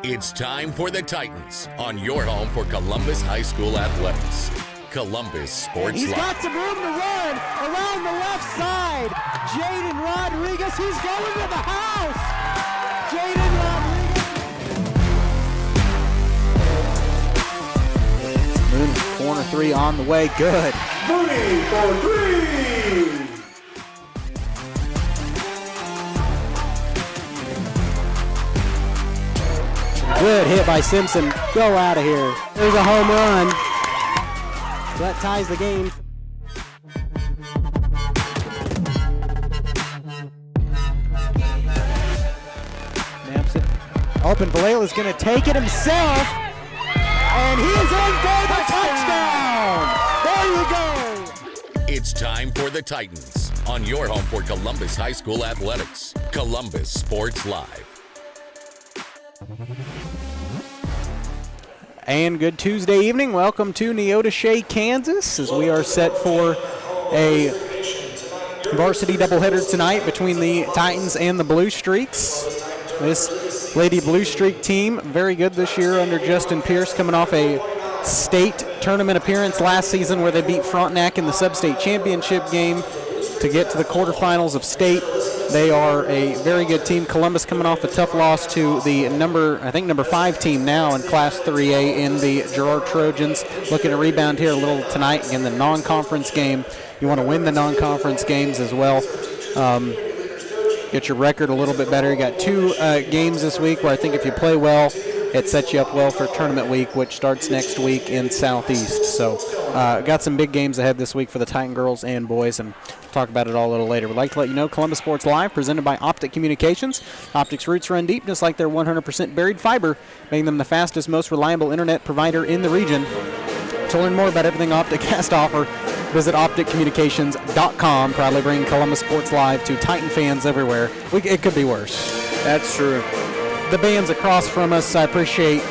It's time for the Titans on your home for Columbus High School athletics. Columbus Sports He's Live. got some room to run around the left side. Jaden Rodriguez, he's going to the house. Jaden Rodriguez. Moon, corner three on the way, good. Mooney for three. Good hit by Simpson. Go out of here. There's a home run. That ties the game. Naps it. Open. Valela's going to take it himself. And he is in for the touchdown. There you go. It's time for the Titans on your home for Columbus High School athletics. Columbus Sports Live. And good Tuesday evening. Welcome to Neodesha, Kansas, as we are set for a varsity doubleheader tonight between the Titans and the Blue Streaks. This Lady Blue Streak team, very good this year under Justin Pierce, coming off a state tournament appearance last season where they beat Frontenac in the sub-state championship game to get to the quarterfinals of state. They are a very good team. Columbus coming off a tough loss to the number 5 team now in Class 3A in the Girard Trojans. Looking to rebound here a little tonight in the non-conference game. You want to win the non-conference games as well. Get your record a little bit better. You got 2 games this week where I think if you play well, it sets you up well for tournament week, which starts next week in Southeast. So got some big games ahead this week for the Titan girls and boys, and we'll talk about it all a little later. We'd like to let you know Columbus Sports Live, presented by Optic Communications. Optic's roots run deep, just like their 100% buried fiber, making them the fastest, most reliable internet provider in the region. To learn more about everything Optic has to offer, visit opticcommunications.com. Proudly bringing Columbus Sports Live to Titan fans everywhere. It could be worse. That's true. The band's across from us. I appreciate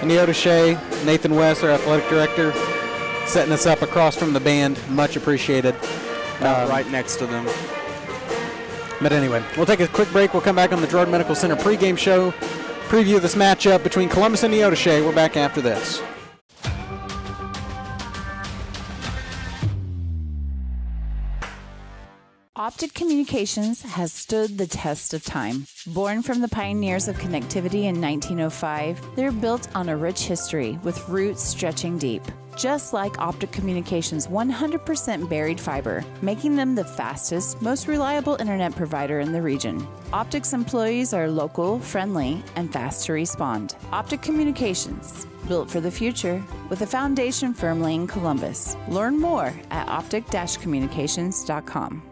Neodesha, Nathan West, our athletic director, setting us up across from the band. Much appreciated. Right next to them. But anyway, we'll take a quick break. We'll come back on the Girard Medical Center pregame show, preview this matchup between Columbus and Neodesha. We're back after this. Optic Communications has stood the test of time. Born from the pioneers of connectivity in 1905, they're built on a rich history with roots stretching deep. Just like Optic Communications' 100% buried fiber, making them the fastest, most reliable internet provider in the region. Optic's employees are local, friendly, and fast to respond. Optic Communications, built for the future, with a foundation firmly in Columbus. Learn more at optic-communications.com.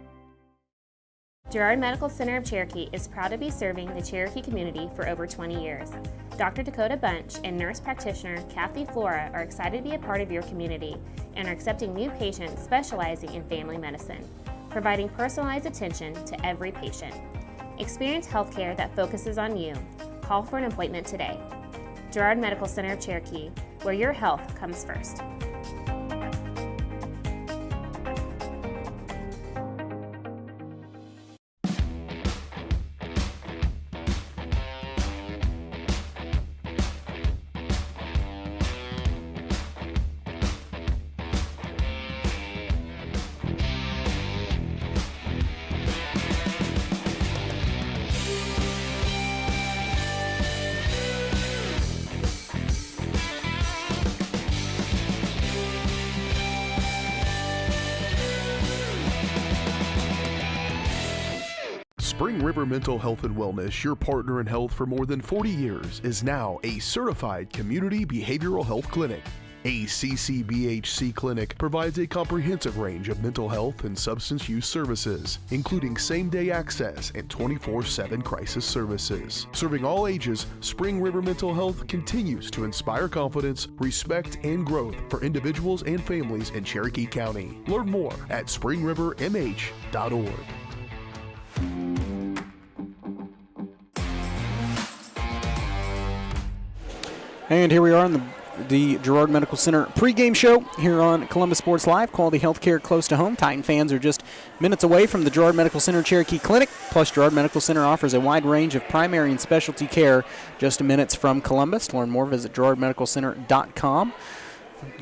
Girard Medical Center of Cherokee is proud to be serving the Cherokee community for over 20 years. Dr. Dakota Bunch and nurse practitioner Kathy Flora are excited to be a part of your community and are accepting new patients specializing in family medicine, providing personalized attention to every patient. Experience healthcare that focuses on you. Call for an appointment today. Girard Medical Center of Cherokee, where your health comes first. Spring River Mental Health and Wellness, your partner in health for more than 40 years, is now a certified community behavioral health clinic. A CCBHC clinic provides a comprehensive range of mental health and substance use services, including same-day access and 24/7 crisis services. Serving all ages, Spring River Mental Health continues to inspire confidence, respect, and growth for individuals and families in Cherokee County. Learn more at springrivermh.org. And here we are in the the Girard Medical Center pregame show here on Columbus Sports Live. Quality healthcare close to home. Titan fans are just minutes away from the Girard Medical Center Cherokee Clinic. Plus, Girard Medical Center offers a wide range of primary and specialty care just minutes from Columbus. To learn more, visit girardmedicalcenter.com.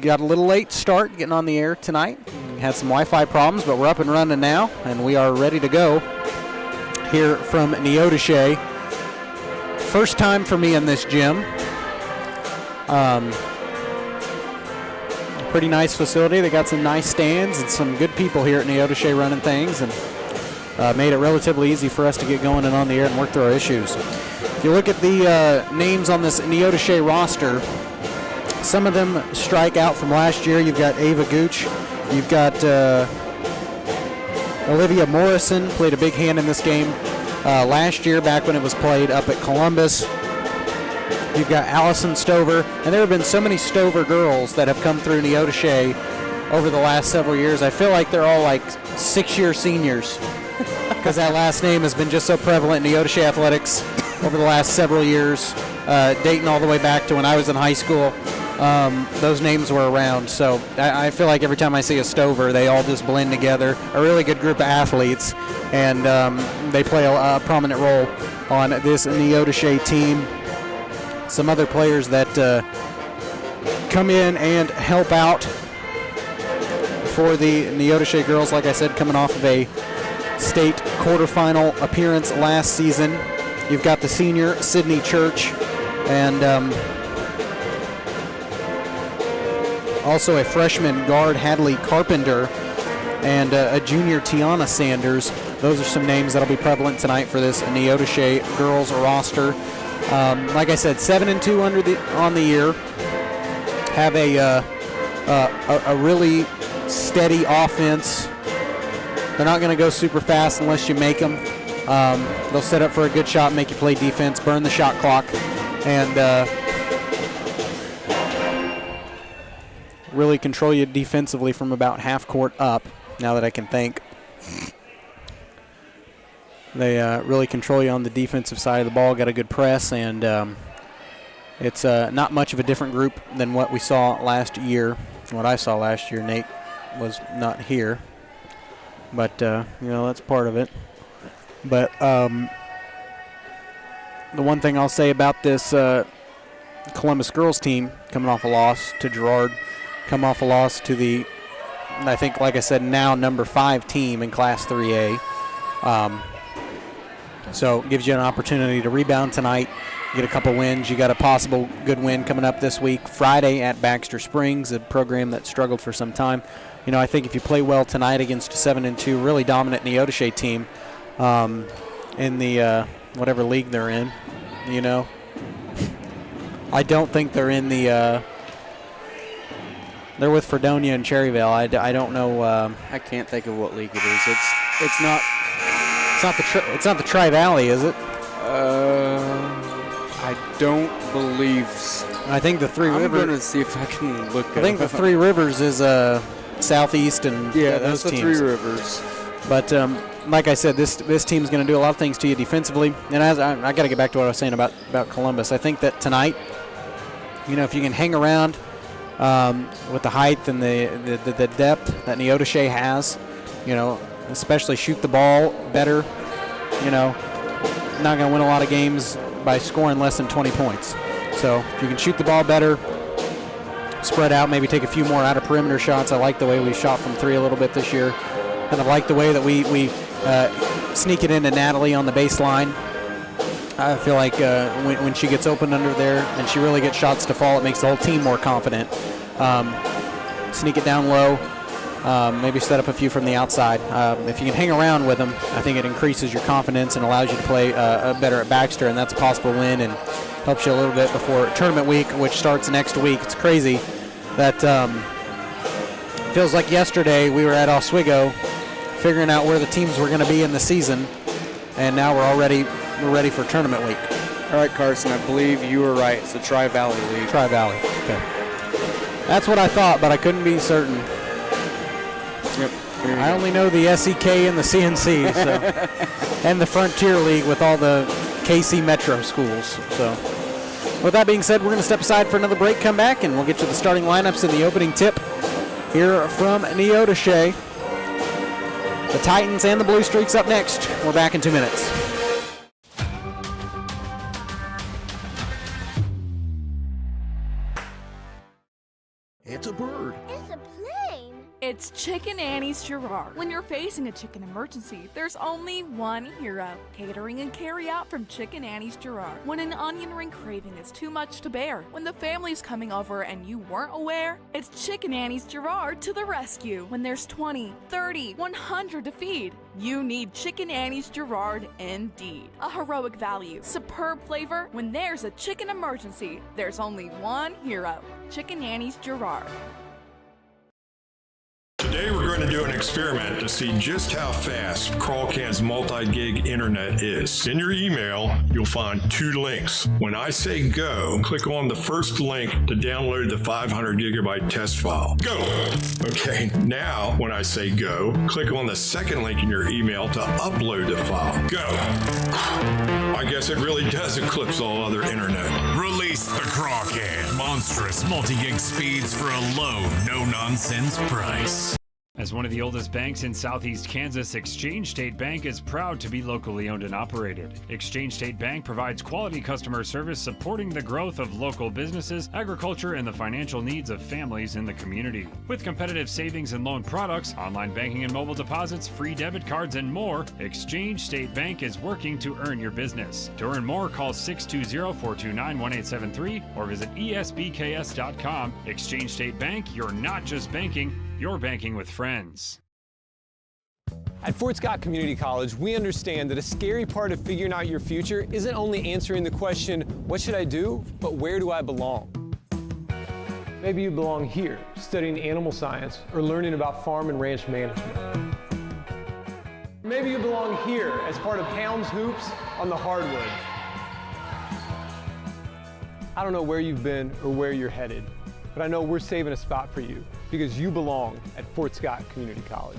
Got a little late start getting on the air tonight. We had some Wi-Fi problems, but we're up and running now, and we are ready to go here from Neodesha. First time for me in this gym. Pretty nice facility. They got some nice stands and some good people here at Neodesha running things, and made it relatively easy for us to get going and on the air and work through our issues. If you look at the names on this Neodesha roster, some of them strike out from last year. You've got Ava Gooch. You've got Olivia Morrison, played a big hand in this game last year back when it was played up at Columbus. You've got Allison Stover, and there have been so many Stover girls that have come through Neodesha over the last several years. I feel like they're all like 6-year seniors because that last name has been just so prevalent in Neodesha athletics over the last several years, dating all the way back to when I was in high school. Those names were around, so I feel like every time I see a Stover, they all just blend together. A really good group of athletes, and they play a prominent role on this Neodesha team. Some other players that come in and help out for the Neodesha girls, like I said, coming off of a state quarterfinal appearance last season. You've got the senior Sydney Church, and also a freshman guard Hadley Carpenter, and a junior Tiana Sanders. Those are some names that'll be prevalent tonight for this Neodesha girls roster. Like I said, 7-2 on the year. Have a really steady offense. They're not going to go super fast unless you make them. They'll set up for a good shot, make you play defense, burn the shot clock, and really control you defensively from about half court up, now that I can think. They really control you on the defensive side of the ball, got a good press, and it's not much of a different group than what we saw last year. What I saw last year, Nate was not here, but that's part of it. But the one thing I'll say about this Columbus girls team, coming off a loss to Girard, come off a loss to the, I think, like I said, now number 5 team in Class 3A. So it gives you an opportunity to rebound tonight, get a couple wins. You got a possible good win coming up this week, Friday at Baxter Springs, a program that struggled for some time. I think if you play well tonight against a 7-2, really dominant Neodesha team in the whatever league they're in, I don't think they're in the they're with Fredonia and Cherryvale. I don't know. I can't think of what league it is. It's not. It's not the Tri-Valley, is it? I don't believe so. I think the Three Rivers. I'm going to see if I can look it up. I think the Three Rivers is Southeast and that's those the teams. Three Rivers. But like I said, this team's going to do a lot of things to you defensively. And as I got to get back to what I was saying about Columbus. I think that tonight, if you can hang around with the height and the depth that Neodesha has, especially shoot the ball better, not going to win a lot of games by scoring less than 20 points. So if you can shoot the ball better, spread out, maybe take a few more out of perimeter shots. I like the way we shot from 3 a little bit this year. And I like the way that we sneak it into Natalie on the baseline. I feel like when she gets open under there and she really gets shots to fall, it makes the whole team more confident. Sneak it down low. Maybe set up a few from the outside. If you can hang around with them, I think it increases your confidence and allows you to play better at Baxter, and that's a possible win and helps you a little bit before tournament week, which starts next week. It's crazy that feels like yesterday we were at Oswego figuring out where the teams were going to be in the season, and now we're ready for tournament week. All right, Carson, I believe you were right. It's the Tri-Valley League. Tri-Valley, okay. That's what I thought, but I couldn't be certain. Yep. I only know the SEK and the CNC, and the Frontier League with all the KC Metro schools. So With that being said, we're going to step aside for another break, come back, and we'll get you the starting lineups in the opening tip here from Neodesha. The Titans and the Blue Streaks up next. We're back in 2 minutes. It's a bird. It's a plane. It's Chicken Annie's Girard. When you're facing a chicken emergency, there's only one hero. Catering and carry out from Chicken Annie's Girard. When an onion ring craving is too much to bear, when the family's coming over and you weren't aware, it's Chicken Annie's Girard to the rescue. When there's 20, 30, 100 to feed, you need Chicken Annie's Girard indeed. A heroic value, superb flavor. When there's a chicken emergency, there's only one hero. Chicken Annie's Girard. Today we're going to do an experiment to see just how fast Crawlcan's multi-gig internet is. In your email, you'll find 2 links. When I say go, click on the first link to download the 500 gigabyte test file. Go! Okay, now when I say go, click on the second link in your email to upload the file. Go! I guess it really does eclipse all other internet. Release the Crawcan. Monstrous multi-gig speeds for a low, no-nonsense price. As one of the oldest banks in Southeast Kansas, Exchange State Bank is proud to be locally owned and operated. Exchange State Bank provides quality customer service supporting the growth of local businesses, agriculture, and the financial needs of families in the community. With competitive savings and loan products, online banking and mobile deposits, free debit cards, and more, Exchange State Bank is working to earn your business. To earn more, call 620-429-1873 or visit esbks.com. Exchange State Bank, you're not just banking, you're banking with friends. At Fort Scott Community College, we understand that a scary part of figuring out your future isn't only answering the question, what should I do, but where do I belong? Maybe you belong here, studying animal science or learning about farm and ranch management. Maybe you belong here as part of Hounds Hoops on the hardwood. I don't know where you've been or where you're headed, but I know we're saving a spot for you because you belong at Fort Scott Community College.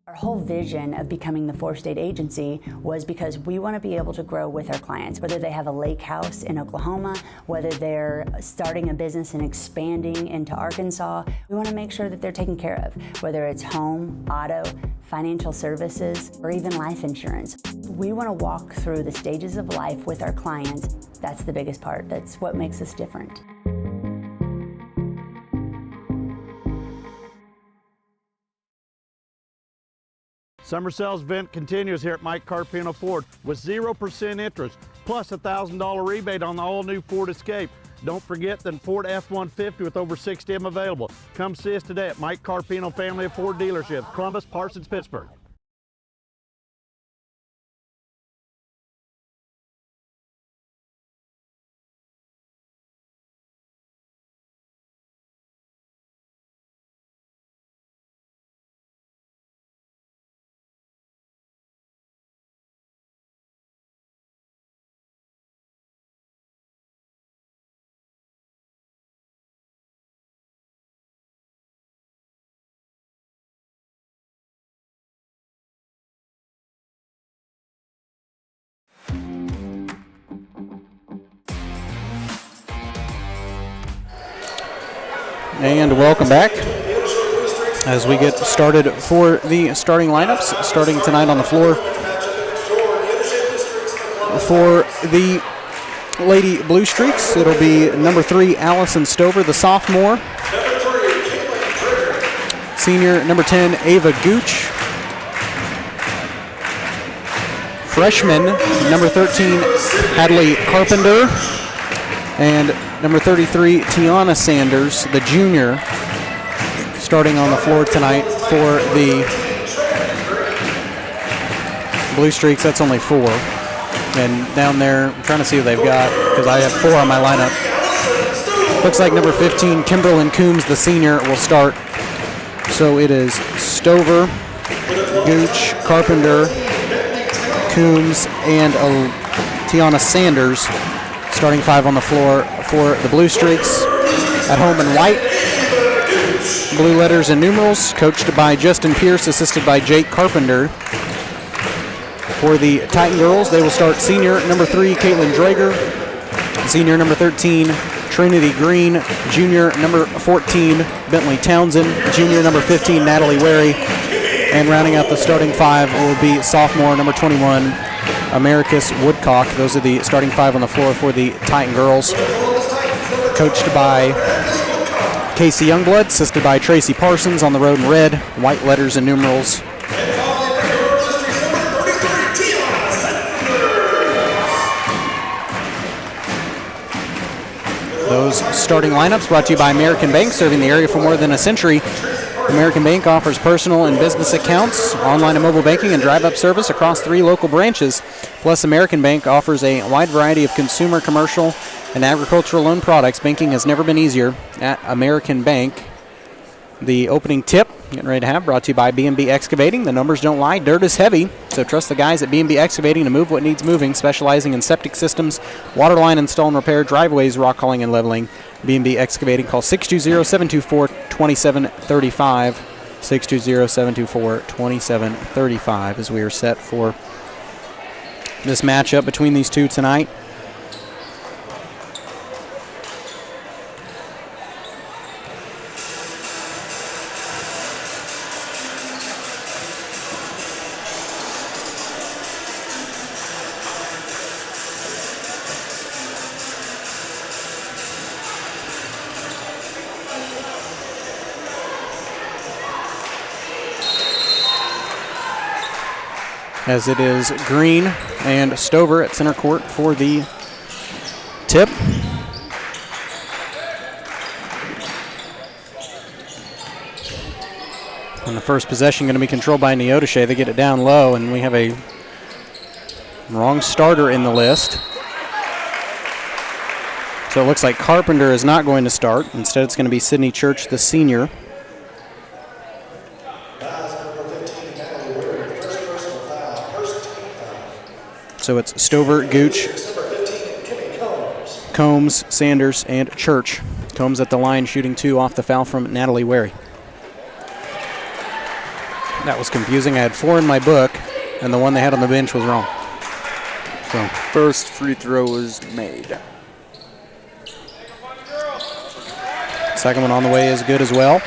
Our whole vision of becoming the 4-state agency was because we want to be able to grow with our clients, whether they have a lake house in Oklahoma, whether they're starting a business and expanding into Arkansas. We want to make sure that they're taken care of, whether it's home, auto, financial services, or even life insurance. We want to walk through the stages of life with our clients. That's the biggest part. That's what makes us different. Summer sales event continues here at Mike Carpino Ford with 0% interest plus a $1,000 rebate on the all-new Ford Escape. Don't forget the Ford F-150 with over 60 of them available. Come see us today at Mike Carpino Family of Ford Dealerships, Columbus, Parsons, Pittsburgh. And welcome back as we get started for the starting lineups. Starting tonight on the floor for the Lady Blue Streaks, it'll be number 3, Allison Stover, the sophomore. Senior, number 10, Ava Gooch. Freshman, number 13, Hadley Carpenter. And number 33, Tiana Sanders, the junior, starting on the floor tonight for the Blue Streaks. That's only 4. And down there, I'm trying to see who they've got because I have 4 on my lineup. Looks like number 15, Kimberlyn Coombs, the senior, will start. So it is Stover, Gooch, Carpenter, Coombs, and Tiana Sanders. Starting 5 on the floor for the Blue Streaks. At home in white, blue letters and numerals, coached by Justin Pierce, assisted by Jake Carpenter. For the Titan girls, they will start senior number 3, Caitlin Drager, senior number 13, Trinity Green, junior number 14, Bentley Townsend, junior number 15, Natalie Wary, and rounding out the starting 5 will be sophomore number 21, Americus Woodcock. Those are the starting 5 on the floor for the Titan girls, coached by Casey Youngblood, assisted by Tracy Parsons. On the road in red, white letters and numerals. Those starting lineups brought to you by American Bank, serving the area for more than a century. American Bank offers personal and business accounts, online and mobile banking, and drive-up service across 3 local branches. Plus, American Bank offers a wide variety of consumer, commercial, and agricultural loan products. Banking has never been easier at American Bank. The opening tip, getting ready to have, brought to you by B&B Excavating. The numbers don't lie, dirt is heavy, so trust the guys at B&B Excavating to move what needs moving, specializing in septic systems, water line install and repair, driveways, rock hauling, and leveling. B&B Excavating, call 620-724-2735, 620-724-2735, as we are set for this matchup between these two tonight. As it is Green and Stover at center court for the tip. And the first possession going to be controlled by Neodesha. They get it down low, and we have a wrong starter in the list. So it looks like Carpenter is not going to start. Instead, it's going to be Sydney Church, the senior. So it's Stover, Gooch, Combs, Sanders, and Church. Combs at the line, shooting 2 off the foul from Natalie Wary. That was confusing. I had 4 in my book, and the one they had on the bench was wrong. So first free throw was made. Second one on the way is good as well.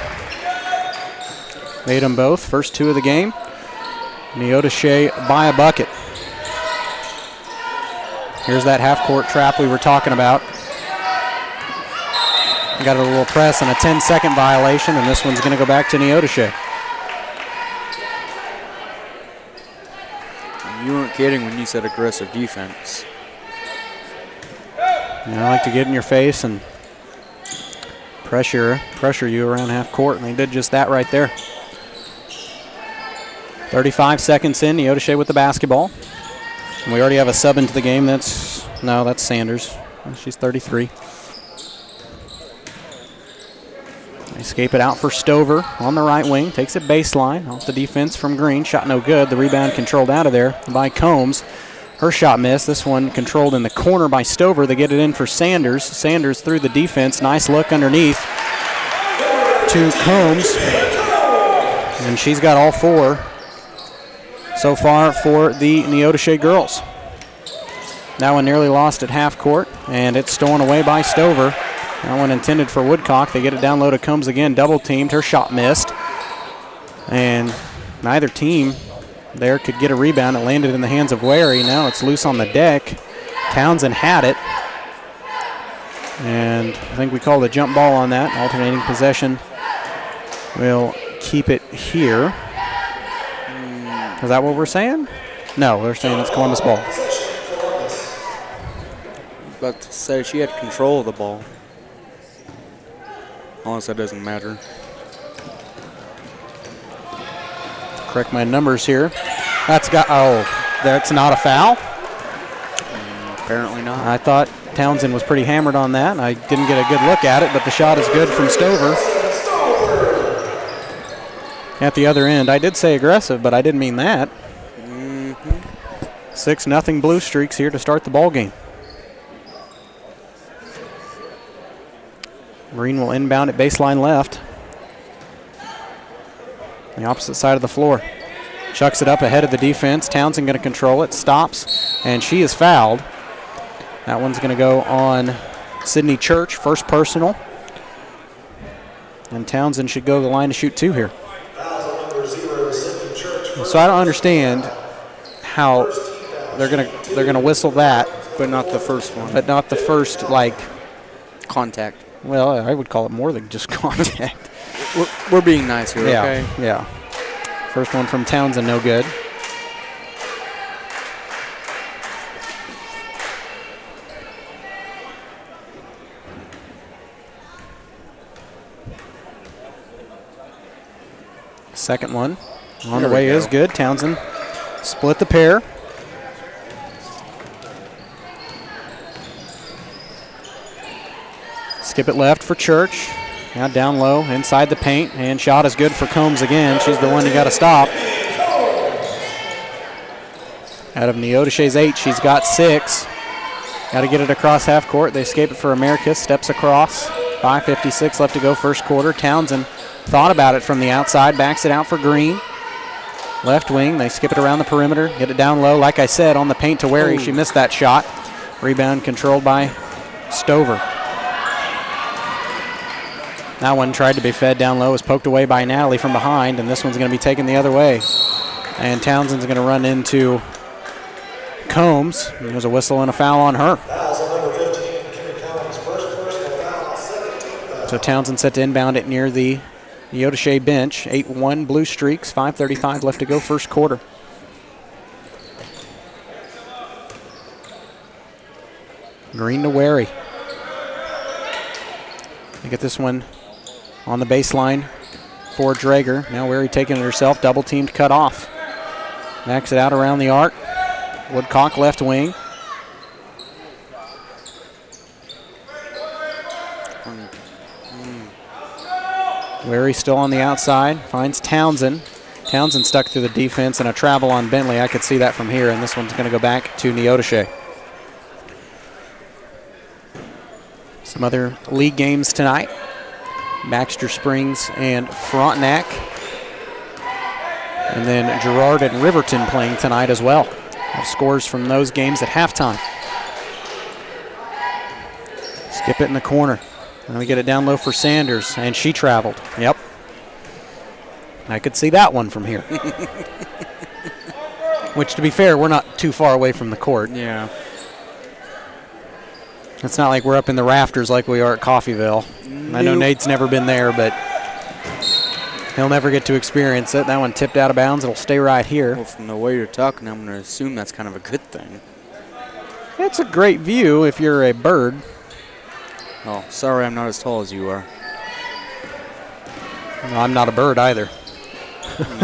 Made them both. First 2 of the game. Neodesha by a bucket. Here's that half-court trap we were talking about. Got a little press and a 10-second violation, and this one's going to go back to Neodesha. You weren't kidding when you said aggressive defense. Yeah, I like to get in your face and pressure you around half court, and they did just that right there. 35 seconds in, Neodesha with the basketball. And we already have a sub into the game. That's Sanders. She's 33. They escape it out for Stover on the right wing. Takes it baseline off the defense from Green. Shot no good. The rebound controlled out of there by Combs. Her shot missed. This one controlled in the corner by Stover. They get it in for Sanders. Sanders through the defense. Nice look underneath to Combs. And she's got all 4 so far for the Neodesha girls. That one nearly lost at half court, and it's stolen away by Stover. That one intended for Woodcock. They get it down low to Combs again, double teamed. Her shot missed. And neither team there could get a rebound. It landed in the hands of Wary. Now it's loose on the deck. Townsend had it. And I think we called a jump ball on that. Alternating possession. We'll keep it here. Is that what we're saying? No, we're saying it's Columbus ball. About to say she had control of the ball. Honestly, that doesn't matter. Correct my numbers here. That's not a foul? Apparently not. I thought Townsend was pretty hammered on that. I didn't get a good look at it, but the shot is good from Stover. At the other end, I did say aggressive, but I didn't mean that. 6-0 Blue Streaks here to start the ball game. Green will inbound at baseline left. The opposite side of the floor. Chucks it up ahead of the defense. Townsend going to control it. Stops, and she is fouled. That one's going to go on Sydney Church, first personal. And Townsend should go to the line to shoot 2 here. So I don't understand how they're gonna whistle that, but not the first one. But not the first, like, contact. Well, I would call it more than just contact. We're being nice here, yeah, okay? Yeah. First one from Townsend, no good. Second one on the way is good. Townsend split the pair. Skip it left for Church. Now down low, inside the paint, and shot is good for Combs again. She's the one you got to stop. Out of Neodesha's 8, she's got 6. Got to get it across half court. They escape it for Americus, steps across. 5:56 left to go first quarter. Townsend thought about it from the outside, backs it out for Green. Left wing, they skip it around the perimeter, get it down low. Like I said, on the paint to Wary, she missed that shot. Rebound controlled by Stover. That one tried to be fed down low, was poked away by Natalie from behind, and this one's going to be taken the other way. And Townsend's going to run into Combs. There's a whistle and a foul on her. So Townsend set to inbound it near the Neodesha bench. 8-1 Blue Streaks, 5:35 left to go first quarter. Green to Wary. They get this one on the baseline for Drager. Now Wary taking it herself, double teamed, cut off. Backs it out around the arc. Woodcock left wing. Wary still on the outside, finds Townsend. Townsend stuck through the defense and a travel on Bentley. I could see that from here, and this one's going to go back to Neodesha. Some other league games tonight. Baxter Springs and Frontenac. And then Girard and Riverton playing tonight as well. Have scores from those games at halftime. Skip it in the corner. And we get it down low for Sanders, and she traveled. Yep. I could see that one from here. Which, to be fair, we're not too far away from the court. Yeah. It's not like we're up in the rafters like we are at Coffeyville. Nope. I know Nate's never been there, but he'll never get to experience it. That one tipped out of bounds. It'll stay right here. Well, from the way you're talking, I'm going to assume that's kind of a good thing. It's a great view if you're a bird. Oh, sorry I'm not as tall as you are. No, I'm not a bird either.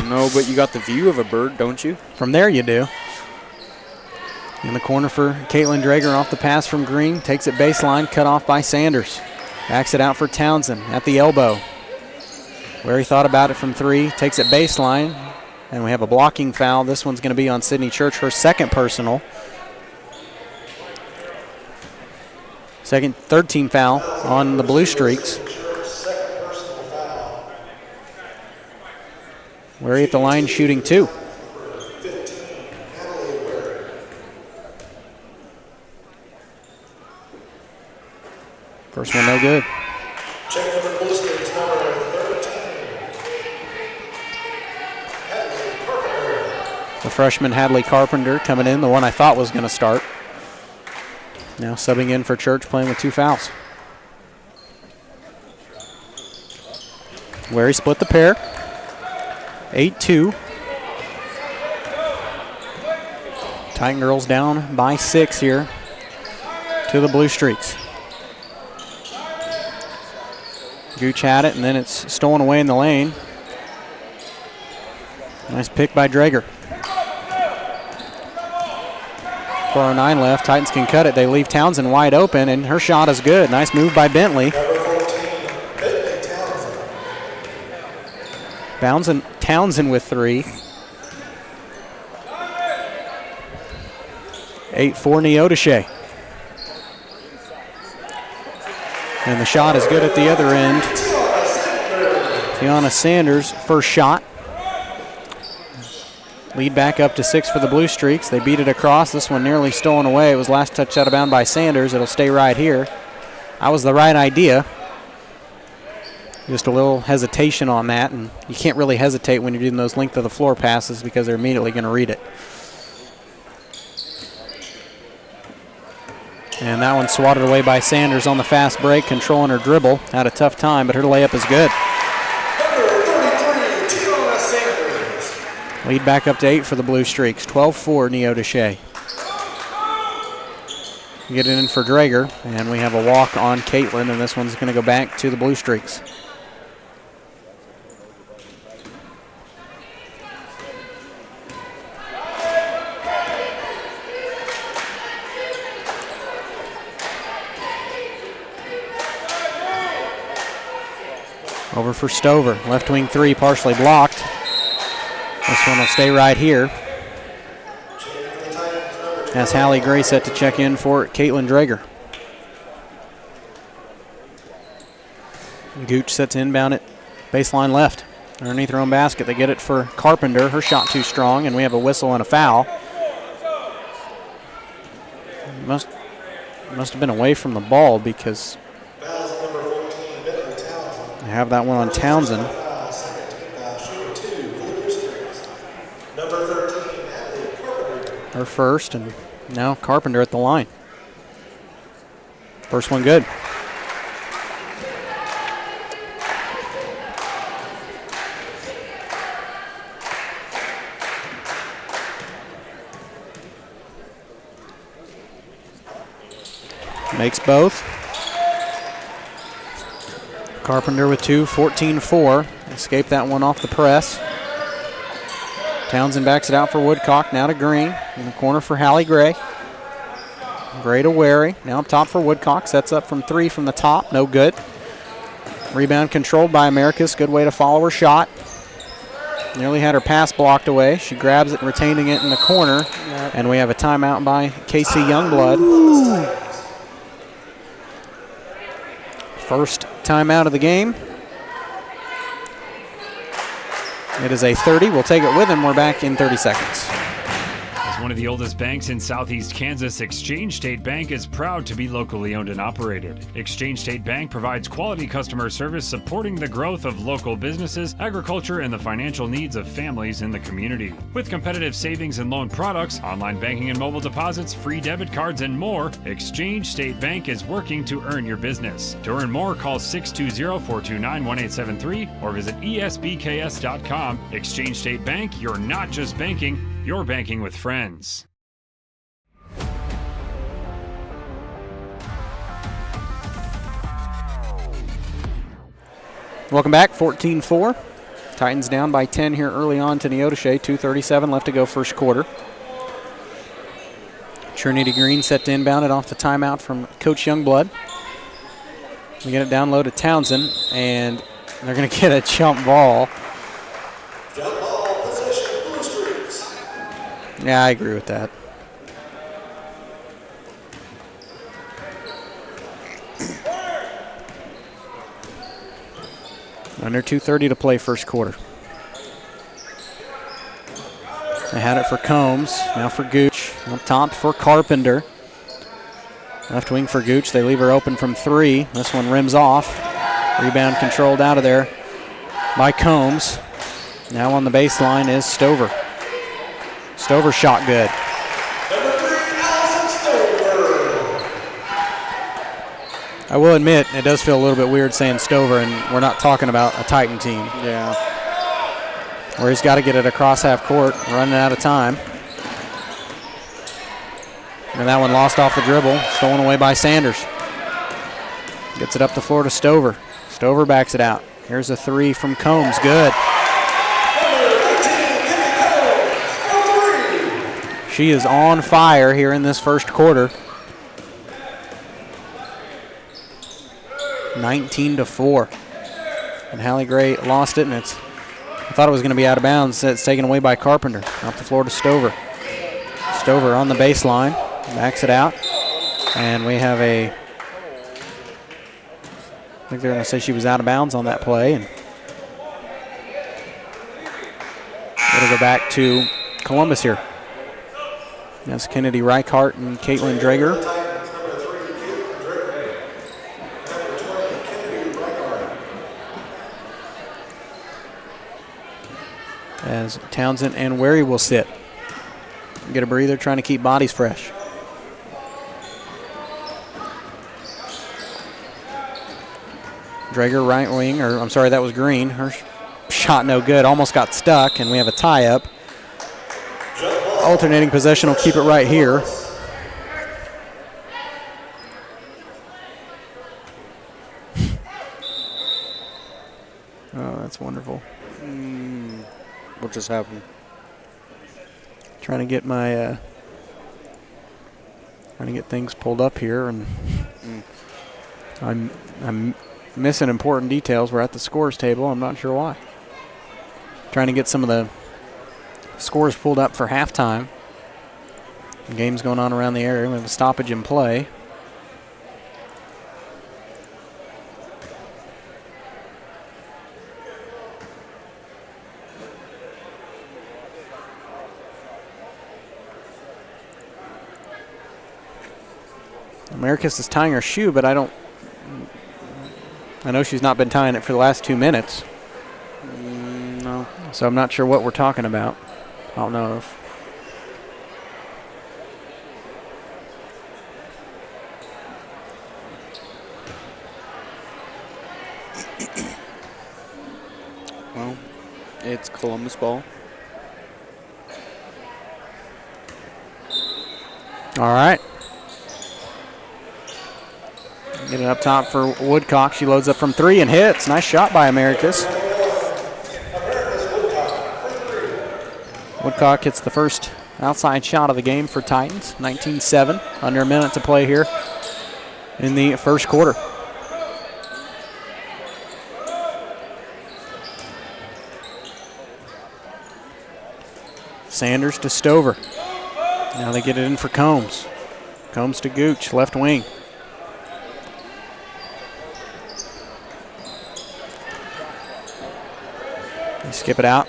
No, but you got the view of a bird, don't you? From there you do. In the corner for Caitlin Drager off the pass from Green. Takes it baseline, cut off by Sanders. Backs it out for Townsend at the elbow. Wary thought about it from 3. Takes it baseline. And we have a blocking foul. This one's going to be on Sydney Church, her second personal. Third team foul on the Blue Streaks. Wary at the line shooting 2. First one no good. The freshman Hadley Carpenter coming in, the one I thought was going to start. Now subbing in for Church, playing with 2 fouls. Wary split the pair. 8-2. Titan girls down by 6 here to the Blue Streaks. Gooch had it, and then it's stolen away in the lane. Nice pick by Drager. 4:09 left. Titans can cut it. They leave Townsend wide open, and her shot is good. Nice move by Bentley. Townsend with 3. 8-4 Neodesha. And the shot is good at the other end. Tiana Sanders, first shot. Lead back up to 6 for the Blue Streaks. They beat it across. This one nearly stolen away. It was last touch out of bounds by Sanders. It'll stay right here. That was the right idea. Just a little hesitation on that, and you can't really hesitate when you're doing those length of the floor passes because they're immediately going to read it. And that one swatted away by Sanders on the fast break, controlling her dribble. Had a tough time, but her layup is good. Lead back up to 8 for the Blue Streaks. 12-4 Neodesha. Get it in for Drager, and we have a walk on Caitlin, and this one's going to go back to the Blue Streaks. Over for Stover. Left wing three, partially blocked. This one will stay right here. As Hallie Gray set to check in for Caitlin Drager. Gooch set to inbound it. Baseline left. Underneath her own basket. They get it for Carpenter. Her shot too strong, and we have a whistle and a foul. Must have been away from the ball because they have that one on Townsend. Her first, and now Carpenter at the line. First one good. Makes both. Carpenter with two, 14-4. Escaped that one off the press. Townsend backs it out for Woodcock, now to Green. In the corner for Hallie Gray. Gray to Wary. Now up top for Woodcock. Sets up from three from the top. No good. Rebound controlled by Americas. Good way to follow her shot. Nearly had her pass blocked away. She grabs it, retaining it in the corner. Yep. And we have a timeout by Casey Youngblood. Ooh. First timeout of the game. It is a 30. We'll take it with him. We're back in 30 seconds. As one of the oldest banks in Southeast Kansas, Exchange State Bank is proud to be locally owned and operated. Exchange State Bank provides quality customer service supporting the growth of local businesses, agriculture, and the financial needs of families in the community. With competitive savings and loan products, online banking and mobile deposits, free debit cards, and more, Exchange State Bank is working to earn your business. To earn more, call 620-429-1873 or visit esbks.com. Exchange State Bank, you're not just banking, you're banking with friends. Welcome back, 14-4. Titans down by 10 here early on to Neodesha. 2:37 left to go first quarter. Trinity Green set to inbound it off the timeout from Coach Youngblood. We get it down low to Townsend, and they're going to get a jump ball. Jump ball possession, Blue Streaks. Yeah, I agree with that. Under 2:30 to play first quarter. They had it for Combs, now for Gooch. Up top for Carpenter. Left wing for Gooch. They leave her open from three. This one rims off. Rebound controlled out of there by Combs. Now on the baseline is Stover. Stover shot good. I will admit, it does feel a little bit weird saying Stover, and we're not talking about a Titan team. Yeah. Where he's got to get it across half court, running out of time. And that one lost off the dribble, stolen away by Sanders. Gets it up the floor to Stover. Stover backs it out. Here's a three from Combs, good. She is on fire here in this first quarter. 19-4. And Hallie Gray lost it, and I thought it was going to be out of bounds. It's taken away by Carpenter. Off the floor to Stover. Stover on the baseline, backs it out. And we have I think they're going to say she was out of bounds on that play. And it'll go back to Columbus here. That's Kennedy Reichart and Caitlin Drager. As Townsend and Wary will sit. Get a breather, trying to keep bodies fresh. Drager right wing, or I'm sorry, that was Green. Her shot no good, almost got stuck, and we have a tie-up. Alternating possession will keep it right here. Oh, that's wonderful. What just happened? Trying to get my trying to get things pulled up here, and I'm missing important details. We're at the scores table. I'm not sure why. Trying to get some of the scores pulled up for halftime. The game's going on around the area. We have a stoppage in play. Americus is tying her shoe, but I know she's not been tying it for the last 2 minutes. No. So I'm not sure what we're talking about. I don't know if. Well, it's Columbus ball. All right. Get it up top for Woodcock. She loads up from 3 and hits. Nice shot by Americus. Woodcock hits the first outside shot of the game for Titans. 19-7. Under a minute to play here in the first quarter. Sanders to Stover. Now they get it in for Combs. Combs to Gooch, left wing. They skip it out.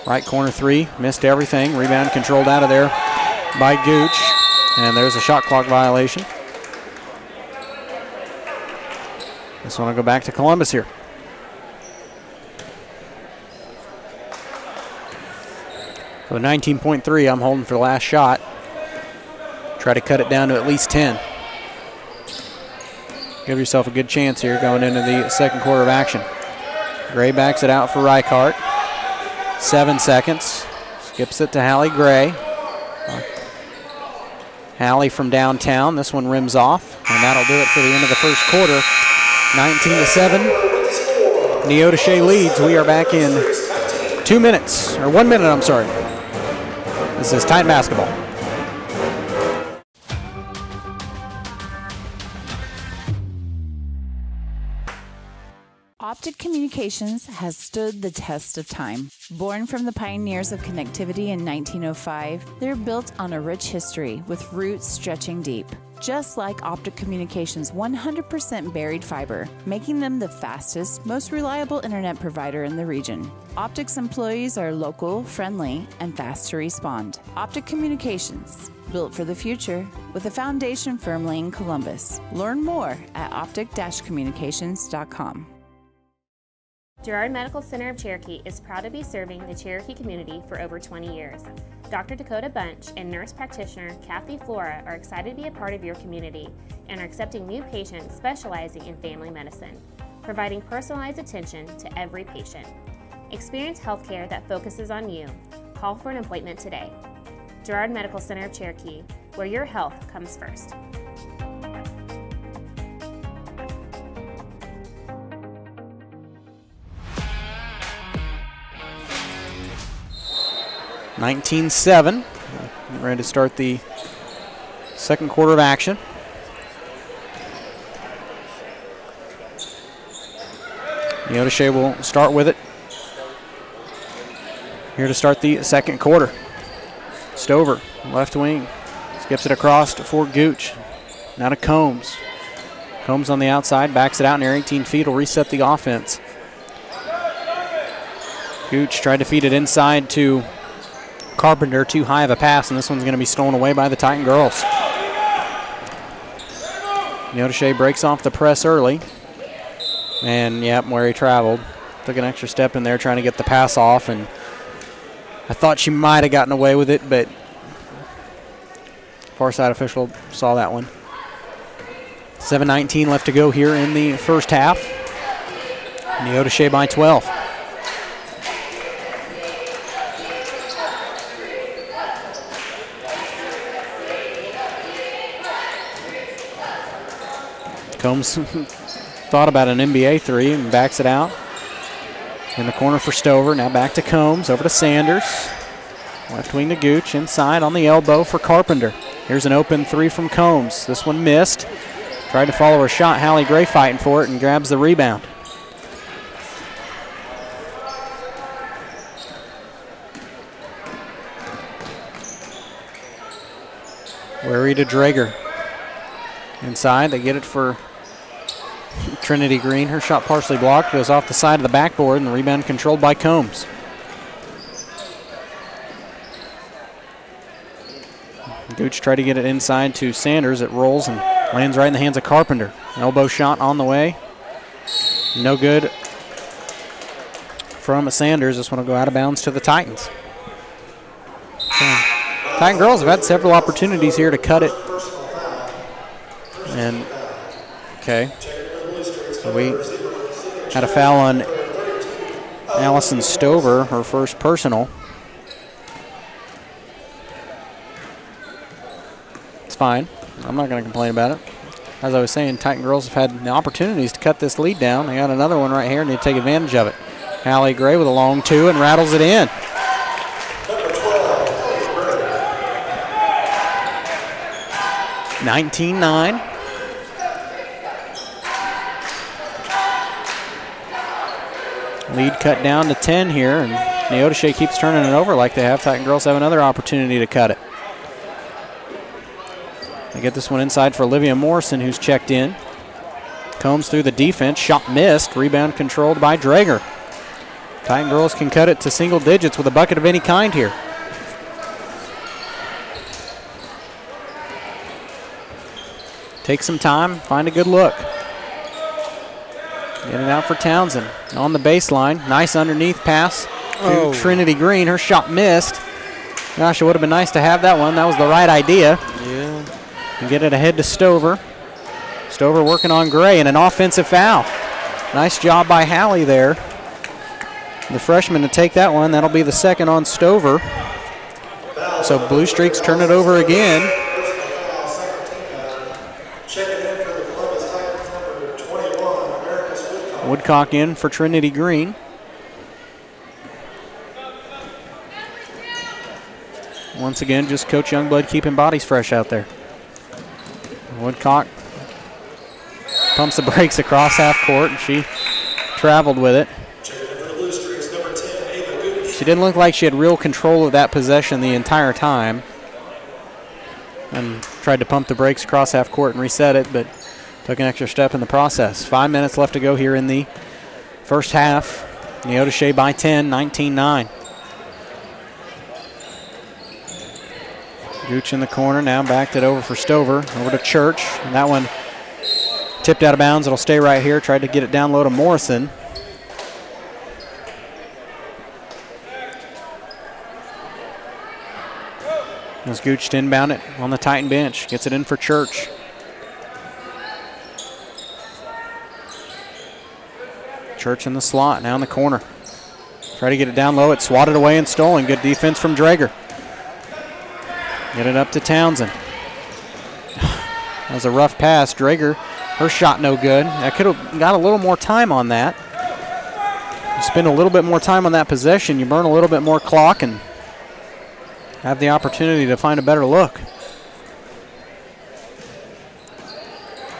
Right corner 3, missed everything. Rebound controlled out of there by Gooch. And there's a shot clock violation. This one will go back to Columbus here. For the 19.3, I'm holding for the last shot. Try to cut it down to at least 10. Give yourself a good chance here going into the second quarter of action. Gray backs it out for Reichart. 7 seconds. Skips it to Hallie Gray. Hallie from downtown. This one rims off, and that'll do it for the end of the first quarter. 19-7. Neodesha leads. We are back in 2 minutes, or 1 minute, I'm sorry. This is Titan basketball. Optic Communications has stood the test of time. Born from the pioneers of connectivity in 1905, they're built on a rich history with roots stretching deep. Just like Optic Communications' 100% buried fiber, making them the fastest, most reliable internet provider in the region. Optic's employees are local, friendly, and fast to respond. Optic Communications, built for the future, with a foundation firmly in Columbus. Learn more at optic-communications.com. Girard Medical Center of Cherokee is proud to be serving the Cherokee community for over 20 years. Dr. Dakota Bunch and nurse practitioner Kathy Flora are excited to be a part of your community and are accepting new patients specializing in family medicine, providing personalized attention to every patient. Experience healthcare that focuses on you. Call for an appointment today. Girard Medical Center of Cherokee, where your health comes first. (19-7). Ready to start the second quarter of action. Neodesha will start with it here to start the second quarter. Stover, left wing, skips it across for Gooch. Now to Combs. Combs on the outside, backs it out near 18 feet, will reset the offense. Gooch tried to feed it inside to Carpenter too high of a pass, and this one's going to be stolen away by the Titan girls. Neodesha breaks off the press early. And, yep, where he traveled. Took an extra step in there trying to get the pass off, and I thought she might have gotten away with it, but far side official saw that one. 7:19 left to go here in the first half. Neodesha by 12. Combs thought about an NBA three and backs it out. In the corner for Stover. Now back to Combs. Over to Sanders. Left wing to Gooch. Inside on the elbow for Carpenter. Here's an open three from Combs. This one missed. Tried to follow her shot. Hallie Gray fighting for it and grabs the rebound. Wary to Drager. Inside. They get it for Trinity Green. Her shot partially blocked, goes off the side of the backboard, and the rebound controlled by Combs. Gooch tried to get it inside to Sanders. It rolls and lands right in the hands of Carpenter. An elbow shot on the way. No good from Sanders. This one will go out of bounds to the Titans. Titan girls have had several opportunities here to cut it. And, okay. So we had a foul on Allison Stover, her first personal. It's fine. I'm not going to complain about it. As I was saying, Titan girls have had the opportunities to cut this lead down. They got another one right here, and they take advantage of it. Hallie Gray with a long two and rattles it in. Number 12, 19-9. Lead cut down to 10 here, and Neodesha keeps turning it over like they have. Titan girls have another opportunity to cut it. They get this one inside for Olivia Morrison, who's checked in. Combs through the defense, shot missed, rebound controlled by Drager. Titan girls can cut it to single digits with a bucket of any kind here. Take some time, find a good look. Get it out for Townsend. On the baseline, nice underneath pass to Trinity Green. Her shot missed. Gosh, it would have been nice to have that one. That was the right idea. Yeah. And get it ahead to Stover. Stover working on Gray, and an offensive foul. Nice job by Hallie there. The freshman to take that one. That'll be the second on Stover. So Blue Streaks turn it over again. Woodcock in for Trinity Green. Once again, just Coach Youngblood keeping bodies fresh out there. Woodcock pumps the brakes across half court, and she traveled with it. She didn't look like she had real control of that possession the entire time, and tried to pump the brakes across half court and reset it, but took an extra step in the process. 5 minutes left to go here in the first half. Neodesha by 10, 19-9. Gooch in the corner, now backed it over for Stover. Over to Church, and that one tipped out of bounds. It'll stay right here. Tried to get it down low to Morrison. As Gooch to inbound it on the Titan bench. Gets it in for Church. Church in the slot, now in the corner. Try to get it down low. It's swatted away and stolen. Good defense from Drager. Get it up to Townsend. That was a rough pass. Drager, her shot no good. I could have got a little more time on that. You spend a little bit more time on that possession, you burn a little bit more clock and have the opportunity to find a better look.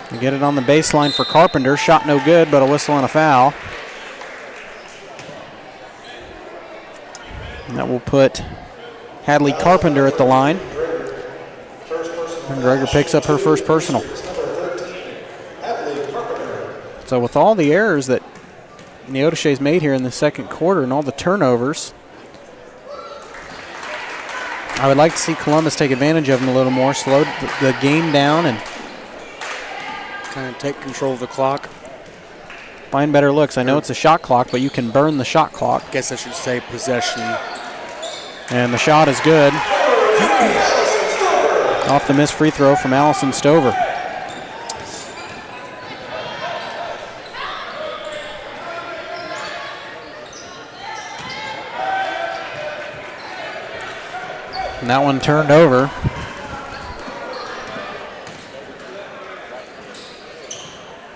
They get it on the baseline for Carpenter. Shot no good, but a whistle and a foul. And that will put Hadley Carpenter at the line. And Drager picks up her first personal. So with all the errors that Neodesha's made here in the second quarter and all the turnovers, I would like to see Columbus take advantage of them a little more, slow the game down and kind of take control of the clock. Find better looks. I know it's a shot clock, but you can burn the shot clock. Guess I should say possession. And the shot is good. Off the missed free throw from Allison Stover. And that one turned over.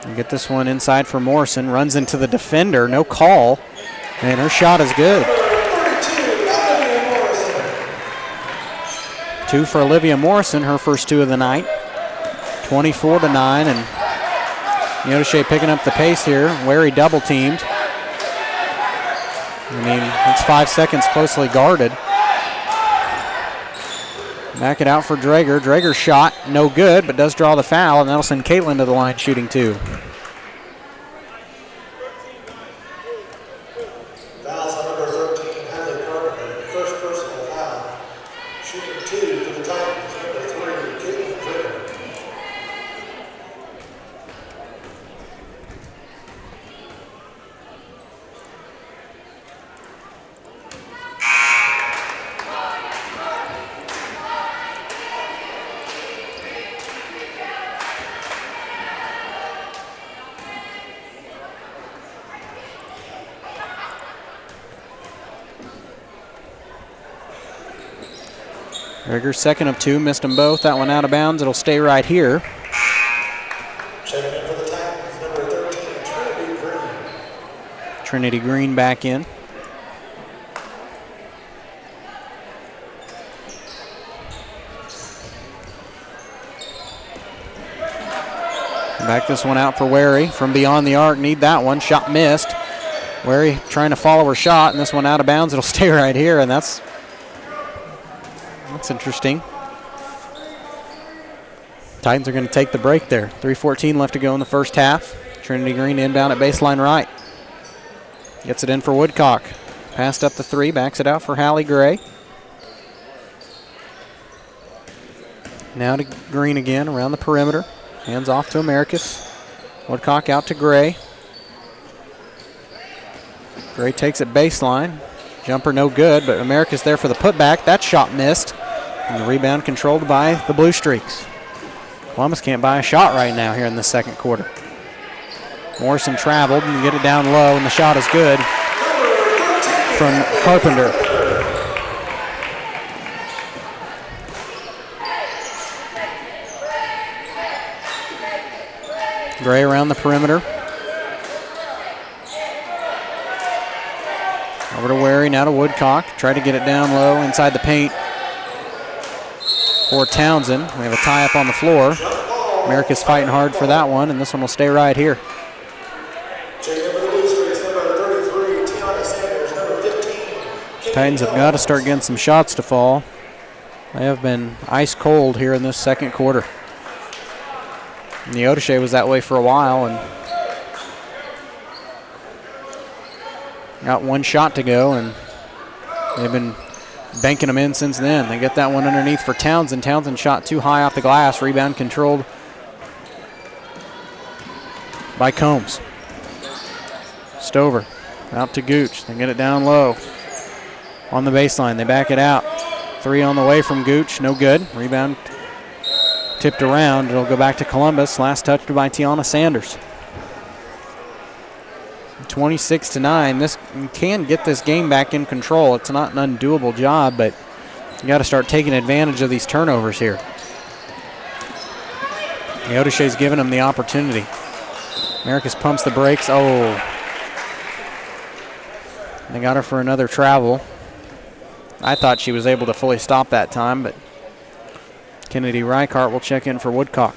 You get this one inside for Morrison. Runs into the defender. No call. And her shot is good. 2 for Olivia Morrison, her first 2 of the night. 24-9, and Neodesha picking up the pace here. Wary double teamed. I mean, it's 5 seconds closely guarded. Back it out for Drager. Drager's shot, no good, but does draw the foul, and that'll send Caitlin to the line shooting 2. Fouls on number 13, Hadley Carpenter. First personal foul. Shooting 2 for the Titans. Number 3, Caitlin Drager. Drager, second of 2, missed them both. That one out of bounds. It'll stay right here. Checking in for the Titans, number 13, Trinity Green. Trinity Green back in. Back this one out for Wary from beyond the arc. Need that one. Shot missed. Wary trying to follow her shot, and this one out of bounds. It'll stay right here, and that's interesting. Titans are going to take the break there. 3:14 left to go in the first half. Trinity Green inbound at baseline right. Gets it in for Woodcock. Passed up the 3, backs it out for Hallie Gray. Now to Green again around the perimeter. Hands off to Americus. Woodcock out to Gray. Gray takes it baseline. Jumper no good, but Americus there for the putback. That shot missed. And the rebound controlled by the Blue Streaks. Columbus can't buy a shot right now here in the second quarter. Morrison traveled and get it down low, and the shot is good from Carpenter. Gray around the perimeter. Over to Wary, now to Woodcock. Try to get it down low inside the paint for Townsend. We have a tie up on the floor. America's fighting hard for that one, and this one will stay right here. Titans have got to start getting some shots to fall. They have been ice cold here in this second quarter. Neodesha was that way for a while and got one shot to go, and they've been banking them in since then. They get that one underneath for Townsend. Townsend shot too high off the glass. Rebound controlled by Combs. Stover out to Gooch. They get it down low on the baseline. They back it out. 3 on the way from Gooch. No good. Rebound tipped around. It'll go back to Columbus. Last touched by Tiana Sanders. 26-9. This can get this game back in control. It's not an undoable job, but you got to start taking advantage of these turnovers here. Neodesha's giving them the opportunity. Americus pumps the brakes. Oh. They got her for another travel. I thought she was able to fully stop that time, but Kennedy Reichart will check in for Woodcock.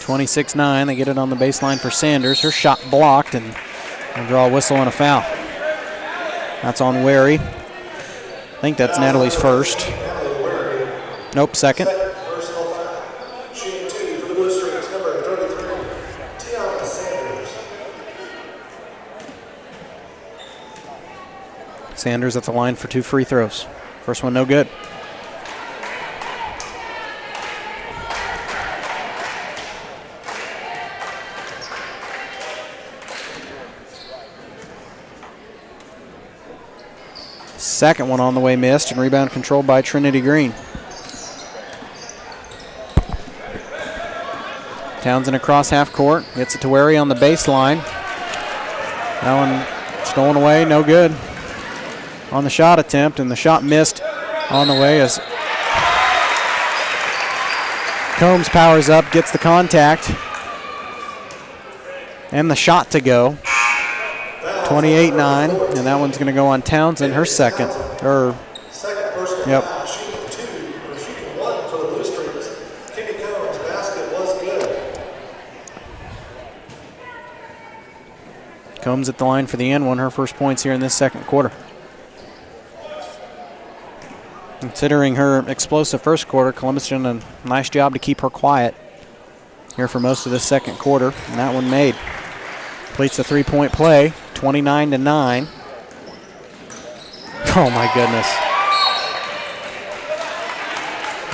(26-9). They get it on the baseline for Sanders. Her shot blocked, and they'll draw a whistle and a foul. That's on Wary. I think that's Natalie's first. Nope, second. Sanders at the line for 2 free throws. First one no good. Second one on the way missed, and rebound controlled by Trinity Green. Townsend across half court, gets it to Wary on the baseline. That one stolen away, no good on the shot attempt, and the shot missed on the way as Combs powers up, gets the contact, and the shot to go. 28-9, and that one's going to go on Townsend, her second. Second person Yep. foul, shooting 1 for the Blue Streaks. Kenny Combs' basket was good. Combs at the line for the end one, her first points here in this second quarter. Considering her explosive first quarter, Columbus did a nice job to keep her quiet here for most of the second quarter, and that one made. Completes the three-point play, 29-9. Oh my goodness.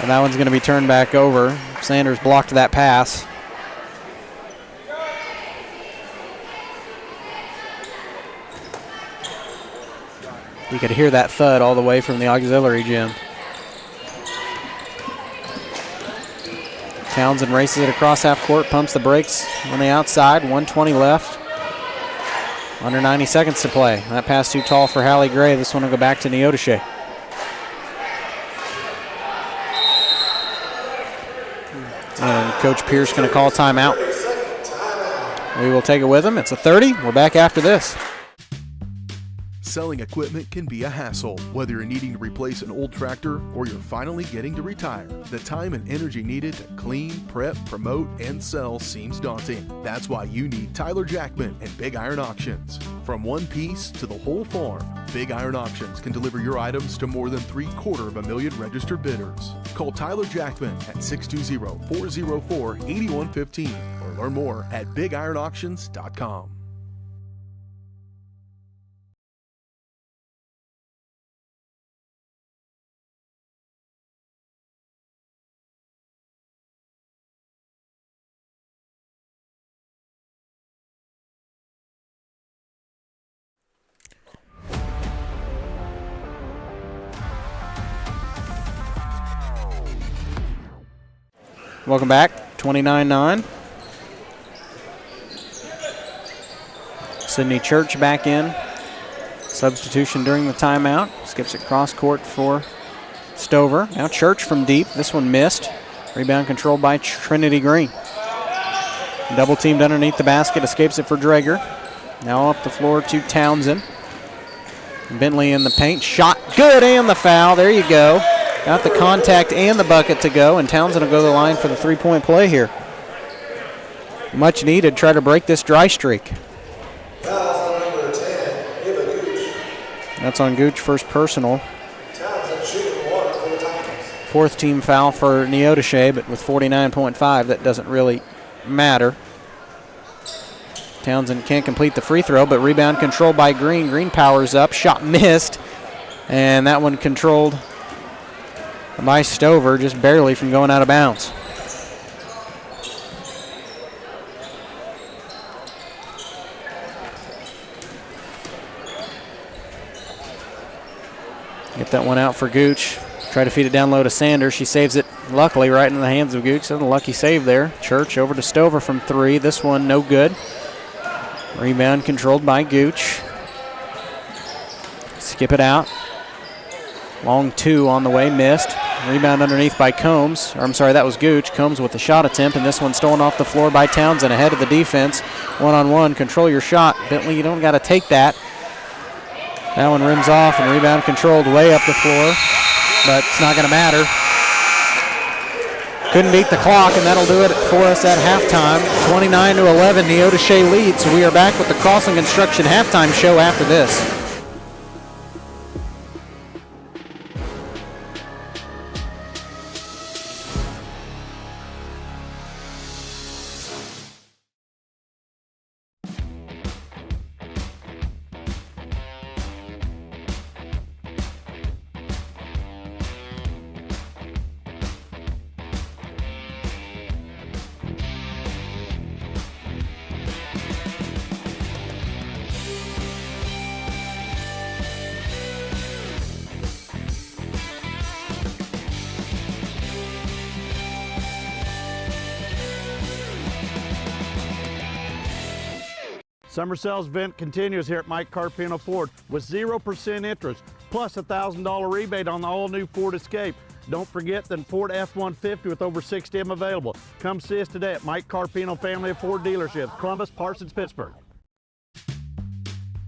And that one's going to be turned back over. Sanders blocked that pass. You could hear that thud all the way from the auxiliary gym. Townsend races it across half court, pumps the brakes on the outside, 1:20 left. Under 90 seconds to play. That pass too tall for Hallie Gray. This one will go back to Neodesha. And Coach Pierce going to call timeout. We will take it with him. It's a 30. We're back after this. Selling equipment can be a hassle, whether you're needing to replace an old tractor or you're finally getting to retire. The time and energy needed to clean, prep, promote, and sell seems daunting. That's why you need Tyler Jackman and Big Iron Auctions. From one piece to the whole farm, Big Iron Auctions can deliver your items to more than 750,000 registered bidders. Call Tyler Jackman at 620-404-8115 or learn more at BigIronAuctions.com. Welcome back, 29-9. Sydney Church back in. Substitution during the timeout. Skips it cross court for Stover. Now Church from deep. This one missed. Rebound controlled by Trinity Green. Double teamed underneath the basket. Escapes it for Drager. Now up the floor to Townsend. Bentley in the paint. Shot good, and the foul. There you go. Got the contact and the bucket to go, and Townsend will go to the line for the three-point play here. Much needed. Try to break this dry streak. That's on Gooch, first personal. Fourth team foul for Neodesha, but with 49.5, that doesn't really matter. Townsend can't complete the free throw, but rebound controlled by Green. Green powers up, shot missed, and that one controlled by Stover, just barely from going out of bounds. Get that one out for Gooch. Try to feed it down low to Sanders. She saves it, luckily, right in the hands of Gooch. That's a lucky save there. Church over to Stover from three. This one no good. Rebound controlled by Gooch. Skip it out. Long two on the way, missed. Rebound underneath by Combs. Or I'm sorry, that was Gooch. Combs with the shot attempt, and this one stolen off the floor by Townsend ahead of the defense. One-on-one, control your shot. Bentley, you don't got to take that. That one rims off, and rebound controlled way up the floor, but it's not going to matter. Couldn't beat the clock, and that'll do it for us at halftime. 29-11, Neodesha leads. So we are back with the Crossing Construction halftime show after this. Summer sales event continues here at Mike Carpino Ford with 0% interest, plus a $1,000 rebate on the all-new Ford Escape. Don't forget the Ford F-150 with over 60 of them available. Come see us today at Mike Carpino Family of Ford Dealerships, Columbus, Parsons, Pittsburgh.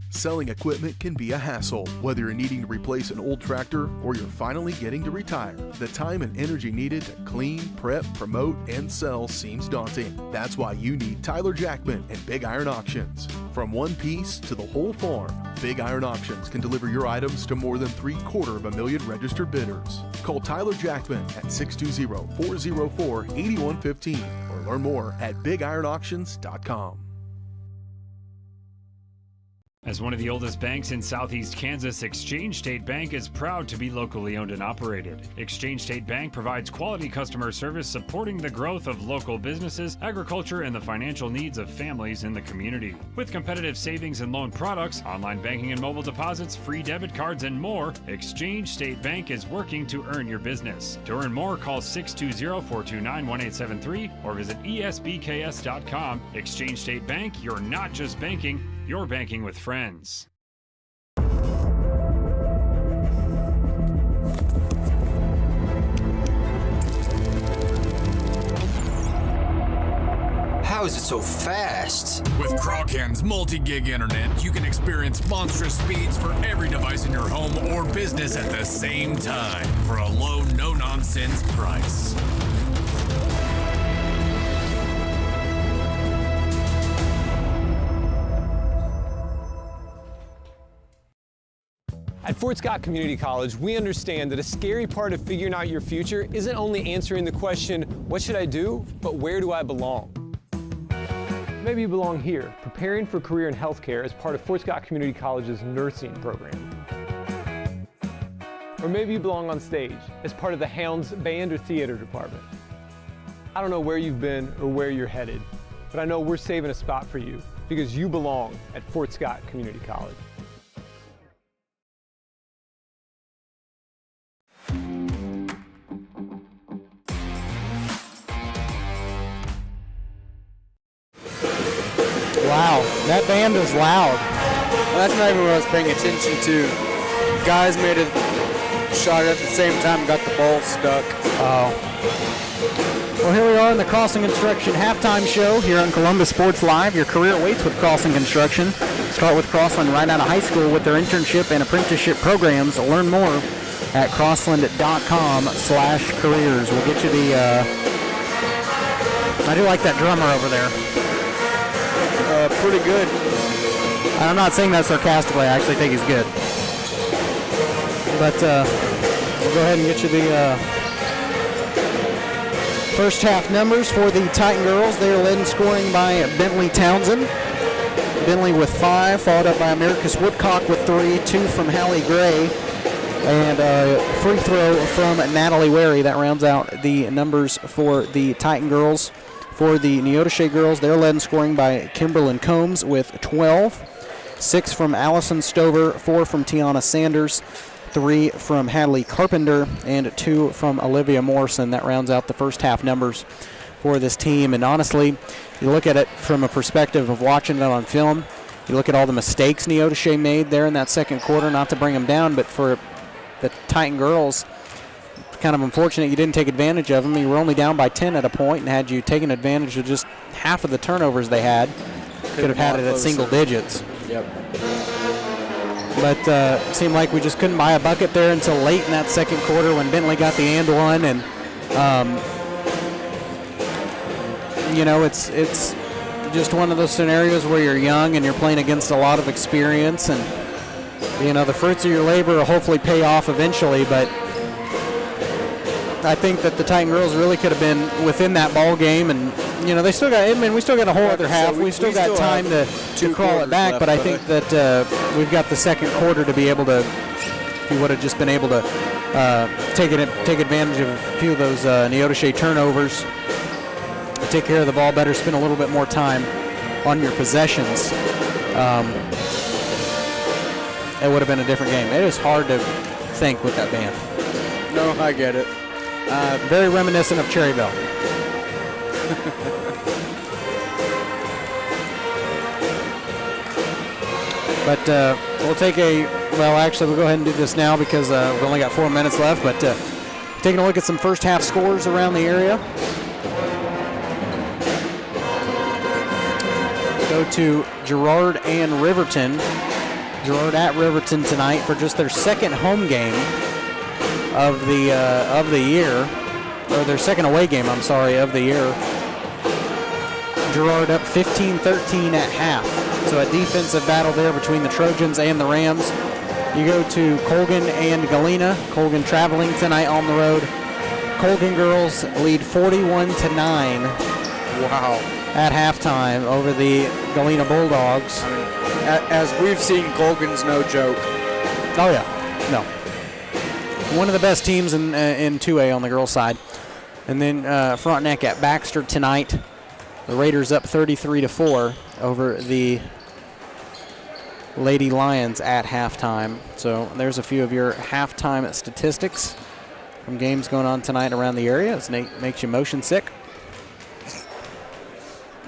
Selling equipment can be a hassle, whether you're needing to replace an old tractor or you're finally getting to retire. The time and energy needed to clean, prep, promote, and sell seems daunting. That's why you need Tyler Jackman and Big Iron Auctions. From one piece to the whole farm, Big Iron Auctions can deliver your items to more than 750,000 registered bidders. Call Tyler Jackman at 620-404-8115 or learn more at BigIronAuctions.com. As one of the oldest banks in southeast Kansas, Exchange State Bank is proud to be locally owned and operated. Exchange State Bank provides quality customer service supporting the growth of local businesses, agriculture, and the financial needs of families in the community. With competitive savings and loan products, online banking and mobile deposits, free debit cards, and more, Exchange State Bank is working to earn your business. To earn more, call 620-429-1873 or visit esbks.com. Exchange State Bank, you're not just banking, you're banking with friends. How is it so fast? With Crawcan's multi-gig internet, you can experience monstrous speeds for every device in your home or business at the same time for a low, no-nonsense price. At Fort Scott Community College, we understand that a scary part of figuring out your future isn't only answering the question, what should I do, but where do I belong? Maybe you belong here, preparing for a career in healthcare as part of Fort Scott Community College's nursing program. Or maybe you belong on stage as part of the Hounds band or theater department. I don't know where you've been or where you're headed, but I know we're saving a spot for you because you belong at Fort Scott Community College. Wow, that band is loud. Well, that's not even what I was paying attention to. Guys made a shot at the same time, got the ball stuck. Oh. Well, here we are in the Crossing Construction halftime show here on Columbus Sports Live. Your career awaits with Crossing Construction. Start with Crossland right out of high school with their internship and apprenticeship programs. Learn more at crossland.com/careers. We'll get you the, I do like that drummer over there. Pretty good. I'm not saying that sarcastically. I actually think he's good. But we'll go ahead and get you the first half numbers for the Titan girls. They are led in scoring by Bentley Townsend. Bentley with 5, followed up by Americus Woodcock with 3, 2 from Hallie Gray, and a free throw from Natalie Wary. That rounds out the numbers for the Titan girls. For the Neodesha girls, they're led in scoring by Kimberlyn Combs with 12, 6 from Allison Stover, 4 from Tiana Sanders, 3 from Hadley Carpenter, and 2 from Olivia Morrison. That rounds out the first half numbers for this team. And honestly, you look at it from a perspective of watching it on film, you look at all the mistakes Neodesha made there in that second quarter, not to bring them down, but for the Titan girls, kind of unfortunate you didn't take advantage of them. You were only down by 10 at a point, and had you taken advantage of just half of the turnovers they had, could have had it at single digits. Yep. But it seemed like we just couldn't buy a bucket there until late in that second quarter when Bentley got the and one. And, you know, it's just one of those scenarios where you're young and you're playing against a lot of experience. And, you know, the fruits of your labor will hopefully pay off eventually. But I think that the Titan girls really could have been within that ball game, and you know we still got a whole other half. We still got time to crawl it back, but I think that we've got the second quarter to be able to. We would have just been able to take advantage of a few of those Neodesha turnovers, take care of the ball better, spend a little bit more time on your possessions. It would have been a different game. It is hard to think with that band. No, I get it. Very reminiscent of Cherryville. But we'll take we'll go ahead and do this now because we've only got 4 minutes left. But taking a look at some first half scores around the area. Go to Girard and Riverton. Girard at Riverton tonight for just their second home game of the year, or their second away game, I'm sorry, of the year. Girard up 15-13 at half. So a defensive battle there between the Trojans and the Rams. You go to Colgan and Galena. Colgan traveling tonight on the road. Colgan girls lead 41-9. Wow. At halftime over the Galena Bulldogs. I mean, as we've seen, Colgan's no joke. Oh yeah, no. One of the best teams in 2A on the girls' side. And then Frontenac at Baxter tonight. The Raiders up 33-4 over the Lady Lions at halftime. So there's a few of your halftime statistics from games going on tonight around the area. It makes you motion sick.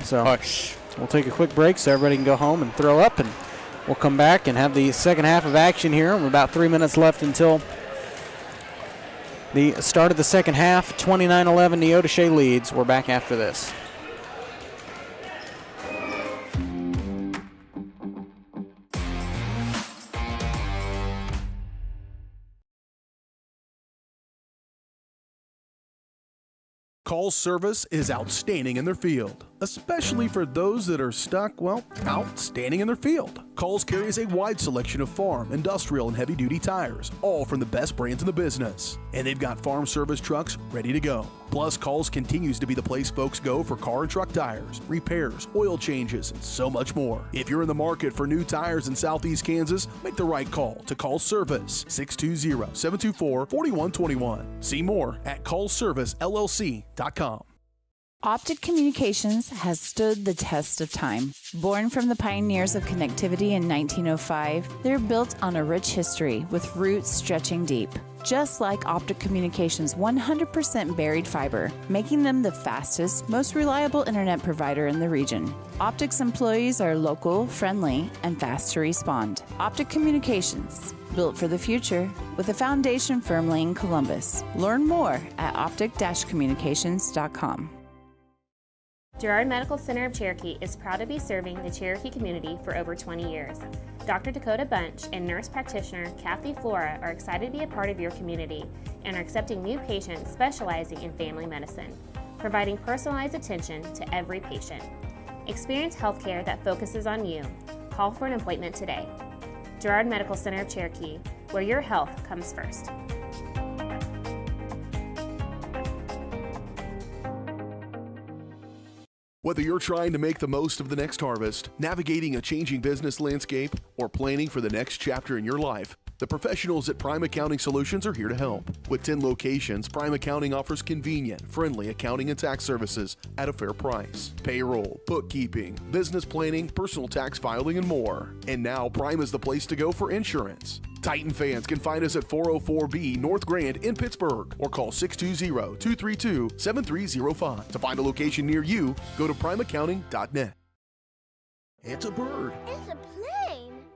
So we'll take a quick break so everybody can go home and throw up, and we'll come back and have the second half of action here. We're about 3 minutes left until the start of the second half. 29-11 Neodesha leads. We're back after this. Call service is outstanding in their field, especially for those that are stuck, outstanding in their field. Calls carries a wide selection of farm, industrial, and heavy-duty tires, all from the best brands in the business. And they've got farm service trucks ready to go. Plus, Calls continues to be the place folks go for car and truck tires, repairs, oil changes, and so much more. If you're in the market for new tires in Southeast Kansas, make the right call to Call Service, 620-724-4121. See more at callservicellc.com. Optic Communications has stood the test of time. Born from the pioneers of connectivity in 1905, they're built on a rich history with roots stretching deep. Just like Optic Communications' 100% buried fiber, making them the fastest, most reliable internet provider in the region. Optic's employees are local, friendly, and fast to respond. Optic Communications, built for the future, with a foundation firmly in Columbus. Learn more at optic-communications.com. Girard Medical Center of Cherokee is proud to be serving the Cherokee community for over 20 years. Dr. Dakota Bunch and nurse practitioner Kathy Flora are excited to be a part of your community and are accepting new patients specializing in family medicine, providing personalized attention to every patient. Experience healthcare that focuses on you. Call for an appointment today. Girard Medical Center of Cherokee, where your health comes first. Whether you're trying to make the most of the next harvest, navigating a changing business landscape, or planning for the next chapter in your life, the professionals at Prime Accounting Solutions are here to help. With 10 locations, Prime Accounting offers convenient, friendly accounting and tax services at a fair price. Payroll, bookkeeping, business planning, personal tax filing, and more. And now Prime is the place to go for insurance. Titan fans can find us at 404B North Grand in Pittsburgh or call 620-232-7305. To find a location near you, go to primeaccounting.net. It's a bird. It's a plane.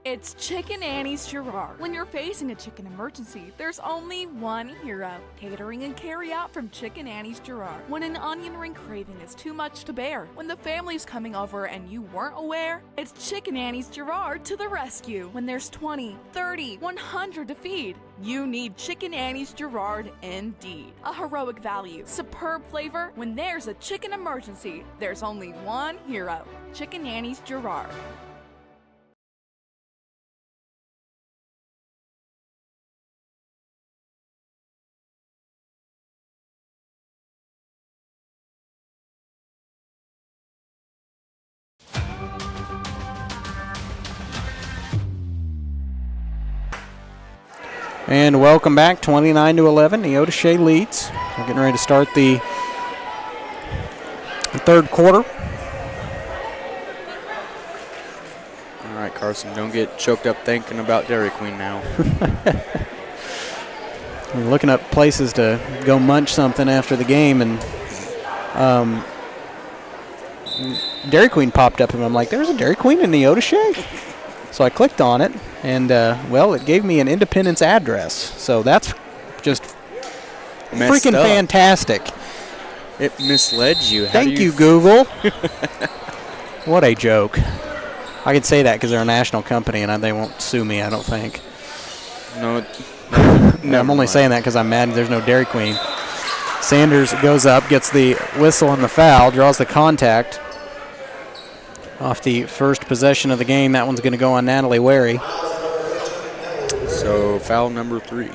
It's Chicken Annie's Girard. When you're facing a chicken emergency, there's only one hero. Catering and carry out from Chicken Annie's Girard. When an onion ring craving is too much to bear, when the family's coming over and you weren't aware, it's Chicken Annie's Girard to the rescue. When there's 20, 30, 100 to feed, you need Chicken Annie's Girard indeed. A heroic value, superb flavor. When there's a chicken emergency, there's only one hero. Chicken Annie's Girard. And welcome back, 29-11. Neodesha leads. We're getting ready to start the third quarter. All right, Carson, don't get choked up thinking about Dairy Queen now. We're looking up places to go munch something after the game, and Dairy Queen popped up, and I'm like, there's a Dairy Queen in Neodesha? So I clicked on it, and, well, it gave me an Independence address. So that's just freaking fantastic. It misled you. Thank you, Google. What a joke. I could say that because they're a national company, and they won't sue me, I don't think. No. I'm only saying that because I'm mad there's no Dairy Queen. Sanders goes up, gets the whistle and the foul, draws the contact. Off the first possession of the game, that one's going to go on Natalie Wary. So foul number 3.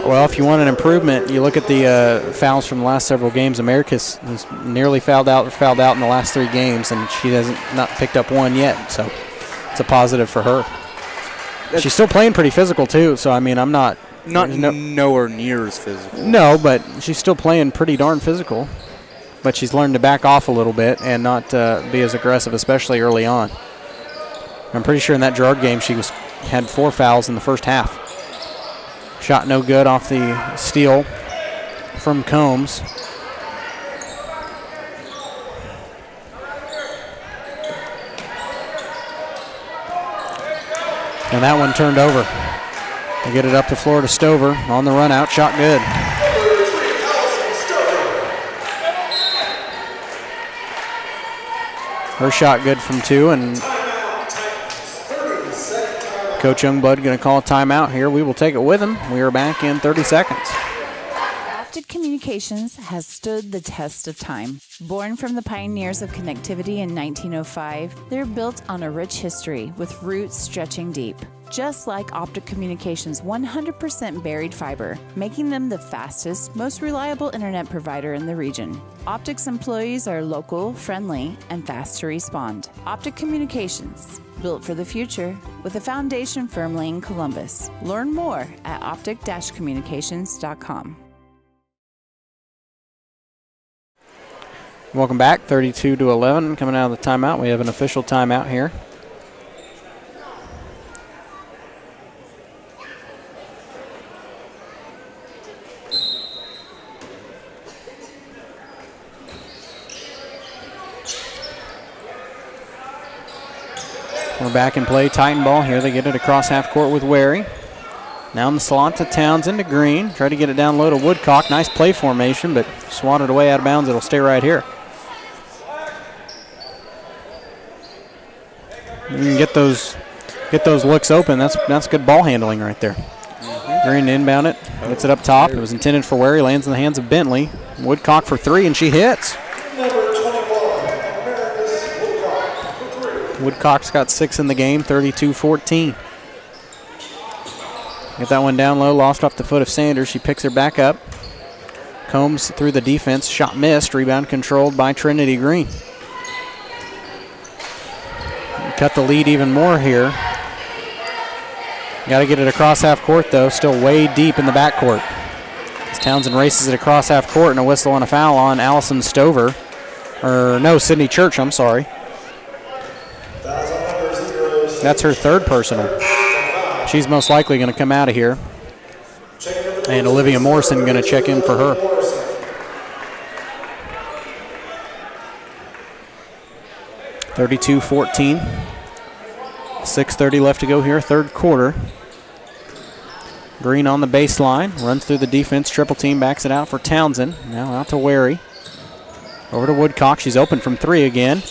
Well, if you want an improvement, you look at the fouls from the last several games. America's has nearly fouled out in the last 3 games, and she hasn't not picked up one yet. So it's a positive for her. She's still playing pretty physical too. So I mean, I'm not nowhere near as physical. No, but she's still playing pretty darn physical. But she's learned to back off a little bit and not be as aggressive, especially early on. I'm pretty sure in that Girard game she had 4 fouls in the first half. Shot no good off the steal from Combs. And that one turned over. They get it up the floor to Stover on the run out. Shot good. Her shot good from 2, and Coach Youngblood going to call a timeout here. We will take it with him. We are back in 30 seconds. Optic Communications has stood the test of time. Born from the pioneers of connectivity in 1905, they're built on a rich history with roots stretching deep. Just like Optic Communications' 100% buried fiber, making them the fastest, most reliable internet provider in the region. Optic's employees are local, friendly, and fast to respond. Optic Communications, built for the future, with a foundation firmly in Columbus. Learn more at optic-communications.com. Welcome back, 32-11. Coming out of the timeout, we have an official timeout here. We're back in play, Titan ball here. They get it across half court with Wary. Now in the slot to Townsend to Green. Try to get it down low to Woodcock. Nice play formation, but swatted away out of bounds. It'll stay right here. You can get those looks open. That's good ball handling right there. Green inbound it. Gets it up top. It was intended for Wary. Lands in the hands of Bentley. Woodcock for 3, and she hits. Woodcock's got 6 in the game, 32-14. Get that one down low, lost off the foot of Sanders. She picks her back up. Combs through the defense, shot missed, rebound controlled by Trinity Green. Cut the lead even more here. Got to get it across half court though, still way deep in the backcourt. As Townsend races it across half court, and a whistle and a foul on Allison Stover. Or no, Sydney Church, I'm sorry. That's her 3rd personal. She's most likely going to come out of here. And Olivia Morrison going to check in for her. (32-14). 6:30 left to go here, 3rd quarter. Green on the baseline, runs through the defense, triple team, backs it out for Townsend. Now out to Wary. Over to Woodcock, she's open from 3 again.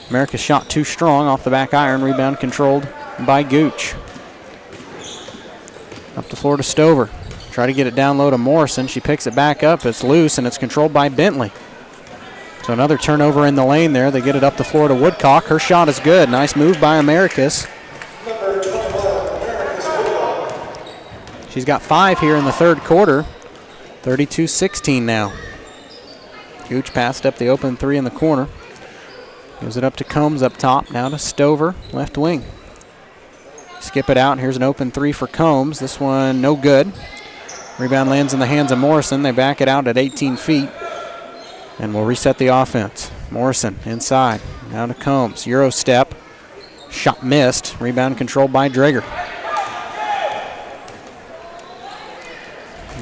America's shot too strong off the back iron, rebound controlled by Gooch. Up the floor to Stover. Try to get it down low to Morrison. She picks it back up. It's loose, and it's controlled by Bentley. So another turnover in the lane there. They get it up the floor to Woodcock. Her shot is good. Nice move by Americas. She's got 5 here in the 3rd quarter. 32-16 now. Gooch passed up the open 3 in the corner. Gives it up to Combs up top. Now to Stover, left wing. Skip it out. Here's an open 3 for Combs. This one no good. Rebound lands in the hands of Morrison. They back it out at 18 feet. And we'll reset the offense. Morrison inside. Now to Combs. Euro step. Shot missed. Rebound controlled by Drager.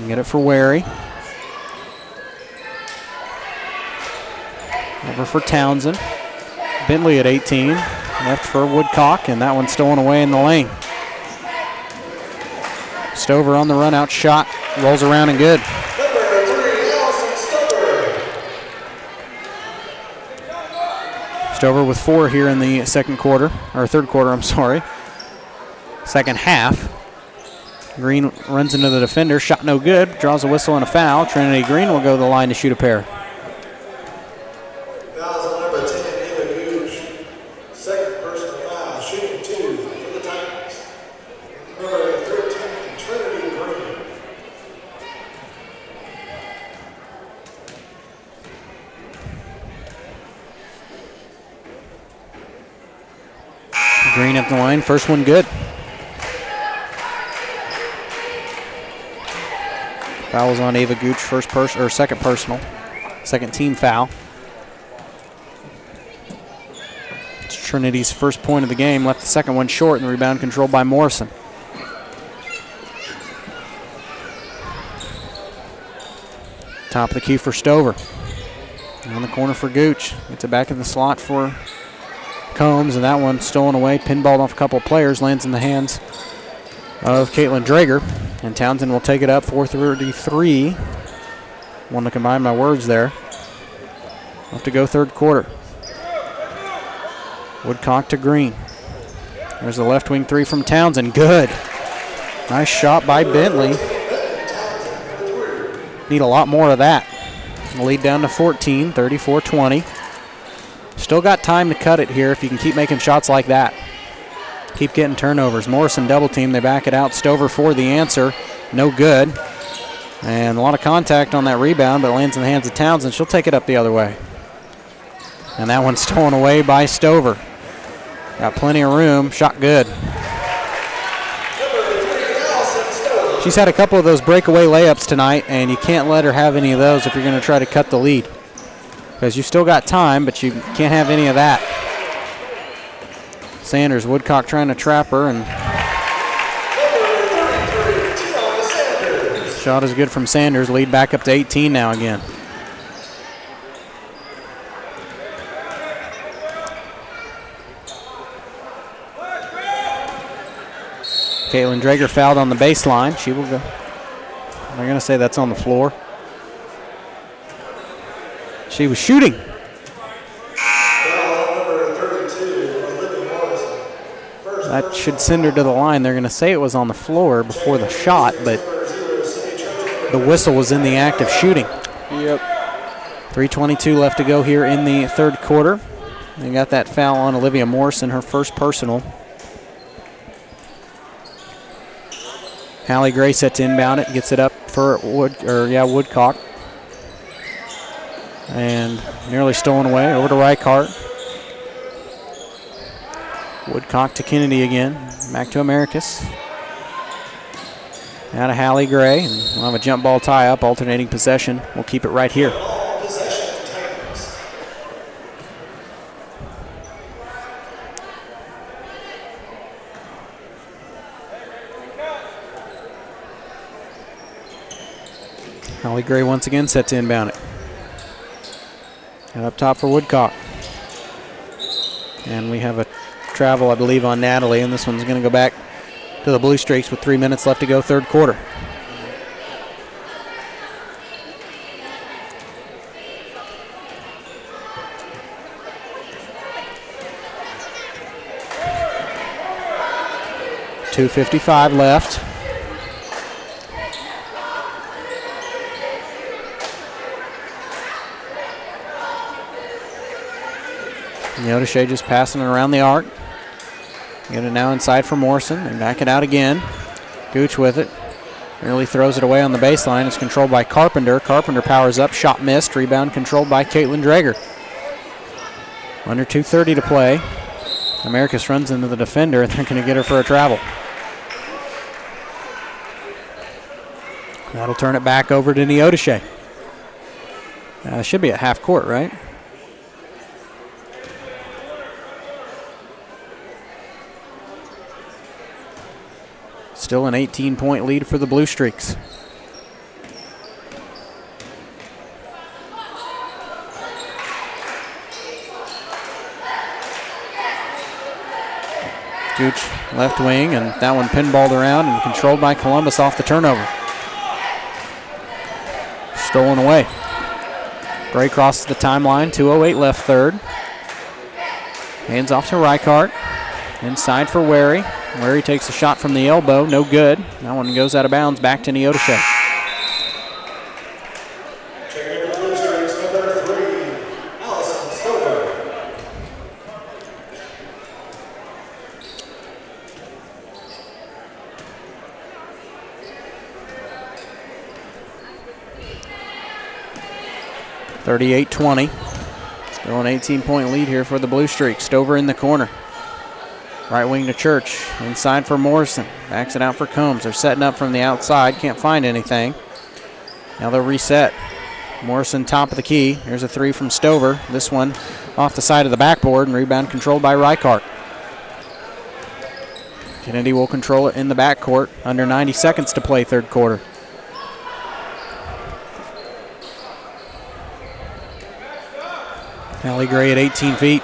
Get it for Wary. Over for Townsend. Bentley at 18. left for Woodcock, and that one's stolen away in the lane. Stover on the run out shot, rolls around and good. Stover with 4 here in the second quarter, or third quarter, I'm sorry. Second half. Green runs into the defender, shot no good, draws a whistle and a foul. Trinity Green will go to the line to shoot a pair. Fouls on number 10, Ava Gooch. Second personal foul, shooting 2 for the Titans. Number 13, Trinity Green. Green at the line, first one good. Foul was on Ava Gooch, second personal, second team foul. It's Trinity's first point of the game, left the second one short, and the rebound controlled by Morrison. Top of the key for Stover. On the corner for Gooch. Gets it back in the slot for Combs, and that one stolen away, pinballed off a couple of players, lands in the hands of Caitlin Drager. And Townsend will take it up, 4:33. Want to combine my words there. Have to go third quarter. Woodcock to Green. There's the left wing 3 from Townsend, good. Nice shot by Bentley. Need a lot more of that. Lead down to 14, 34-20. Still got time to cut it here if you can keep making shots like that. Keep getting turnovers. Morrison double team, they back it out. Stover for the answer, no good. And a lot of contact on that rebound, but lands in the hands of Townsend. She'll take it up the other way. And that one's stolen away by Stover. Got plenty of room, shot good. She's had a couple of those breakaway layups tonight, and you can't let her have any of those if you're going to try to cut the lead. Because you still got time, but you can't have any of that. Sanders, Woodcock trying to trap her, and shot is good from Sanders. Lead back up to 18 now again. Caitlin Drager fouled on the baseline. She will go. They're going to say that's on the floor. She was shooting. That should send her to the line. They're going to say it was on the floor before the shot, but the whistle was in the act of shooting. Yep. 3:22 left to go here in the third quarter. They got that foul on Olivia Morrison, her first personal. Hallie Gray set to inbound it, gets it up for Woodcock. And nearly stolen away, over to Reichardt. Woodcock to Kennedy again, back to Americus. Now to Hallie Gray, and we'll have a jump ball tie-up, alternating possession. We'll keep it right here. Hallie Gray once again set to inbound it. And up top for Woodcock. And we have a travel, I believe, on Natalie, and this one's going to go back to the Blue Streaks with 3 minutes left to go, third quarter. .255 left. Neodesha just passing it around the arc. Get it now inside for Morrison. And back it out again. Gooch with it. Nearly throws it away on the baseline. It's controlled by Carpenter. Carpenter powers up. Shot missed. Rebound controlled by Caitlin Drager. Under 2:30 to play. Americus runs into the defender, and they're going to get her for a travel. That'll turn it back over to Neodesha. Should be at half court, right? Still an 18-point lead for the Blue Streaks. Scooch left wing, and that one pinballed around and controlled by Columbus off the turnover. Stolen away. Gray crosses the timeline, 2:08 left third. Hands off to Reichart. Inside for Wary. Wary takes a shot from the elbow, no good. That one goes out of bounds, back to Neodesha. (38-20). Still an 18-point lead here for the Blue Streak. Stover in the corner. Right wing to Church. Inside for Morrison. Backs it out for Combs. They're setting up from the outside. Can't find anything. Now they'll reset. Morrison top of the key. Here's a three from Stover. This one off the side of the backboard, and rebound controlled by Reichart. Kennedy will control it in the backcourt. Under 90 seconds to play third quarter. Allie Gray at 18 feet.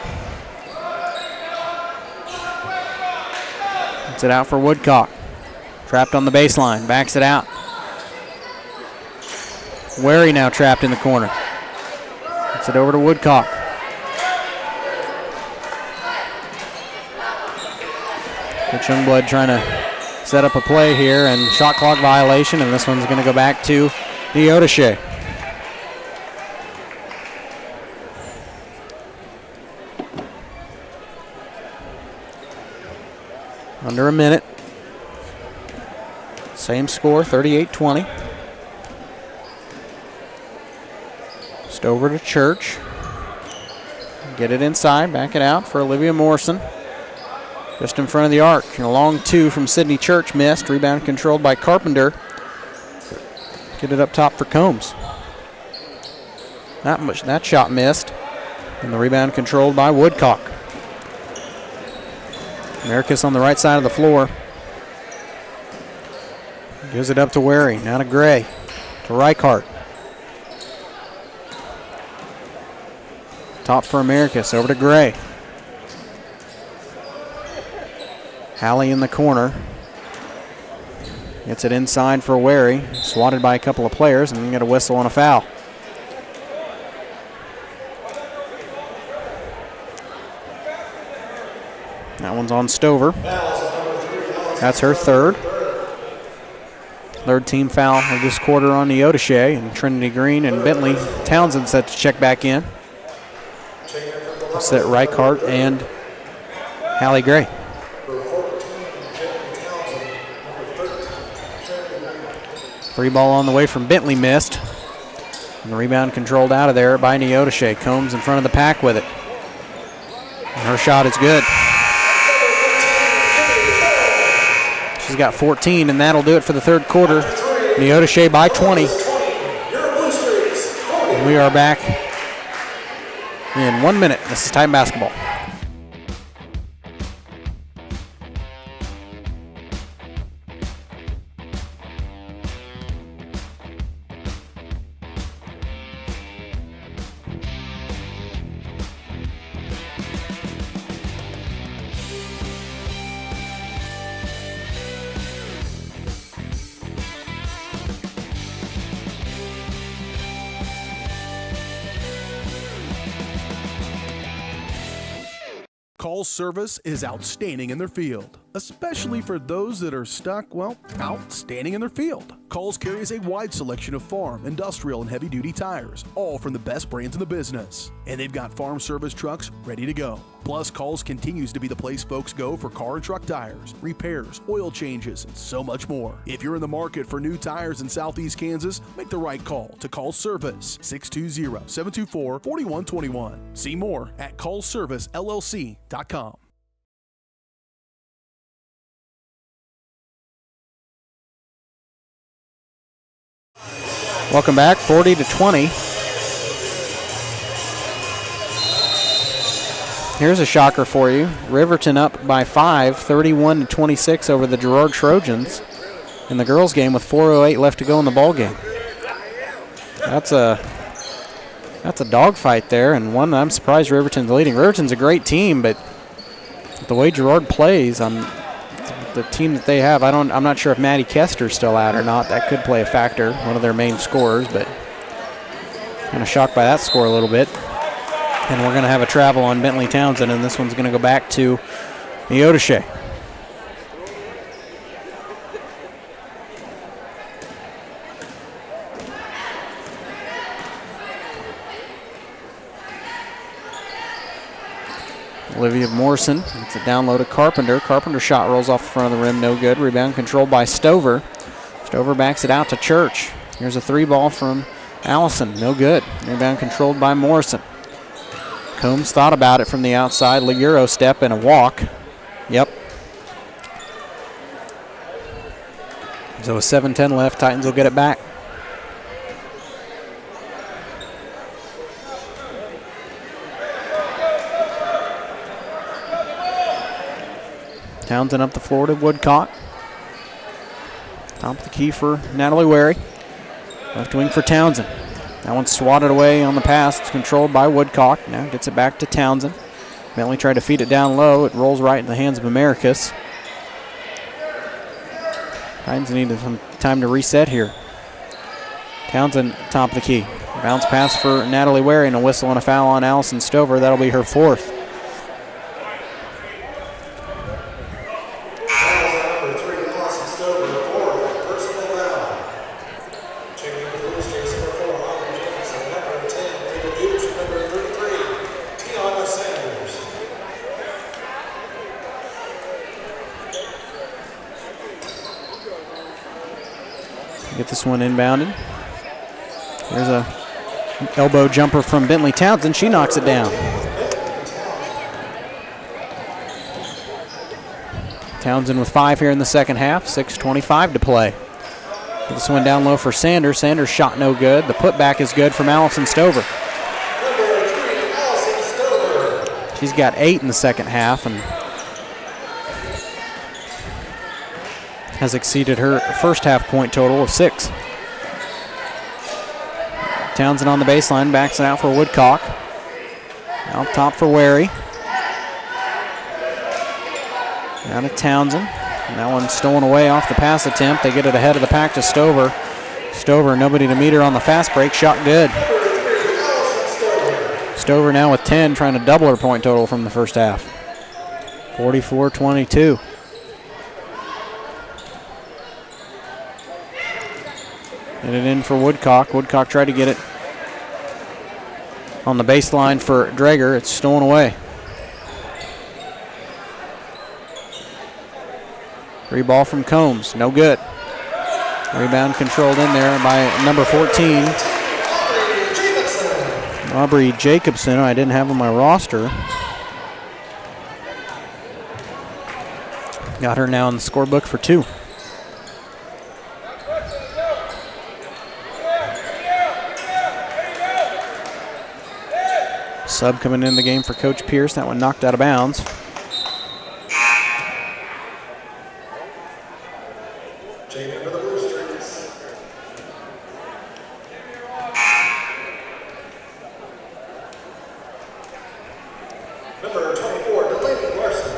Gets it out for Woodcock. Trapped on the baseline. Backs it out. Wary now trapped in the corner. Gets it over to Woodcock. Coach Youngblood trying to set up a play here, and shot clock violation, and this one's going to go back to Neodesha. Under a minute. Same score, 38-20. Stover to Church. Get it inside, back it out for Olivia Morrison. Just in front of the arc. And a long two from Sydney Church missed. Rebound controlled by Carpenter. Get it up top for Combs. That shot missed. And the rebound controlled by Woodcock. Americus on the right side of the floor. Gives it up to Wary. Now to Gray. To Reichart. Top for Americus. Over to Gray. Halley in the corner. Gets it inside for Wary. Swatted by a couple of players, and get a whistle on a foul. That one's on Stover. That's her third. Third team foul of this quarter on Neodesha, and Trinity Green and Bentley Townsend set to check back in. Set Reichart and Hallie Gray. Free ball on the way from Bentley missed. And the rebound controlled out of there by Neodesha. Combs in front of the pack with it. And her shot is good. She's got 14, and that'll do it for the third quarter. Neodesha by 20. And we are back in 1 minute. This is Titan basketball. Call's service is outstanding in their field, especially for those that are stuck, well, outstanding in their field. Call's carries a wide selection of farm, industrial, and heavy-duty tires, all from the best brands in the business. And they've got farm service trucks ready to go. Plus, Call's continues to be the place folks go for car and truck tires, repairs, oil changes, and so much more. If you're in the market for new tires in Southeast Kansas, make the right call to Call's Service, 620-724-4121. See more at callservicellc.com. Welcome back, 40-20. Here's a shocker for you. Riverton up by 5, 31-26 over the Girard Trojans in the girls' game with 4:08 left to go in the ball game. That's a dogfight there, and one I'm surprised Riverton's leading. Riverton's a great team, but The way Girard plays, the team that they have, I'm not sure if Maddie Kester's still out or not. That could play a factor, one of their main scorers, but kind of shocked by that score a little bit. And we're going to have a travel on Bentley Townsend, and this one's going to go back to Neodesha. Olivia Morrison gets it down low to Carpenter. Carpenter shot rolls off the front of the rim, no good. Rebound controlled by Stover. Stover backs it out to Church. Here's a 3-ball from Allison, no good. Rebound controlled by Morrison. Combs thought about it from the outside. Euro step and a walk. Yep. So with 7:10 left, Titans will get it back. Townsend up the floor to Woodcock. Top of the key for Natalie Wary. Left wing for Townsend. That one's swatted away on the pass. It's controlled by Woodcock. Now gets it back to Townsend. Bentley tried to feed it down low. It rolls right in the hands of Americus. Titans need some time to reset here. Townsend, top of the key. Bounce pass for Natalie Wary and a whistle and a foul on Allison Stover. That'll be her 4th. Get this one inbounded. There's a elbow jumper from Bentley Townsend. She knocks it down. Townsend with 5 here in the second half. 6:25 to play. Get this one down low for Sanders. Sanders shot no good. The putback is good from Allison Stover. She's got 8 in the second half and has exceeded her first half point total of 6. Townsend on the baseline, backs it out for Woodcock. Out top for Wary. Down to Townsend. And that one stolen away off the pass attempt. They get it ahead of the pack to Stover. Stover, nobody to meet her on the fast break. Shot good. Stover now with 10, trying to double her point total from the first half. 44-22. Get it in for Woodcock. Woodcock tried to get it on the baseline for Drager. It's stolen away. Free ball from Combs. No good. Rebound controlled in there by number 14. Aubrey Jacobson, I didn't have on my roster. Got her now in the scorebook for 2. Sub coming in the game for Coach Pierce. That one knocked out of bounds.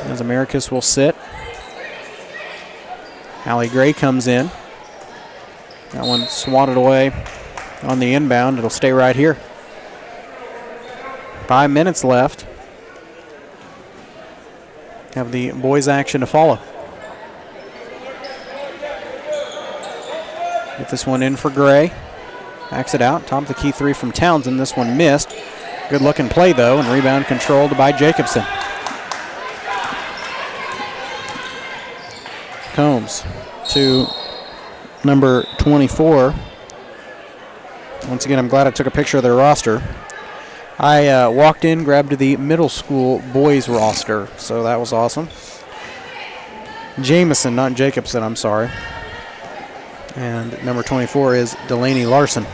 As Americus will sit. Allie Gray comes in. That one swatted away on the inbound. It'll stay right here. 5 minutes left. Have the boys' action to follow. Get this one in for Gray. Backs it out. Top of the key 3 from Townsend. This one missed. Good looking play though, and rebound controlled by Jacobson. Combs to number 24. Once again, I'm glad I took a picture of their roster. I walked in, grabbed the middle school boys roster, so that was awesome. Jameson, not Jacobson, I'm sorry. And number 24 is Delaney Larson.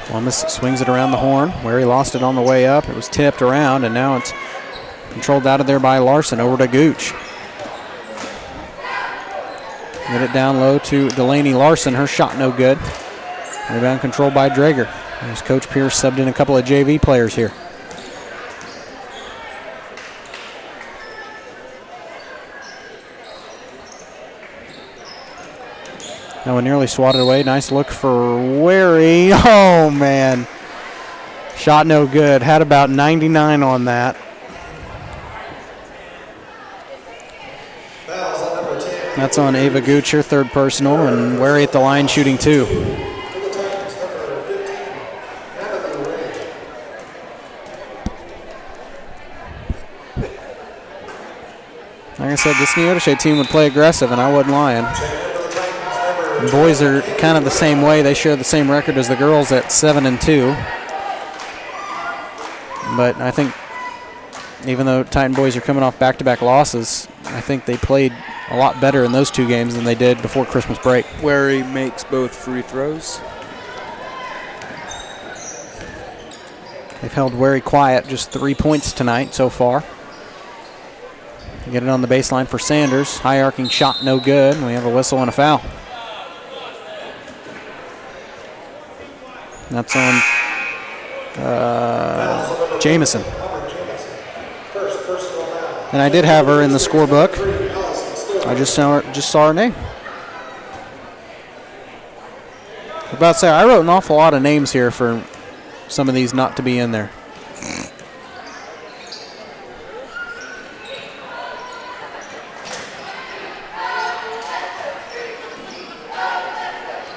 Columbus swings it around the horn where he lost it on the way up. It was tipped around, and now it's controlled out of there by Larson over to Gooch. Get it down low to Delaney Larson. Her shot no good. Rebound controlled by Drager. As Coach Pierce subbed in a couple of JV players here. That one nearly swatted away. Nice look for Wary. Oh, man. Shot no good. Had about 99 on that. That's on Ava Gooch, her third personal, and Wary at the line shooting 2. Like I said, this Neodesha team would play aggressive, and I wasn't lying. The boys are kind of the same way. They share the same record as the girls at 7-2. But I think even though Titan boys are coming off back-to-back losses, I think they played a lot better in those 2 games than they did before Christmas break. Wary makes both free throws. They've held Wary quiet, just 3 points tonight so far. Get it on the baseline for Sanders. High arcing shot, no good. We have a whistle and a foul. That's on Jamison. And I did have her in the scorebook. I just saw her name. I was about to say, I wrote an awful lot of names here for some of these not to be in there.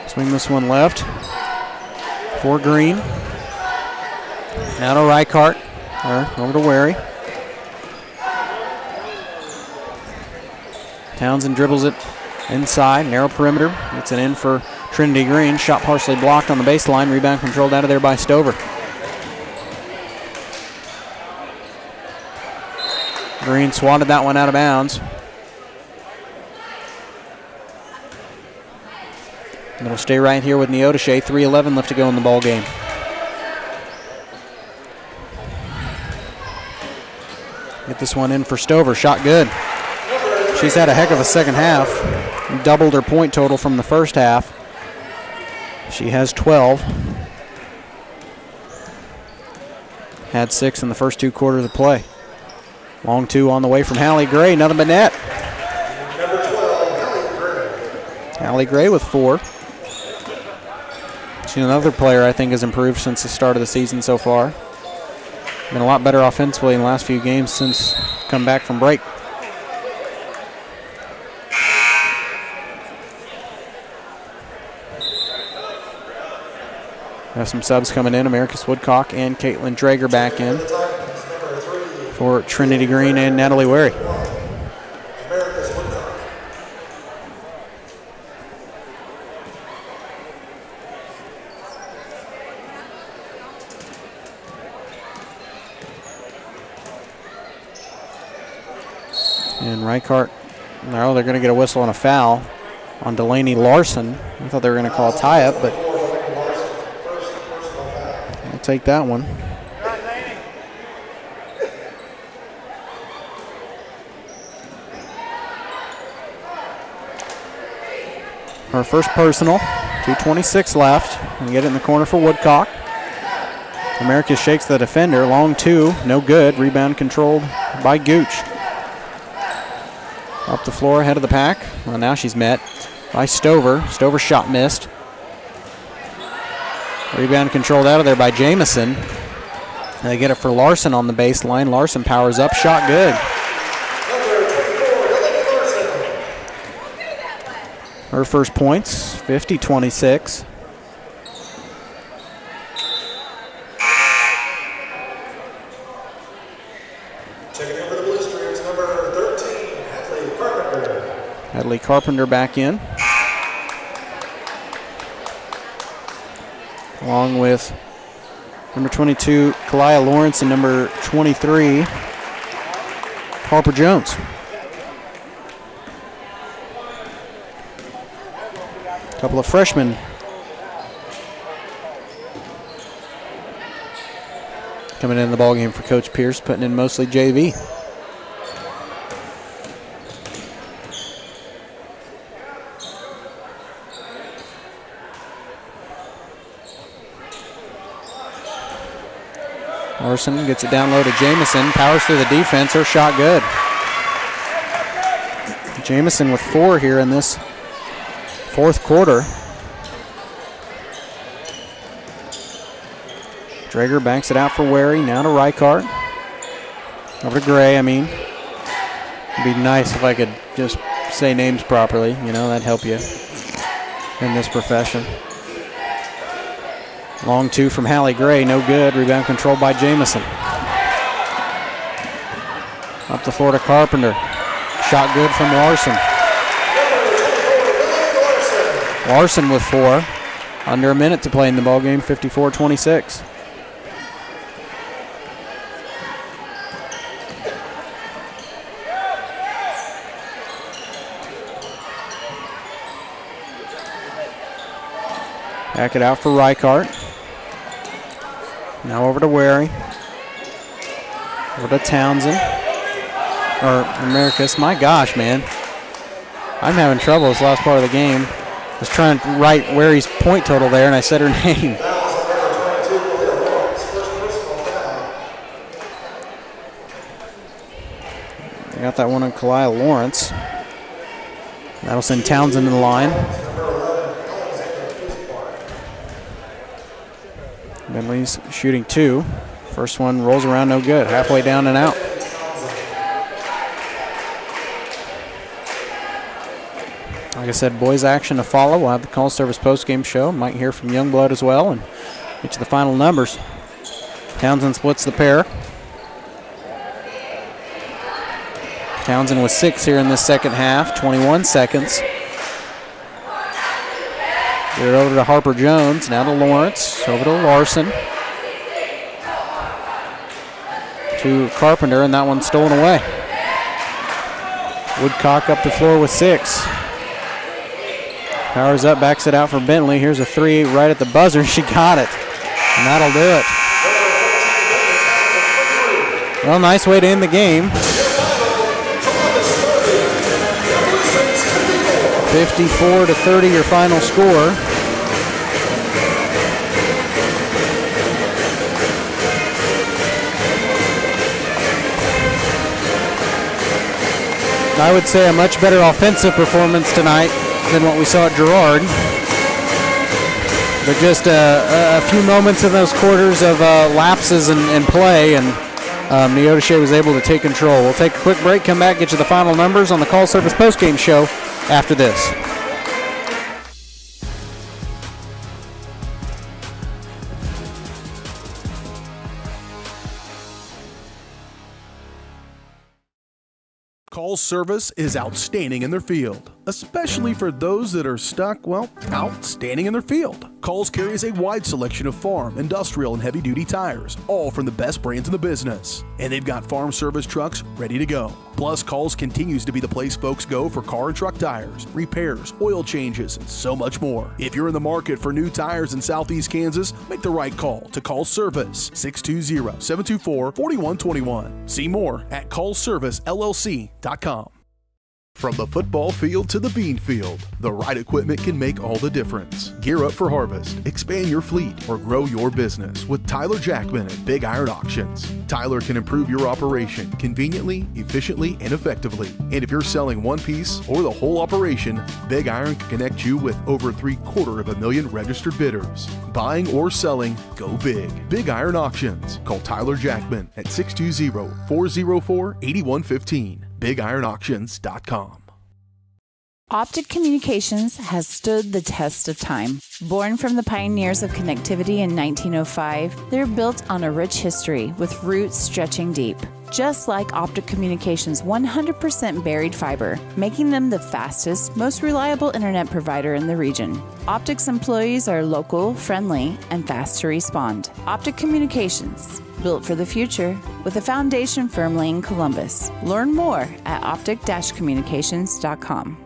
Swing this one left for Green. Now to Reichart, or over to Wary. Townsend dribbles it inside, narrow perimeter. Gets it in for Trinity Green. Shot partially blocked on the baseline. Rebound controlled out of there by Stover. Green swatted that one out of bounds. And it'll stay right here with Neodesha. 3:11 left to go in the ball game. Get this one in for Stover. Shot good. She's had a heck of a second half. Doubled her point total from the first half. She has 12. Had 6 in the first 2 quarters of play. Long 2 on the way from Hallie Gray. Nothing but net. Hallie Gray with 4. She's another player I think has improved since the start of the season so far. Been a lot better offensively in the last few games since come back from break. Have some subs coming in. Americus Woodcock and Caitlin Drager back in for Trinity Green and Natalie Wary. And Reichart, no, they're going to get a whistle and a foul on Delaney Larson. I thought they were going to call a tie-up, but I'll take that one. Her first personal, 2:26 left. And get it in the corner for Woodcock. Americus shakes the defender. Long 2, no good. Rebound controlled by Gooch. Up the floor, ahead of the pack. Well, now she's met by Stover. Stover shot missed. Rebound controlled out of there by Jamison. They get it for Larson on the baseline. Larson powers up, shot good. Her first points, 50-26. Hadley Carpenter back in, along with number 22, Kalia Lawrence, and number 23, Harper Jones. A couple of freshmen coming in the ballgame for Coach Pierce, putting in mostly JV. Larson gets it down low to Jamison, powers through the defense, her shot good. Jamison with 4 here in this fourth quarter. Drager banks it out for Wary, now to Reichart. Over to Gray, It'd be nice if I could just say names properly, that'd help you in this profession. Long 2 from Hallie Gray, no good. Rebound controlled by Jamison. Up the floor to Carpenter. Shot good from Larson. Larson with 4. Under a minute to play in the ballgame, 54-26. Back it out for Reichart. Now over to Wary. Over to Townsend. Or Americus. My gosh, man. I'm having trouble this last part of the game. I was trying to write Wary's point total there, and I said her name. I got that one on Kalia Lawrence. That'll send Townsend to the line. Bentley's shooting 2. First one rolls around, no good. Halfway down and out. Like I said, boys action to follow. We'll have the call service postgame show. Might hear from Youngblood as well and get to the final numbers. Townsend splits the pair. Townsend with 6 here in this second half, 21 seconds. Get it over to Harper Jones, now to Lawrence, over to Larson. To Carpenter, and that one's stolen away. Woodcock up the floor with 6. Powers up, backs it out for Bentley. Here's a 3 right at the buzzer. She got it, and that'll do it. Well, nice way to end the game. 54-30, your final score. I would say a much better offensive performance tonight than what we saw at Girard. But just a few moments in those quarters of lapses in play, and Neodesha was able to take control. We'll take a quick break, come back, get you the final numbers on the call service postgame show after this. Call service is outstanding in their field, especially for those that are stuck, outstanding in their field. Calls carries a wide selection of farm, industrial, and heavy-duty tires, all from the best brands in the business. And they've got farm service trucks ready to go. Plus, Calls continues to be the place folks go for car and truck tires, repairs, oil changes, and so much more. If you're in the market for new tires in Southeast Kansas, make the right call to Call Service, 620-724-4121. See more at callservicellc.com. From the football field to the bean field, the right equipment can make all the difference. Gear up for harvest, expand your fleet, or grow your business with Tyler Jackman at Big Iron Auctions. Tyler can improve your operation conveniently, efficiently, and effectively. And if you're selling one piece or the whole operation, Big Iron can connect you with over 750,000 registered bidders. Buying or selling, go big. Big Iron Auctions. Call Tyler Jackman at 620-404-8115. BigIronAuctions.com. Optic Communications has stood the test of time. Born from the pioneers of connectivity in 1905, they're built on a rich history with roots stretching deep. Just like Optic Communications' 100% buried fiber, making them the fastest, most reliable internet provider in the region. Optic's employees are local, friendly, and fast to respond. Optic Communications, built for the future, with a foundation firmly in Columbus. Learn more at optic-communications.com.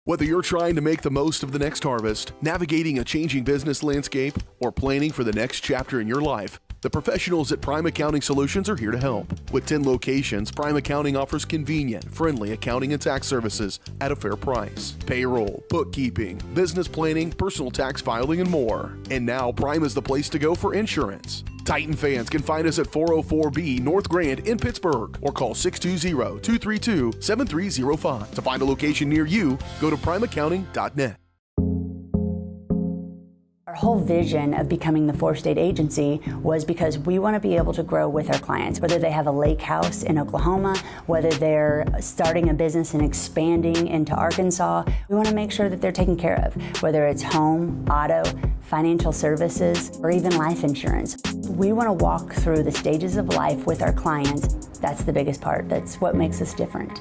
Whether you're trying to make the most of the next harvest, navigating a changing business landscape, or planning for the next chapter in your life, The professionals at Prime Accounting Solutions are here to help. With 10 locations, Prime Accounting offers convenient, friendly accounting and tax services at a fair price. Payroll, bookkeeping, business planning, personal tax filing, and more. And now Prime is the place to go for insurance. Titan fans can find us at 404B North Grand in Pittsburgh or call 620-232-7305. To find a location near you, go to primeaccounting.net. Our whole vision of becoming the four-state agency was because we want to be able to grow with our clients, whether they have a lake house in Oklahoma, whether they're starting a business and expanding into Arkansas. We want to make sure that they're taken care of, whether it's home, auto, financial services, or even life insurance. We want to walk through the stages of life with our clients. That's the biggest part. That's what makes us different.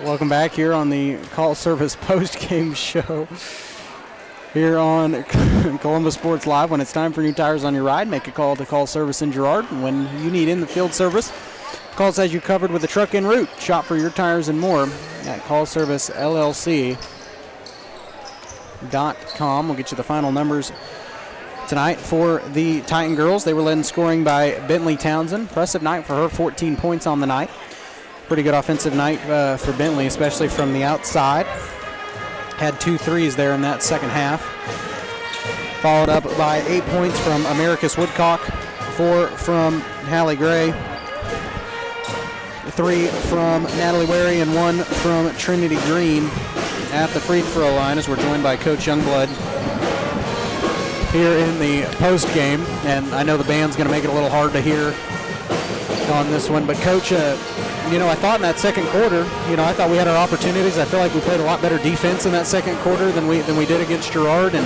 Welcome back here on the Call Service post-game show here on Columbus Sports Live. When it's time for new tires on your ride, make a call to Call Service in Girard. And when you need in-the-field service, Calls has you covered with a truck en route. Shop for your tires and more at callservicellc.com. We'll get you the final numbers tonight for the Titan girls. They were led in scoring by Bentley Townsend. Impressive night for her, 14 points on the night. Pretty good offensive night for Bentley, especially from the outside. Had 2 threes there in that second half. Followed up by 8 points from Americus Woodcock, 4 from Hallie Gray, 3 from Natalie Wary, and 1 from Trinity Green at the free throw line, as we're joined by Coach Youngblood here in the post game. And I know the band's going to make it a little hard to hear on this one, but Coach, I thought in that second quarter, I thought we had our opportunities. I feel like we played a lot better defense in that second quarter than we did against Girard, and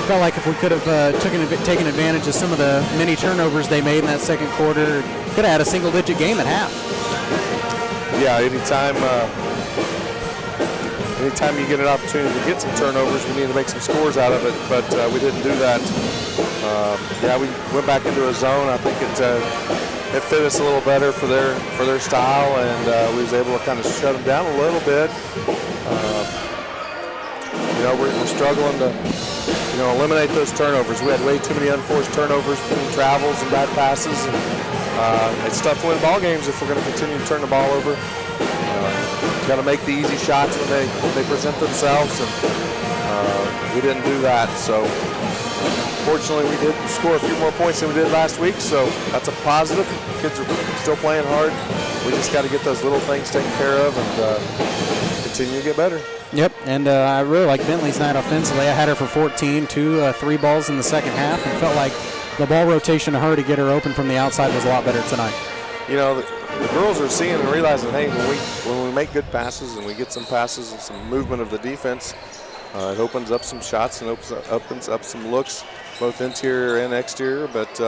felt like if we could have taken advantage of some of the many turnovers they made in that second quarter, could have had a single-digit game at half. Yeah, anytime you get an opportunity to get some turnovers, we need to make some scores out of it, but we didn't do that. We went back into a zone. I think it fit us a little better for their style, and we was able to kind of shut them down a little bit. We're struggling to eliminate those turnovers. We had way too many unforced turnovers between travels and bad passes, and it's tough to win ball games if we're going to continue to turn the ball over. Got to make the easy shots when they present themselves, and we didn't do that. So fortunately, we did score a few more points than we did last week, so that's a positive. Kids are still playing hard. We just got to get those little things taken care of and continue to get better. Yep, and I really like Bentley's night offensively. I had her for 14, 2 3 balls in the second half, and felt like the ball rotation to her to get her open from the outside was a lot better tonight. The girls are seeing and realizing, hey, when we make good passes and we get some passes and some movement of the defense, it opens up some shots and opens up some looks, both interior and exterior. But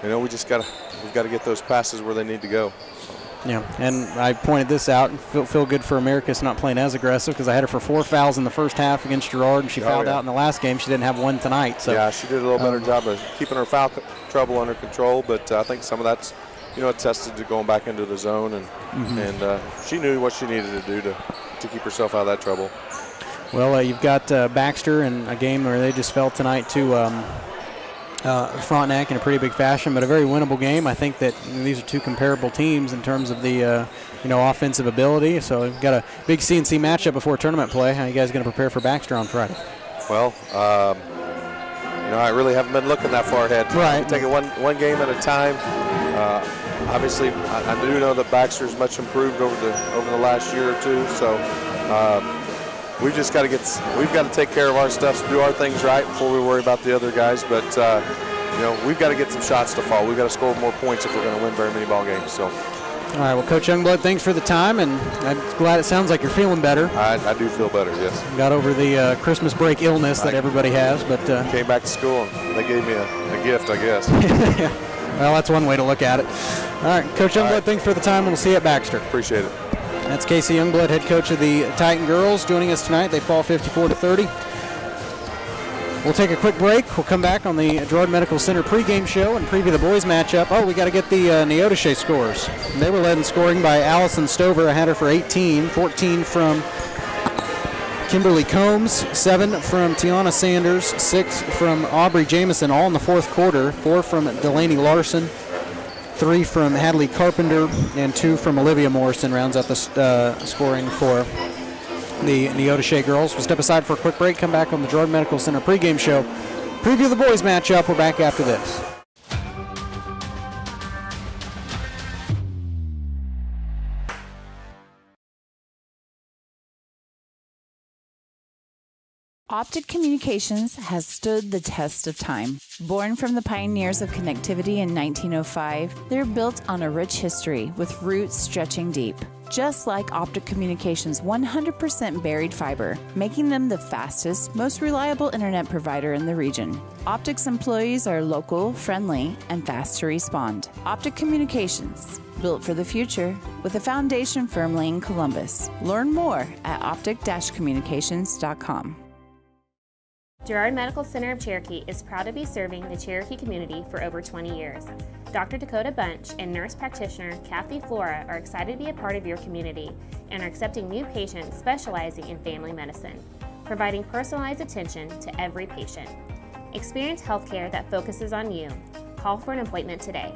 we've got to get those passes where they need to go. Yeah, and I pointed this out. Feel good for Americus not playing as aggressive, because I had her for 4 fouls in the first half against Girard, and she fouled out in the last game. She didn't have one tonight. So yeah, she did a little better job of keeping her foul trouble under control. But I think some of that's attested to going back into the zone, and she knew what she needed to do to keep herself out of that trouble. Well, you've got Baxter in a game where they just fell tonight to Frontenac in a pretty big fashion, but a very winnable game. I think that these are two comparable teams in terms of the offensive ability. So we've got a big CNC matchup before tournament play. How are you guys going to prepare for Baxter on Friday? Well, I really haven't been looking that far ahead. Right. We take it one game at a time. Obviously, I do know that Baxter's much improved over the last year or two. So, we've got to take care of our stuff, do our things right before we worry about the other guys. But we've got to get some shots to fall. We've got to score more points if we're going to win very many ball games. So. All right, well, Coach Youngblood, thanks for the time, and I'm glad it sounds like you're feeling better. I do feel better, yes. Got over the Christmas break illness that everybody has, but came back to school and they gave me a gift, I guess. Well, that's one way to look at it. All right, Coach Youngblood, thanks for the time, and we'll see you at Baxter. Appreciate it. That's Casey Youngblood, head coach of the Titan girls, joining us tonight. They fall 54-30. We'll take a quick break. We'll come back on the Girard Medical Center pregame show and preview the boys matchup. Oh, we got to get the Neodesha scores. They were led in scoring by Allison Stover. I had her for 18, 14 from Kimberly Combs, 7 from Tiana Sanders, 6 from Aubrey Jamison, all in the fourth quarter, 4 from Delaney Larson, 3 from Hadley Carpenter, and 2 from Olivia Morrison rounds out the scoring for the Neodesha girls. We'll step aside for a quick break, come back on the Girard Medical Center pregame show. Preview the boys matchup. We're back after this. Optic Communications has stood the test of time. Born from the pioneers of connectivity in 1905, they're built on a rich history with roots stretching deep. Just like Optic Communications' 100% buried fiber, making them the fastest, most reliable internet provider in the region. Optic's employees are local, friendly, and fast to respond. Optic Communications, built for the future, with a foundation firmly in Columbus. Learn more at optic-communications.com. Girard Medical Center of Cherokee is proud to be serving the Cherokee community for over 20 years. Dr. Dakota Bunch and nurse practitioner Kathy Flora are excited to be a part of your community and are accepting new patients specializing in family medicine, providing personalized attention to every patient. Experience healthcare that focuses on you. Call for an appointment today.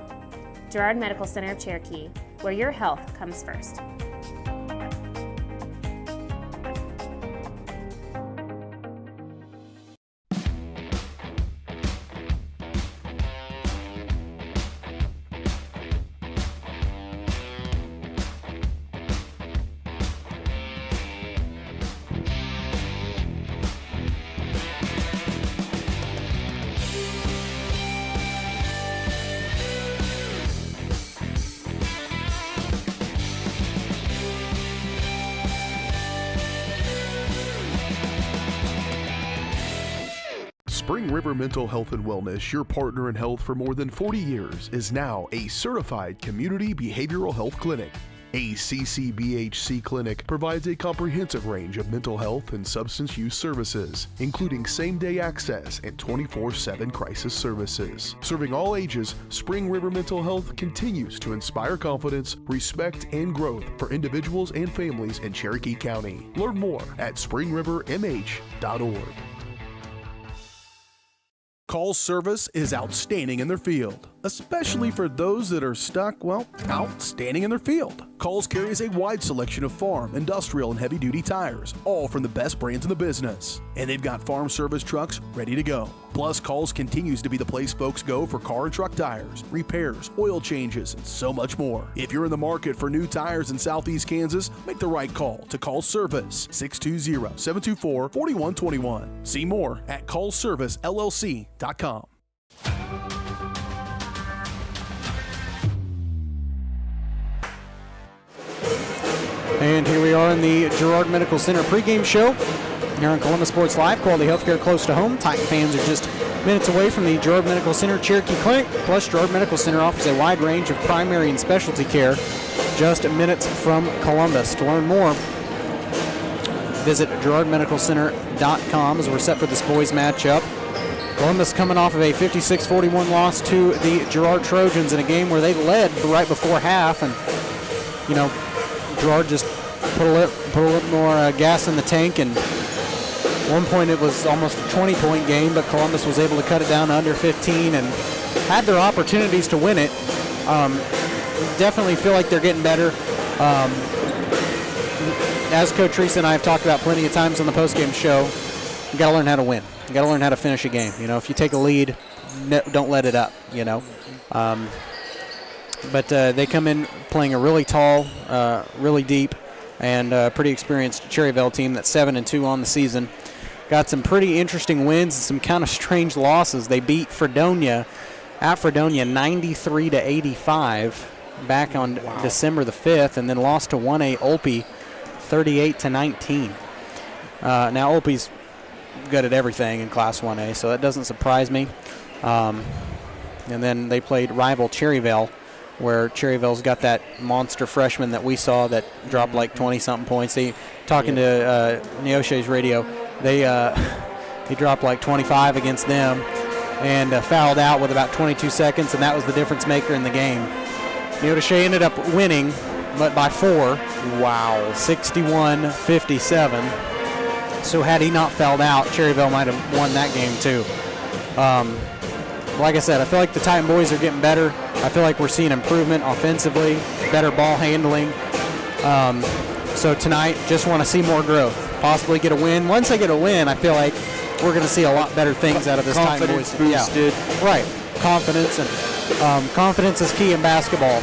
Girard Medical Center of Cherokee, where your health comes first. Spring River Mental Health and Wellness, your partner in health for more than 40 years, is now a certified community behavioral health clinic. A CCBHC clinic provides a comprehensive range of mental health and substance use services, including same-day access and 24/7 crisis services. Serving all ages, Spring River Mental Health continues to inspire confidence, respect, and growth for individuals and families in Cherokee County. Learn more at springrivermh.org. Call service is outstanding in their field, especially for those that are stuck, outstanding in their field. Coles carries a wide selection of farm, industrial, and heavy-duty tires, all from the best brands in the business. And they've got farm service trucks ready to go. Plus, Coles continues to be the place folks go for car and truck tires, repairs, oil changes, and so much more. If you're in the market for new tires in Southeast Kansas, make the right call to Coles Service, 620-724-4121. See more at ColesServiceLLC.com. And here we are in the Girard Medical Center pregame show. Here on Columbus Sports Live, quality healthcare close to home. Titan fans are just minutes away from the Girard Medical Center Cherokee Clinic. Plus, Girard Medical Center offers a wide range of primary and specialty care just minutes from Columbus. To learn more, visit GirardMedicalCenter.com as we're set for this boys matchup. Columbus coming off of a 56-41 loss to the Girard Trojans in a game where they led right before half, and Girard just put a little more gas in the tank, and at one point it was almost a 20-point game, but Columbus was able to cut it down to under 15 and had their opportunities to win it. Definitely feel like they're getting better. As Coach Teresa and I have talked about plenty of times on the postgame show, you got to learn how to win. You got to learn how to finish a game. If you take a lead, don't let it up. But they come in playing a really tall, really deep and a pretty experienced Cherryville team that's 7-2 on the season. Got some pretty interesting wins and some kind of strange losses. They beat Fredonia at Fredonia 93-85 back on December the 5th, and then lost to 1A Olpe 38-19. Now Olpe's good at everything in Class 1A, so that doesn't surprise me. And then they played rival Cherryville, where Cherryville's got that monster freshman that we saw that dropped like 20-something points. Talking to Neodesha's radio, he dropped like 25 against them and fouled out with about 22 seconds, and that was the difference maker in the game. Neodesha ended up winning, but by 4. Wow. 61-57. So had he not fouled out, Cherryville might have won that game too. Like I said, I feel like the Titan boys are getting better. I feel like we're seeing improvement offensively, better ball handling. So tonight, just want to see more growth, possibly get a win. Once they get a win, I feel like we're going to see a lot better things out of this Titan boys. Confidence boosted. Yeah. Right, confidence, and confidence is key in basketball.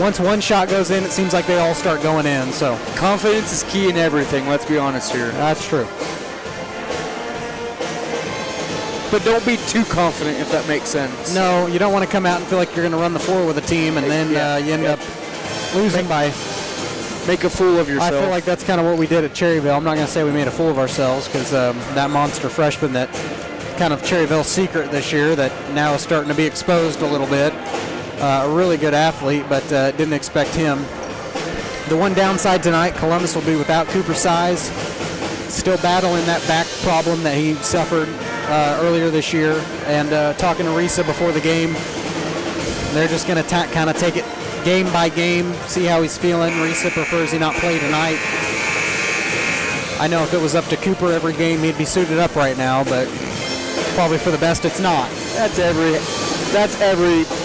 Once one shot goes in, it seems like they all start going in. So confidence is key in everything, let's be honest here. That's true. But don't be too confident, if that makes sense. No, you don't want to come out and feel like you're going to run the floor with a team and then you end up losing by... Make a fool of yourself. I feel like that's kind of what we did at Cherryville. I'm not going to say we made a fool of ourselves, because that monster freshman, that kind of Cherryville secret this year that now is starting to be exposed a little bit. A really good athlete, but didn't expect him. The one downside tonight, Columbus will be without Cooper Size. Still battling that back problem that he suffered earlier this year. And talking to Risa before the game, they're just going to kind of take it game by game, see how he's feeling. Risa prefers he not play tonight. I know if it was up to Cooper every game, he'd be suited up right now, but probably for the best it's not. That's every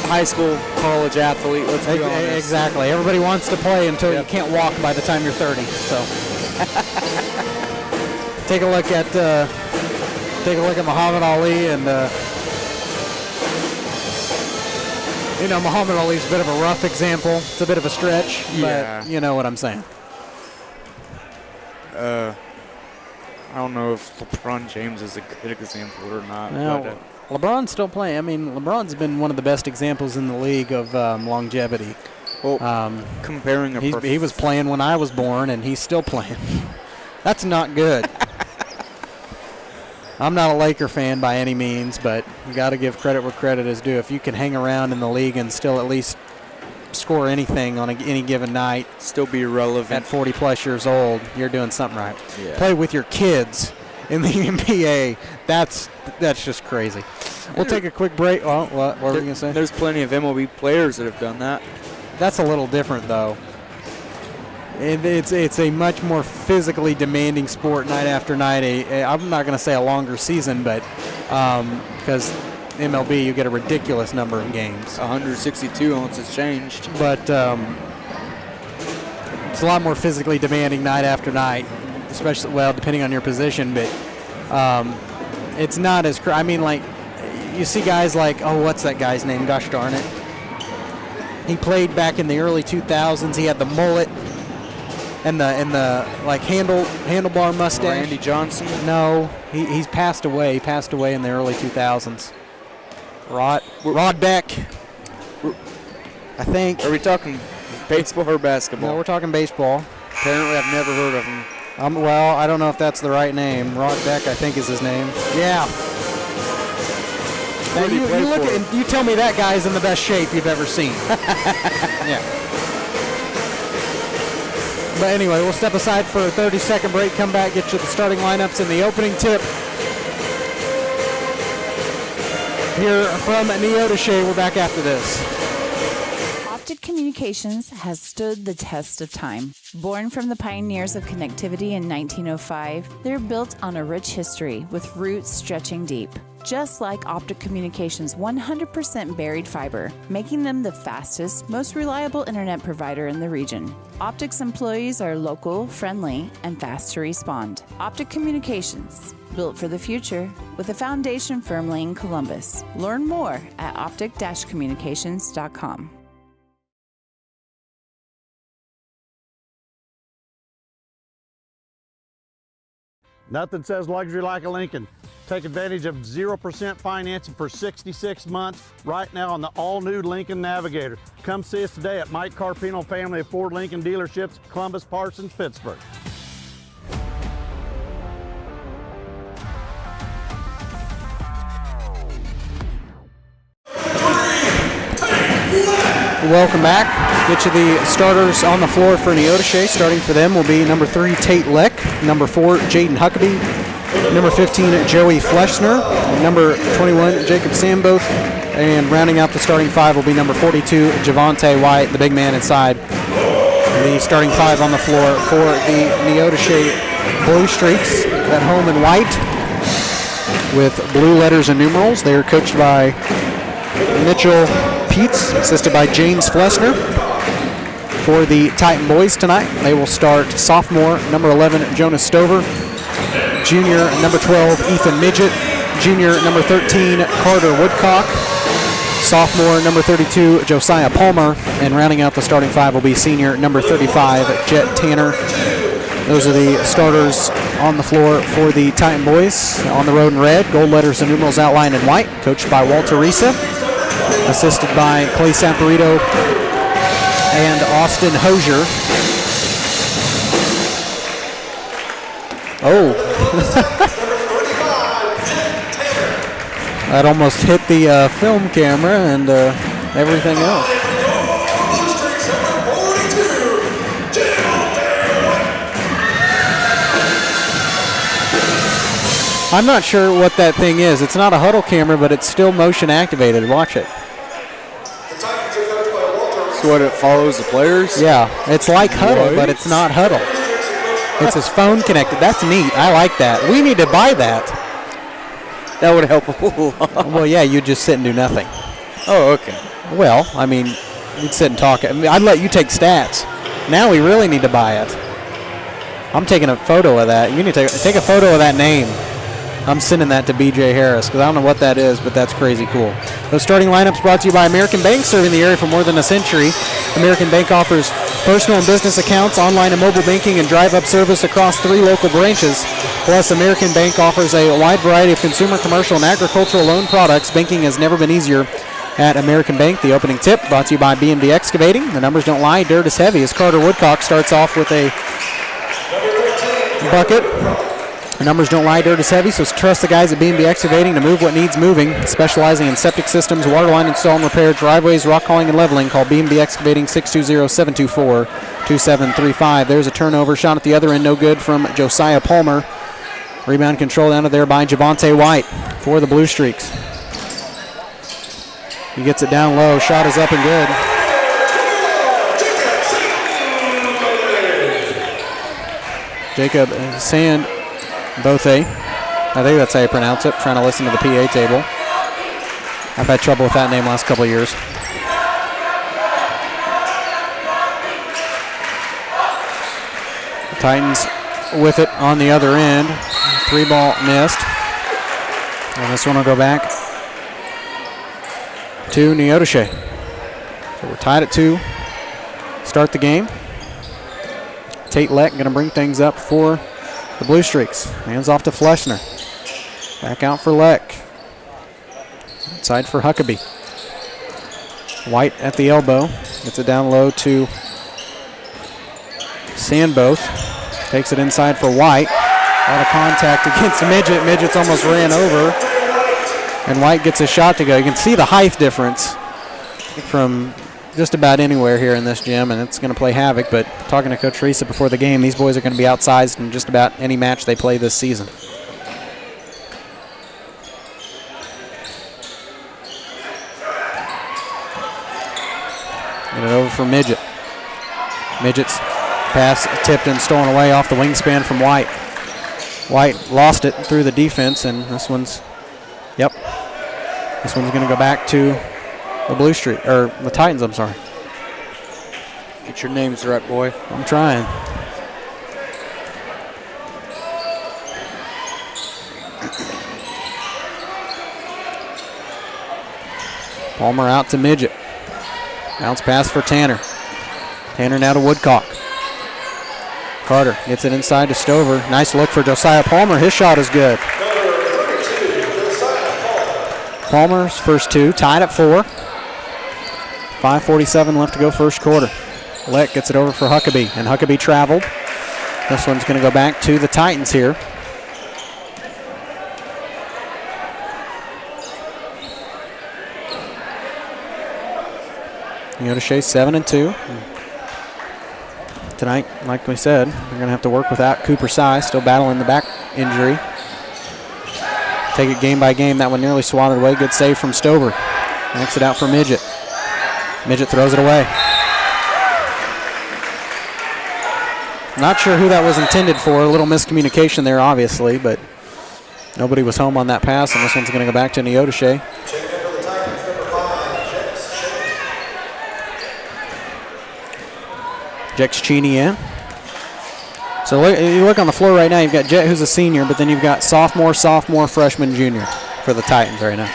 high school, college athlete, let's be honest. Exactly. Everybody wants to play until you can't walk by the time you're 30. So take a look at Muhammad Ali, and Muhammad Ali's a bit of a rough example. It's a bit of a stretch, but you know what I'm saying. I don't know if LeBron James is a good example or not. Well, LeBron's still playing. I mean, LeBron's been one of the best examples in the league of longevity. Well, comparing he was playing when I was born, and he's still playing. That's not good. I'm not a Laker fan by any means, but you got to give credit where credit is due. If you can hang around in the league and still at least score anything on any given night, still be relevant at 40-plus years old, you're doing something right. Yeah. Play with your kids in the NBA. That's just crazy. We'll take a quick break. Oh, what were we going to say? There's plenty of MLB players that have done that. That's a little different, though. It's a much more physically demanding sport night after night. I'm not going to say a longer season, but because MLB, you get a ridiculous number of games. 162 once it's changed. But it's a lot more physically demanding night after night, especially, well, depending on your position. But it's not as, I mean, like, you see guys like, what's that guy's name? Gosh darn it. He played back in the early 2000s. He had the mullet and the like handlebar mustache. Randy Johnson? No, he's passed away. He passed away in the early 2000s. Rod Beck, I think. Are we talking baseball or basketball? No, we're talking baseball. Apparently, I've never heard of him. Well, I don't know if that's the right name. Rod Beck, I think, is his name. Yeah. Now you tell me that guy's in the best shape you've ever seen. Yeah. But anyway, we'll step aside for a 30-second break, come back, get you the starting lineups and the opening tip. Here from Neodesha, we're back after this. Optic Communications has stood the test of time. Born from the pioneers of connectivity in 1905, they're built on a rich history with roots stretching deep. Just like Optic Communications' 100% buried fiber, making them the fastest, most reliable internet provider in the region. Optic's employees are local, friendly, and fast to respond. Optic Communications, built for the future, with a foundation firmly in Columbus. Learn more at optic-communications.com. Nothing says luxury like a Lincoln. Take advantage of 0% financing for 66 months right now on the all-new Lincoln Navigator. Come see us today at Mike Carpino Family of Ford Lincoln Dealerships, Columbus, Parsons, Pittsburgh. Welcome back. Get you the starters on the floor for Neodesha. Starting for them will be number 3, Tate Leck, number 4, Jaden Huckabee, number 15, Joey Fleshner, number 21, Jacob Samboth, and rounding out the starting 5 will be number 42, Javante White, the big man inside. The starting 5 on the floor for the Neodesha Blue Streaks at home in white with blue letters and numerals. They are coached by Mitchell Peets, assisted by James Flesner. For the Titan boys tonight, they will start sophomore number 11, Jonas Stover, junior number 12, Ethan Midget, junior number 13, Carter Woodcock, sophomore number 32, Josiah Palmer, and rounding out the starting 5 will be senior number 35, Jet Tanner. Those are the starters on the floor for the Titan boys. On the road in red, gold letters and numerals outlined in white, coached by Walter Risa, assisted by Clay Samperito and Austin Hosier. Oh. That almost hit the film camera and everything else. I'm not sure what that thing is. It's not a huddle camera, but it's still motion activated. Watch it. So what, it follows the players? Yeah, it's like huddle, but it's not huddle. It's his phone connected. That's neat. I like that. We need to buy that. That would help a whole lot. Well, yeah, you'd just sit and do nothing. Oh, okay. Well, I mean, you'd sit and talk. I mean, I'd let you take stats. Now we really need to buy it. I'm taking a photo of that. You need to take a photo of that name. I'm sending that to BJ Harris because I don't know what that is, but that's crazy cool. Those starting lineups brought to you by American Bank, serving the area for more than a century. American Bank offers personal and business accounts, online and mobile banking, and drive-up service across 3 local branches. Plus, American Bank offers a wide variety of consumer, commercial, and agricultural loan products. Banking has never been easier at American Bank. The opening tip brought to you by B&B Excavating. The numbers don't lie. Dirt is heavy as Carter Woodcock starts off with a bucket. The numbers don't lie, dirt is heavy, so trust the guys at B&B Excavating to move what needs moving. Specializing in septic systems, water line install and repair, driveways, rock hauling, and leveling. Call B&B Excavating 620-724-2735. There's a turnover. Shot at the other end, no good from Josiah Palmer. Rebound controlled out of there by Javante White for the Blue Streaks. He gets it down low. Shot is up and good. Jacob Sand. Bothe. I think that's how you pronounce it. Trying to listen to the PA table. I've had trouble with that name last couple of years. The Titans with it on the other end. 3-ball missed. And this one will go back to Neodesha. So we're tied at 2. Start the game. Tate Leck going to bring things up for the Blue Streaks. Hands off to Fleshner. Back out for Leck. Inside for Huckabee. White at the elbow. Gets it down low to Sandboth. Takes it inside for White. A lot of contact against Midget. Midget's almost ran over. And White gets a shot to go. You can see the height difference from just about anywhere here in this gym, and it's going to play havoc. But talking to Coach Risa before the game, these boys are going to be outsized in just about any match they play this season. Get it over for Midget. Midget's pass tipped and stolen away off the wingspan from White. White lost it through the defense, and this one's going to go back to the Blue Streak, or the Titans, I'm sorry. Get your names right, boy. I'm trying. Palmer out to Midget. Bounce pass for Tanner. Tanner now to Woodcock. Carter gets it inside to Stover. Nice look for Josiah Palmer. His shot is good. Palmer's first two, tied at 4. 5:47 left to go first quarter. Leck gets it over for Huckabee, and Huckabee traveled. This one's going to go back to the Titans here. Neodesha 7-2. Tonight, like we said, we're going to have to work without Cooper Sy, still battling the back injury. Take it game by game. That one nearly swatted away. Good save from Stover. Backs it out for Midget. Midget throws it away. Not sure who that was intended for. A little miscommunication there, obviously, but nobody was home on that pass, and this one's going to go back to Neodesha. Jex Cheney in. So you look on the floor right now, you've got Jet, who's a senior, but then you've got sophomore, freshman, junior for the Titans right now.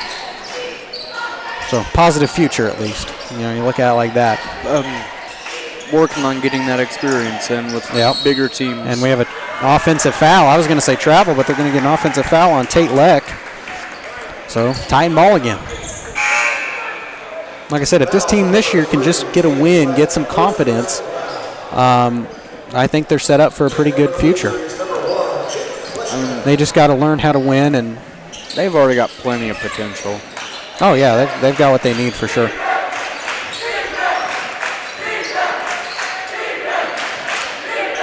So positive future at least. You know, you look at it like that. Working on getting that experience in with bigger teams. And we have an offensive foul. I was going to say travel, but they're going to get an offensive foul on Tate Leck. So Titan ball again. Like I said, if this team this year can just get a win, get some confidence, I think they're set up for a pretty good future. They just got to learn how to win, and they've already got plenty of potential. Oh yeah, they've got what they need for sure.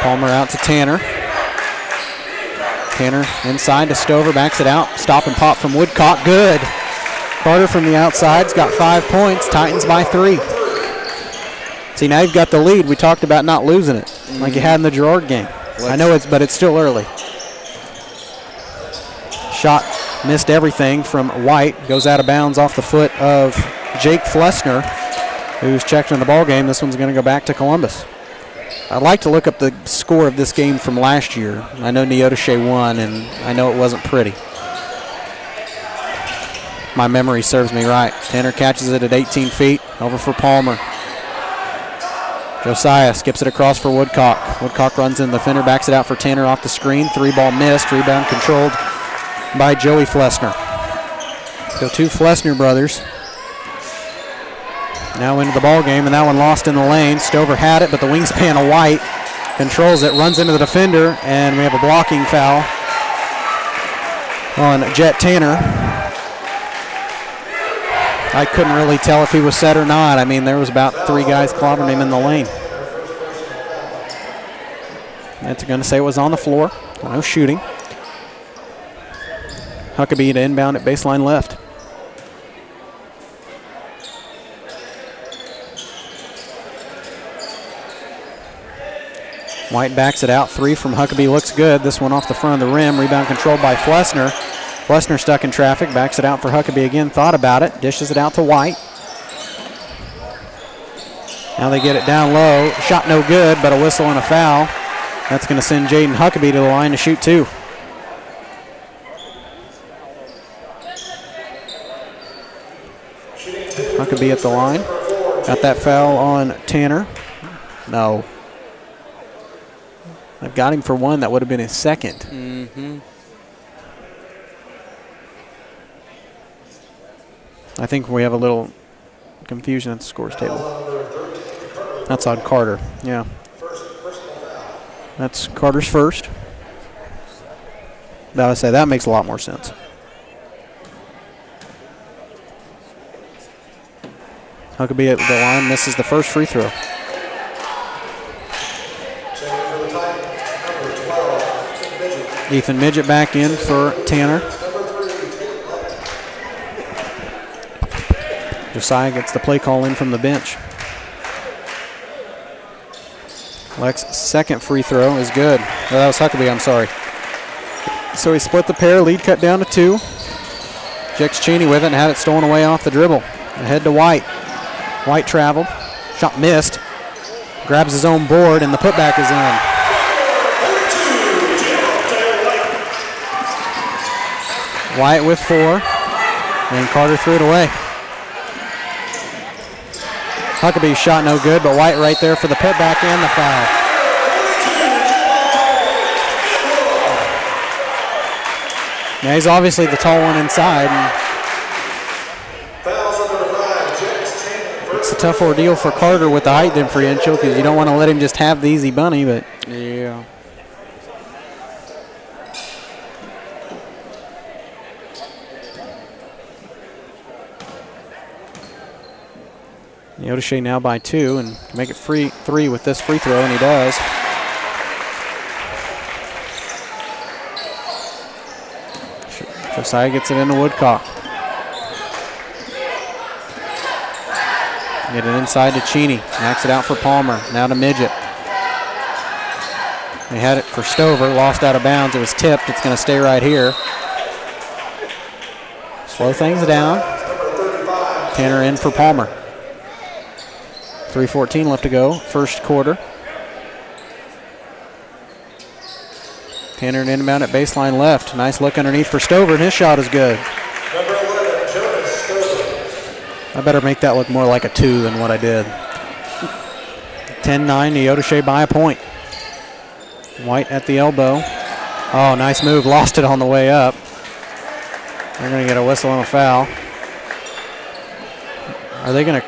Palmer out to Tanner. Tanner inside to Stover, backs it out. Stop and pop from Woodcock, good. Carter from the outside's got 5 points. Titans by 3. See, now you've got the lead. We talked about not losing it, like you had in the Girard game. I know but it's still early. Shot missed everything from White. Goes out of bounds off the foot of Jake Flessner, who's checked in the ball game. This one's going to go back to Columbus. I'd like to look up the score of this game from last year. I know Neodesha won, and I know it wasn't pretty. My memory serves me right. Tanner catches it at 18 feet. Over for Palmer. Josiah skips it across for Woodcock. Woodcock runs in the defender, backs it out for Tanner off the screen. 3-ball missed. Rebound controlled by Joey Flessner. So 2 Flessner brothers now into the ball game, and that one lost in the lane. Stover had it, but the wingspan of White controls it, runs into the defender, and we have a blocking foul on Jet Tanner. I couldn't really tell if he was set or not. I mean, there was about 3 guys clobbering him in the lane. That's going to say it was on the floor. No shooting. Huckabee to inbound at baseline left. White backs it out. 3 from Huckabee looks good. This one off the front of the rim. Rebound controlled by Flessner. Flessner stuck in traffic. Backs it out for Huckabee again. Thought about it. Dishes it out to White. Now they get it down low. Shot no good, but a whistle and a foul. That's going to send Jaden Huckabee to the line to shoot 2. Huckabee at the line. Got that foul on Tanner. No. I've got him for 1. That would have been his second. Mm-hmm. I think we have a little confusion at the scores table. That's on Carter. Yeah. That's Carter's first. I would say that makes a lot more sense. Huckabee at the line misses the first free throw. Ethan Midget back in for Tanner. Josiah gets the play call in from the bench. Leck's second free throw is good. Oh, that was Huckabee, I'm sorry. So he split the pair, lead cut down to 2. Jex Cheney with it and had it stolen away off the dribble. Ahead to White. White traveled. Shot missed. Grabs his own board, and the putback is in. White with 4, and Carter threw it away. Huckabee's shot no good, but White right there for the putback and the foul. Yeah, he's obviously the tall one inside. And it's a tough ordeal for Carter with the height differential because you don't want to let him just have the easy bunny, but yeah. Neodesha now by 2 and can make it 3 with this free throw, and he does. Josiah gets it into Woodcock. Get it inside to Cheney. Knocks it out for Palmer. Now to Midget. They had it for Stover. Lost out of bounds. It was tipped. It's going to stay right here. Slow things down. Tanner in for Palmer. 3:14 left to go. First quarter. Tanner inbound at baseline left. Nice look underneath for Stover, and his shot is good. I better make that look more like a 2 than what I did. 10-9, Neodesha by a point. White at the elbow. Oh, nice move. Lost it on the way up. They're going to get a whistle and a foul. Are they going to?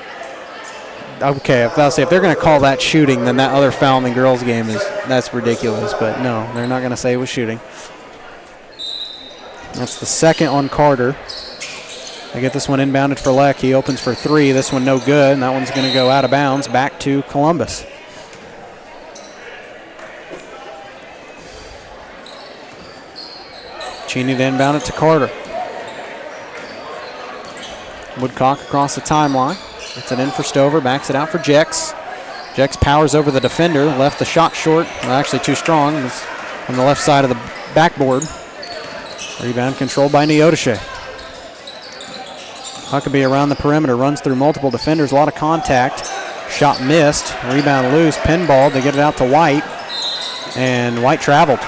Okay, if they're going to call that shooting, then that other foul in the girls' game that's ridiculous. But no, they're not going to say it was shooting. That's the second on Carter. They get this one inbounded for Leck. He opens for 3. This one no good, and that one's going to go out of bounds back to Columbus. Cheney to inbound it to Carter. Woodcock across the timeline. Gets it in for Stover, backs it out for Jex. Jex powers over the defender, left the shot short. Well, actually too strong. It was on the left side of the backboard. Rebound controlled by Neodesha. Huckabee around the perimeter, runs through multiple defenders, a lot of contact. Shot missed, rebound loose, pinball. They get it out to White, and White traveled.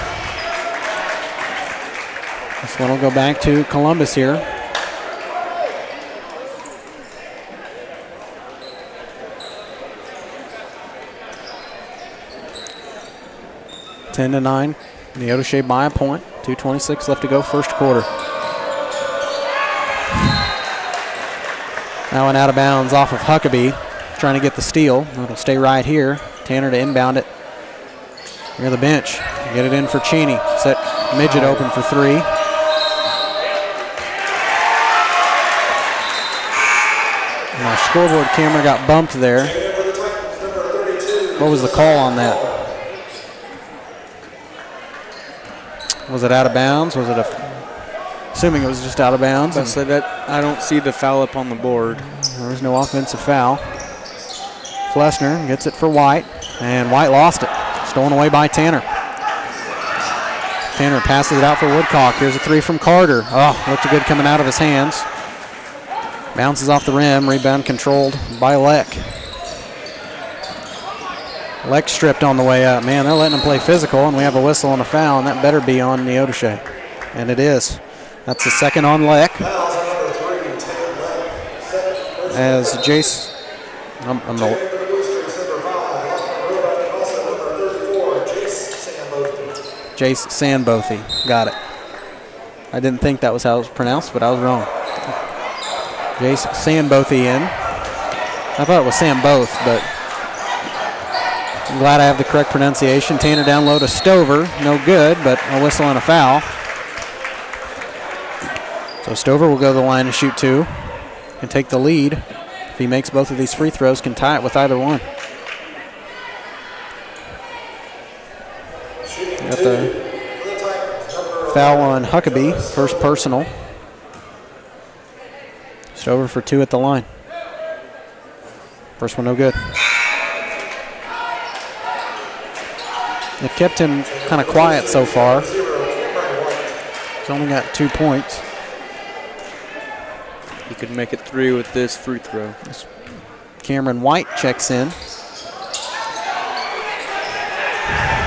This one will go back to Columbus here. Ten to 9, Neodesha by a point. 2:26 left to go, first quarter. That one out of bounds off of Huckabee, trying to get the steal. It'll stay right here. Tanner to inbound it near the bench. Get it in for Cheney. Set Midget open for 3. And our scoreboard camera got bumped there. What was the call on that? Was it out of bounds? Was it assuming it was just out of bounds? I don't see the foul up on the board. There was no offensive foul. Flessner gets it for White, and White lost it. Stolen away by Tanner. Tanner passes it out for Woodcock. Here's a 3 from Carter. Oh, looked good coming out of his hands. Bounces off the rim. Rebound controlled by Leck. Leck stripped on the way up. Man, they're letting him play physical, and we have a whistle and a foul, and that better be on Neodesha. And it is. That's the second on Leck. As Jace, Jace Sandbothy. Got it. I didn't think that was how it was pronounced, but I was wrong. Jace Sandbothy in. I thought it was Sam Both, but I'm glad I have the correct pronunciation. Tanner down low to Stover. No good, but a whistle and a foul. So Stover will go to the line and shoot 2 and take the lead. If he makes both of these free throws, can tie it with either one. Got the foul on Huckabee, first personal. Stover for 2 at the line. First one no good. They've kept him kind of quiet so far. He's only got 2 points. He could make it 3 with this free throw. Cameron White checks in.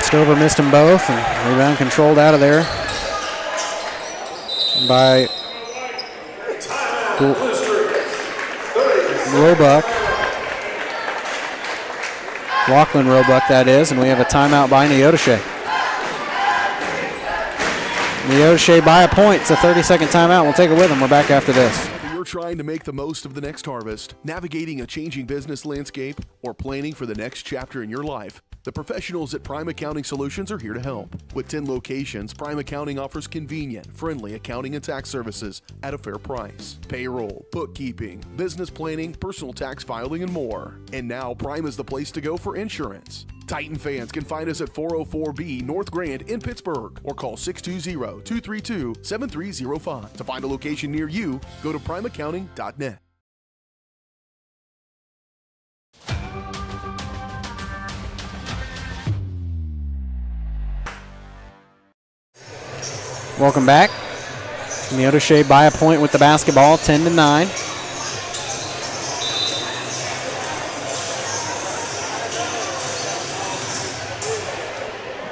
Stover missed them both, and rebound controlled out of there by Roebuck. Lachlan Roebuck, that is, and we have a timeout by Neodesha. Neodesha by a point. It's a 30-second timeout. We'll take it with them. We're back after this. Whether you're trying to make the most of the next harvest, navigating a changing business landscape, or planning for the next chapter in your life, the professionals at Prime Accounting Solutions are here to help. With 10 locations, Prime Accounting offers convenient, friendly accounting and tax services at a fair price. Payroll, bookkeeping, business planning, personal tax filing, and more. And now Prime is the place to go for insurance. Titan fans can find us at 404B North Grand in Pittsburgh or call 620-232-7305. To find a location near you, go to primeaccounting.net. Welcome back. Neodesha by a point with the basketball, 10-9.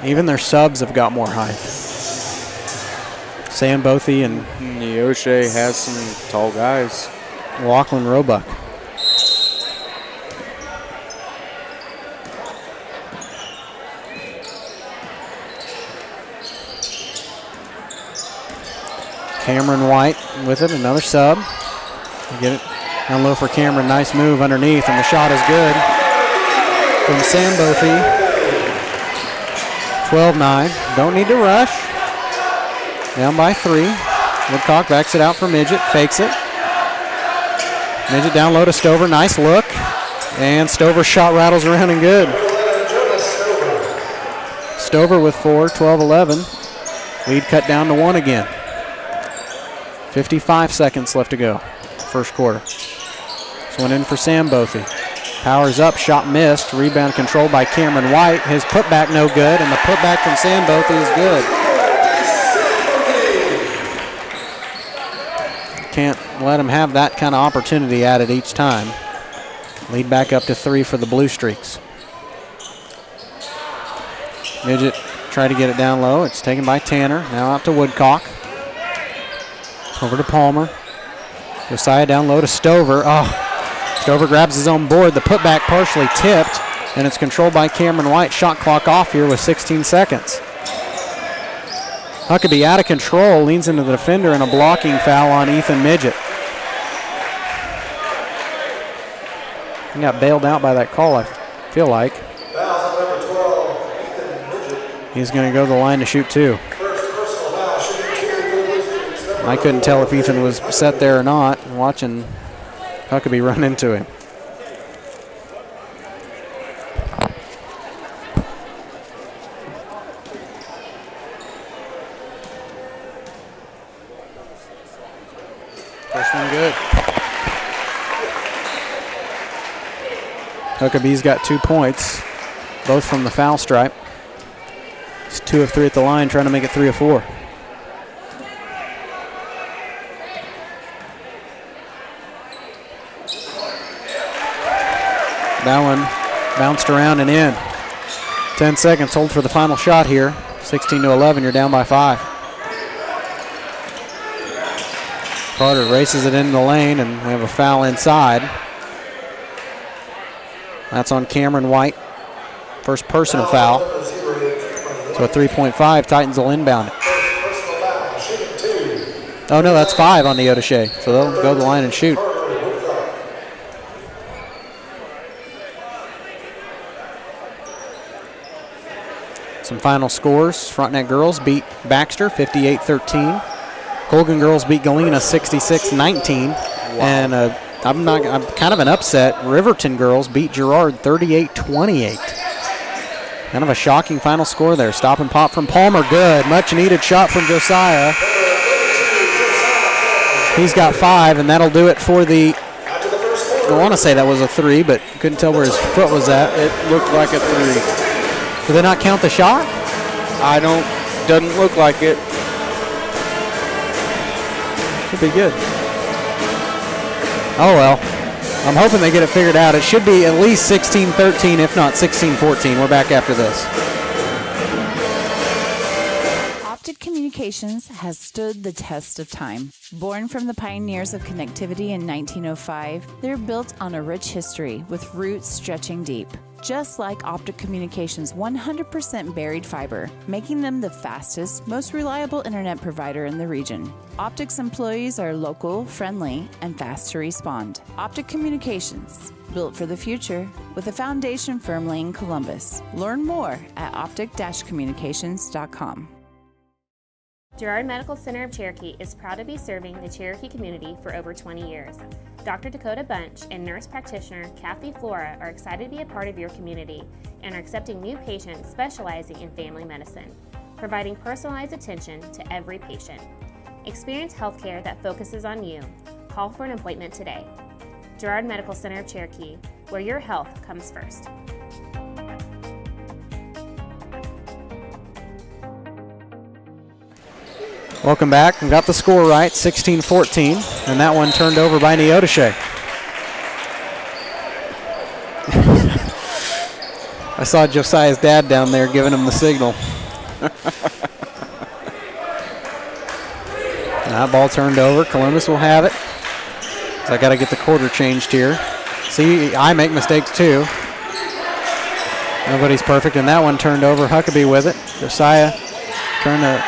Even their subs have got more height. Sam Bothy and Neodesha has some tall guys. Lachlan Roebuck. Cameron White with it, another sub. Get it down low for Cameron. Nice move underneath, and the shot is good from Sam Bothy. 12-9. Don't need to rush. Down by 3. Woodcock backs it out for Midget, fakes it. Midget down low to Stover. Nice look. And Stover's shot rattles around and good. Stover with 4, 12-11. Lead cut down to 1 again. 55 seconds left to go. First quarter. This one in for Sam Bothy. Powers up, shot missed. Rebound controlled by Cameron White. His putback no good, and the putback from Sam Bothy is good. Can't let him have that kind of opportunity at it each time. Lead back up to 3 for the Blue Streaks. Midget tried to get it down low. It's taken by Tanner. Now out to Woodcock. Over to Palmer. Josiah down low to Stover. Oh, Stover grabs his own board. The putback partially tipped, and it's controlled by Cameron White. Shot clock off here with 16 seconds. Huckabee out of control, leans into the defender, and a blocking foul on Ethan Midget. He got bailed out by that call, I feel like. He's going to go to the line to shoot 2. I couldn't tell if Ethan was set there or not, watching Huckabee run into him. First one good. Huckabee's got 2 points, both from the foul stripe. He's 2 of 3 at the line, trying to make it 3 of 4. That one bounced around and in. 10 seconds, hold for the final shot here. 16-11, you're down by 5. Carter races it into the lane, and we have a foul inside. That's on Cameron White. First personal foul. So a 3.5, Titans will inbound it. Oh no, that's 5 on Neodesha. So they'll go to the line and shoot. Some final scores. Frontenac girls beat Baxter 58-13. Colgan girls beat Galena 66-19. Wow. And I'm kind of an upset. Riverton girls beat Girard 38-28. Kind of a shocking final score there. Stop and pop from Palmer, good. Much needed shot from Josiah. He's got 5, and that'll do it for the, I want to say that was a 3, but couldn't tell where his foot was at. It looked like a 3. Did they not count the shot? Doesn't look like it. Should be good. Oh well. I'm hoping they get it figured out. It should be at least 16-13, if not 16-14. We're back after this. Optic Communications has stood the test of time. Born from the pioneers of connectivity in 1905, they're built on a rich history with roots stretching deep. just like Optic Communications' 100% buried fiber, making them the fastest, most reliable internet provider in the region. Optic's employees are local, friendly, and fast to respond. Optic Communications, built for the future, with a foundation firmly in Columbus. Learn more at optic-communications.com. Girard Medical Center of Cherokee is proud to be serving the Cherokee community for over 20 years. Dr. Dakota Bunch and nurse practitioner Kathy Flora are excited to be a part of your community and are accepting new patients specializing in family medicine, providing personalized attention to every patient. Experience healthcare that focuses on you. Call for an appointment today. Girard Medical Center of Cherokee, where your health comes first. Welcome back. We got the score right, 16-14, and that one turned over by Neodesha. I saw Josiah's dad down there giving him the signal. That ball turned over. Columbus will have it. So I got to get the quarter changed here. See, I make mistakes too. Nobody's perfect, and that one turned over. Huckabee with it. Josiah trying to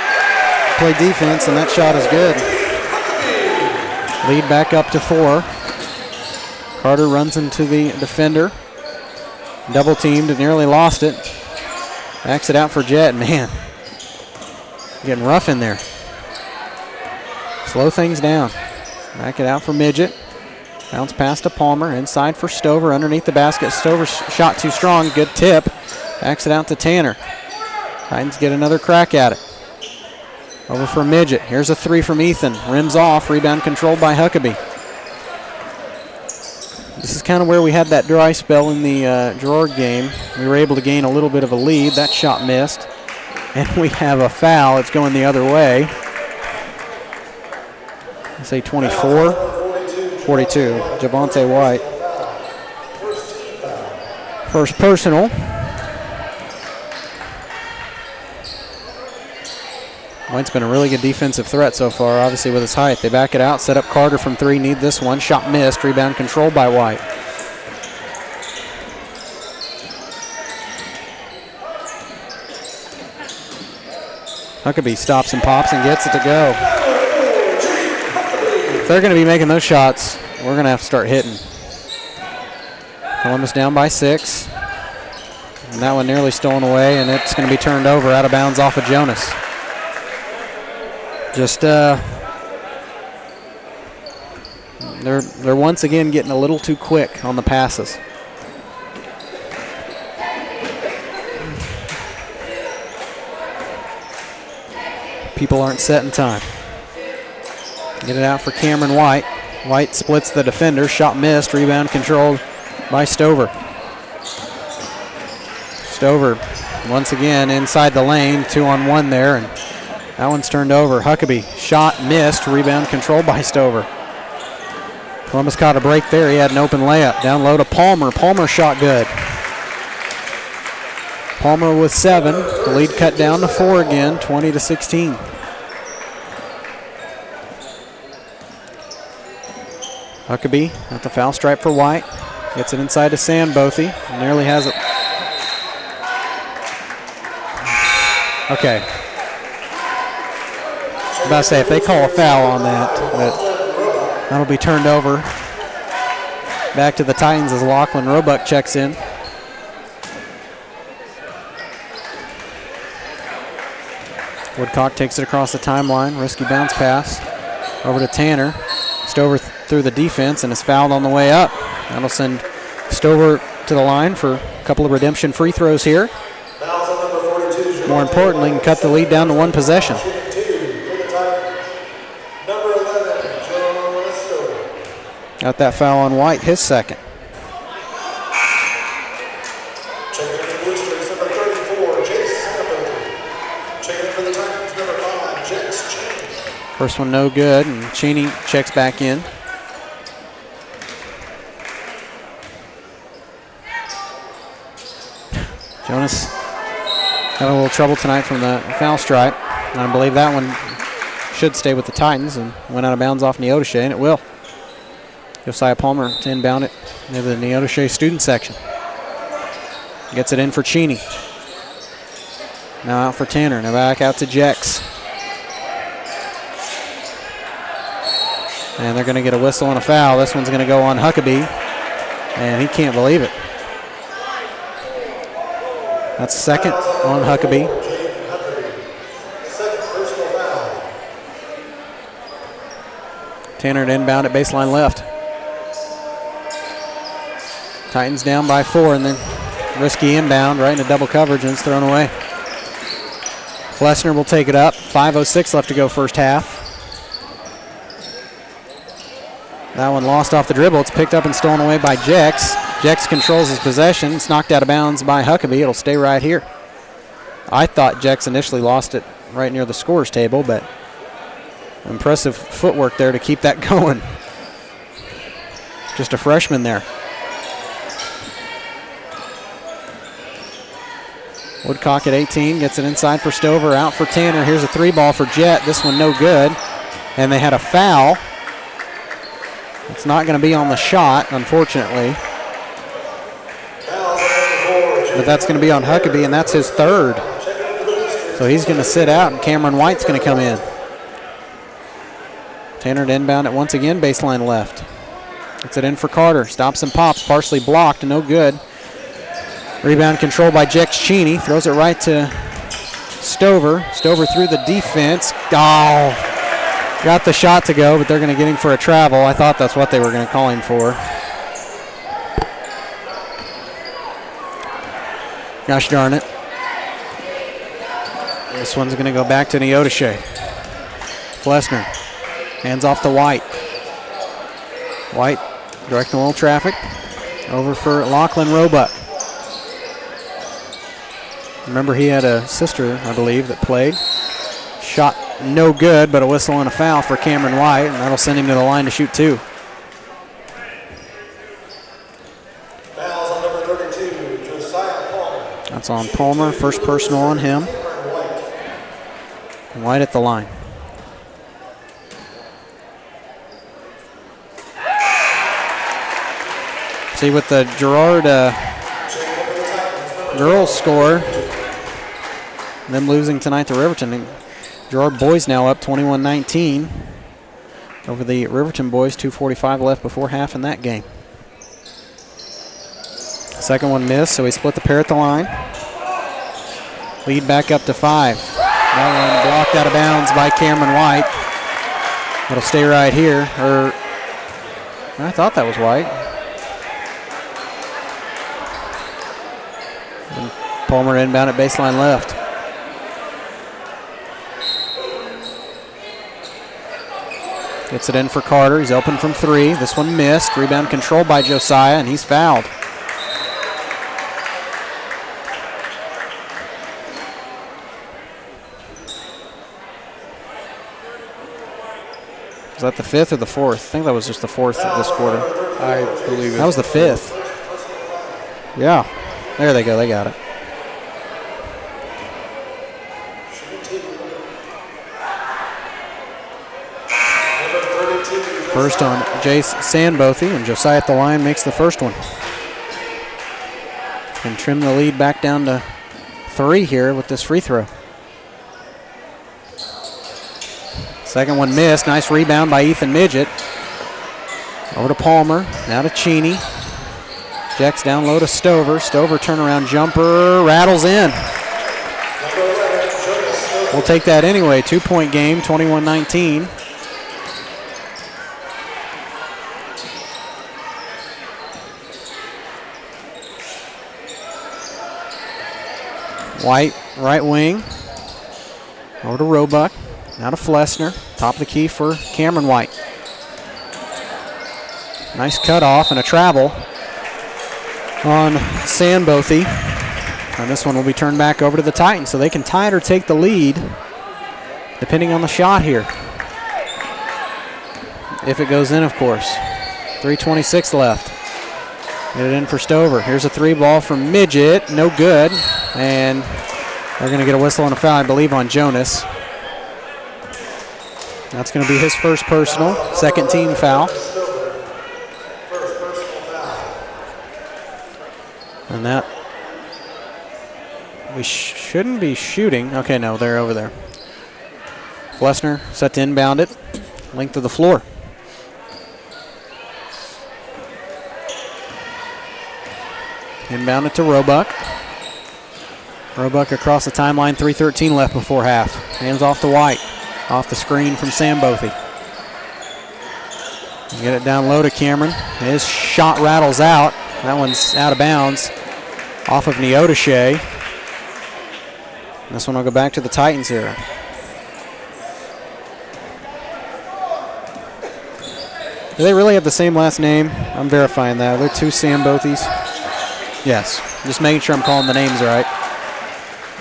play defense, and that shot is good. Lead back up to 4. Carter runs into the defender. Double teamed and nearly lost it. Backs it out for Jet. Man, getting rough in there. Slow things down. Back it out for Midget. Bounce pass to Palmer. Inside for Stover. Underneath the basket. Stover's shot too strong. Good tip. Backs it out to Tanner. Titans get another crack at it. Over for Midget. Here's a 3 from Ethan. Rims off. Rebound controlled by Huckabee. This is kind of where we had that dry spell in the Girard game. We were able to gain a little bit of a lead. That shot missed. And we have a foul. It's going the other way. I say 24. 42. Javonte White. First personal. White's been a really good defensive threat so far, obviously with his height. They back it out, set up Carter from 3, need this one. Shot missed, rebound controlled by White. Huckabee stops and pops and gets it to go. If they're going to be making those shots, we're going to have to start hitting. Columbus down by 6. And that one nearly stolen away, and it's going to be turned over out of bounds off of Jonas. Just they're once again getting a little too quick on the passes. People aren't set in time. Get it out for Cameron White. White splits the defender. Shot missed. Rebound controlled by Stover. Stover once again inside the lane. 2-on-1 there, and that one's turned over. Huckabee, shot missed, rebound controlled by Stover. Columbus caught a break there. He had an open layup. Down low to Palmer. Palmer shot good. Palmer with 7. The lead cut down to 4 again, 20-16. Huckabee at the foul stripe for White. Gets it inside to Sandbothy. Nearly has it. Okay. I was about to say, if they call a foul on that'll be turned over. Back to the Titans as Lachlan Roebuck checks in. Woodcock takes it across the timeline. Risky bounce pass. Over to Tanner. Stover through the defense and is fouled on the way up. That'll send Stover to the line for a couple of redemption free throws here. More importantly, can cut the lead down to 1 possession. Got that foul on White, his second. First one no good, and Cheney checks back in. Jonas having a little trouble tonight from the foul stripe. And I believe that one should stay with the Titans and went out of bounds off Neodesha, and it will. Josiah Palmer to inbound it into the Neodesha student section. Gets it in for Cheney. Now out for Tanner. Now back out to Jex. And they're going to get a whistle and a foul. This one's going to go on Huckabee. And he can't believe it. That's second on Huckabee. Tanner to inbound at baseline left. Titans down by 4, and then risky inbound right into double coverage, and it's thrown away. Flessner will take it up. 5:06 left to go first half. That one lost off the dribble. It's picked up and stolen away by Jex. Jex controls his possession. It's knocked out of bounds by Huckabee. It'll stay right here. I thought Jex initially lost it right near the scorer's table, but impressive footwork there to keep that going. Just a freshman there. Woodcock at 18 gets it inside for Stover, out for Tanner. Here's a 3-ball for Jet. This one no good. And they had a foul. It's not going to be on the shot, unfortunately. But that's going to be on Huckabee, and that's his third. So he's going to sit out, and Cameron White's going to come in. Tanner to inbound it once again, baseline left. Gets it in for Carter. Stops and pops, partially blocked, no good. Rebound controlled by Jex Cheney. Throws it right to Stover. Stover through the defense. Oh, got the shot to go, but they're going to get him for a travel. I thought that's what they were going to call him for. Gosh darn it. This one's going to go back to Neodesha. Flessner. Hands off to White. White directing a little traffic. Over for Lachlan Roebuck. Remember, he had a sister, I believe, that played. Shot no good, but a whistle and a foul for Cameron White, and that'll send him to the line to shoot 2. Fouls on number 32, Josiah Palmer. That's on Palmer. First personal on him. White at the line. See, with the Girard girls score, them losing tonight to Riverton, Girard boys now up 21-19 over the Riverton boys. 2:45 left before half in that game. Second one missed, so he split the pair at the line. Lead back up to 5. That one blocked out of bounds by Cameron White. It'll stay right here. I thought that was White. And Palmer inbound at baseline left. Gets it in for Carter. He's open from 3. This one missed. Rebound controlled by Josiah, and he's fouled. Was that the 5th or the 4th? I think that was just the 4th this quarter. I believe it. That was the 5th. Yeah. There they go. They got it. First on Jace Sandbothy, and Josiah at the line makes the first one. And trim the lead back down to 3 here with this free throw. Second one missed. Nice rebound by Ethan Midget. Over to Palmer. Now to Cheney. Jex down low to Stover. Stover turnaround jumper. Rattles in. We'll take that anyway. 2-point game, 21-19. White, right wing. Over to Roebuck. Now to Flessner. Top of the key for Cameron White. Nice cutoff and a travel on Sandbothy. And this one will be turned back over to the Titans, so they can tie it or take the lead, depending on the shot here. If it goes in, of course. 3:26 left. Get it in for Stover. Here's a 3-ball from Midget. No good. And they're going to get a whistle and a foul, I believe, on Jonas. That's going to be his first personal, second team foul. And that We shouldn't be shooting. Okay, no, they're over there. Flessner set to inbound it. Length of the floor. Inbound it to Roebuck. Roebuck across the timeline, 3:13 left before half. Hands off to White. Off the screen from Sam Bothy. Get it down low to Cameron. His shot rattles out. That one's out of bounds. Off of Neodesha. This one will go back to the Titans here. Do they really have the same last name? I'm verifying that. Are there two Sam Bothys? Yes. Just making sure I'm calling the names right.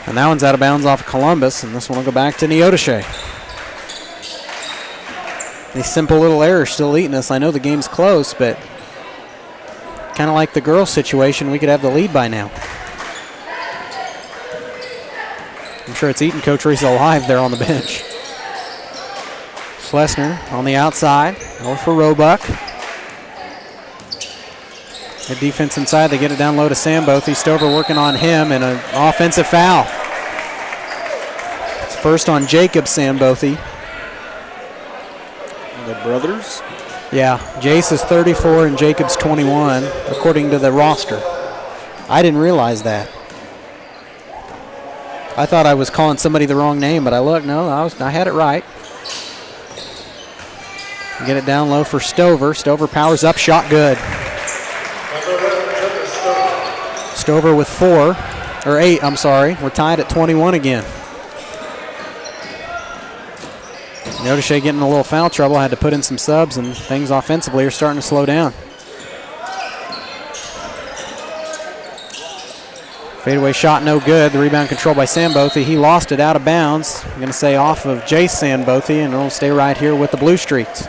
And that one's out of bounds off of Columbus, and this one will go back to Neodesha. These simple little errors still eating us. I know the game's close, but kind of like the girls' situation, we could have the lead by now. I'm sure it's eating Coach Reese alive there on the bench. Flessner on the outside, over for Roebuck. Good defense inside. They get it down low to Sam Bothy. Stover working on him, and an offensive foul. It's first on Jacob Sam Bothy. The brothers? Yeah, Jace is 34 and Jacob's 21, according to the roster. I didn't realize that. I thought I was calling somebody the wrong name, but I looked, no, I had it right. Get it down low for Stover. Stover powers up, shot good. Stover with 8, I'm sorry. We're tied at 21 again. Neodesha getting a little foul trouble, had to put in some subs, and things offensively are starting to slow down. Fadeaway shot no good. The rebound controlled by Sam Bothy. He lost it out of bounds. I'm going to say off of Jace Sam Bothy, and it'll stay right here with the Blue Streaks.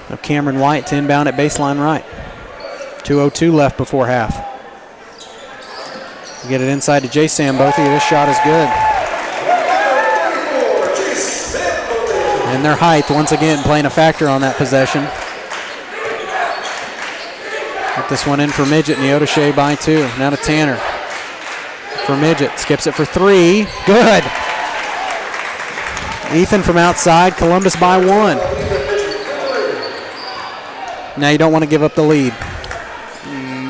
Now Cameron White to inbound at baseline right. 2:02 left before half. Get it inside to Jace Sam Bothy. This shot is good. And their height, once again, playing a factor on that possession. Get this one in for Midget. Neodesha by 2. Now to Tanner. For Midget. Skips it for 3. Good. Ethan from outside. Columbus by 1. Now you don't want to give up the lead.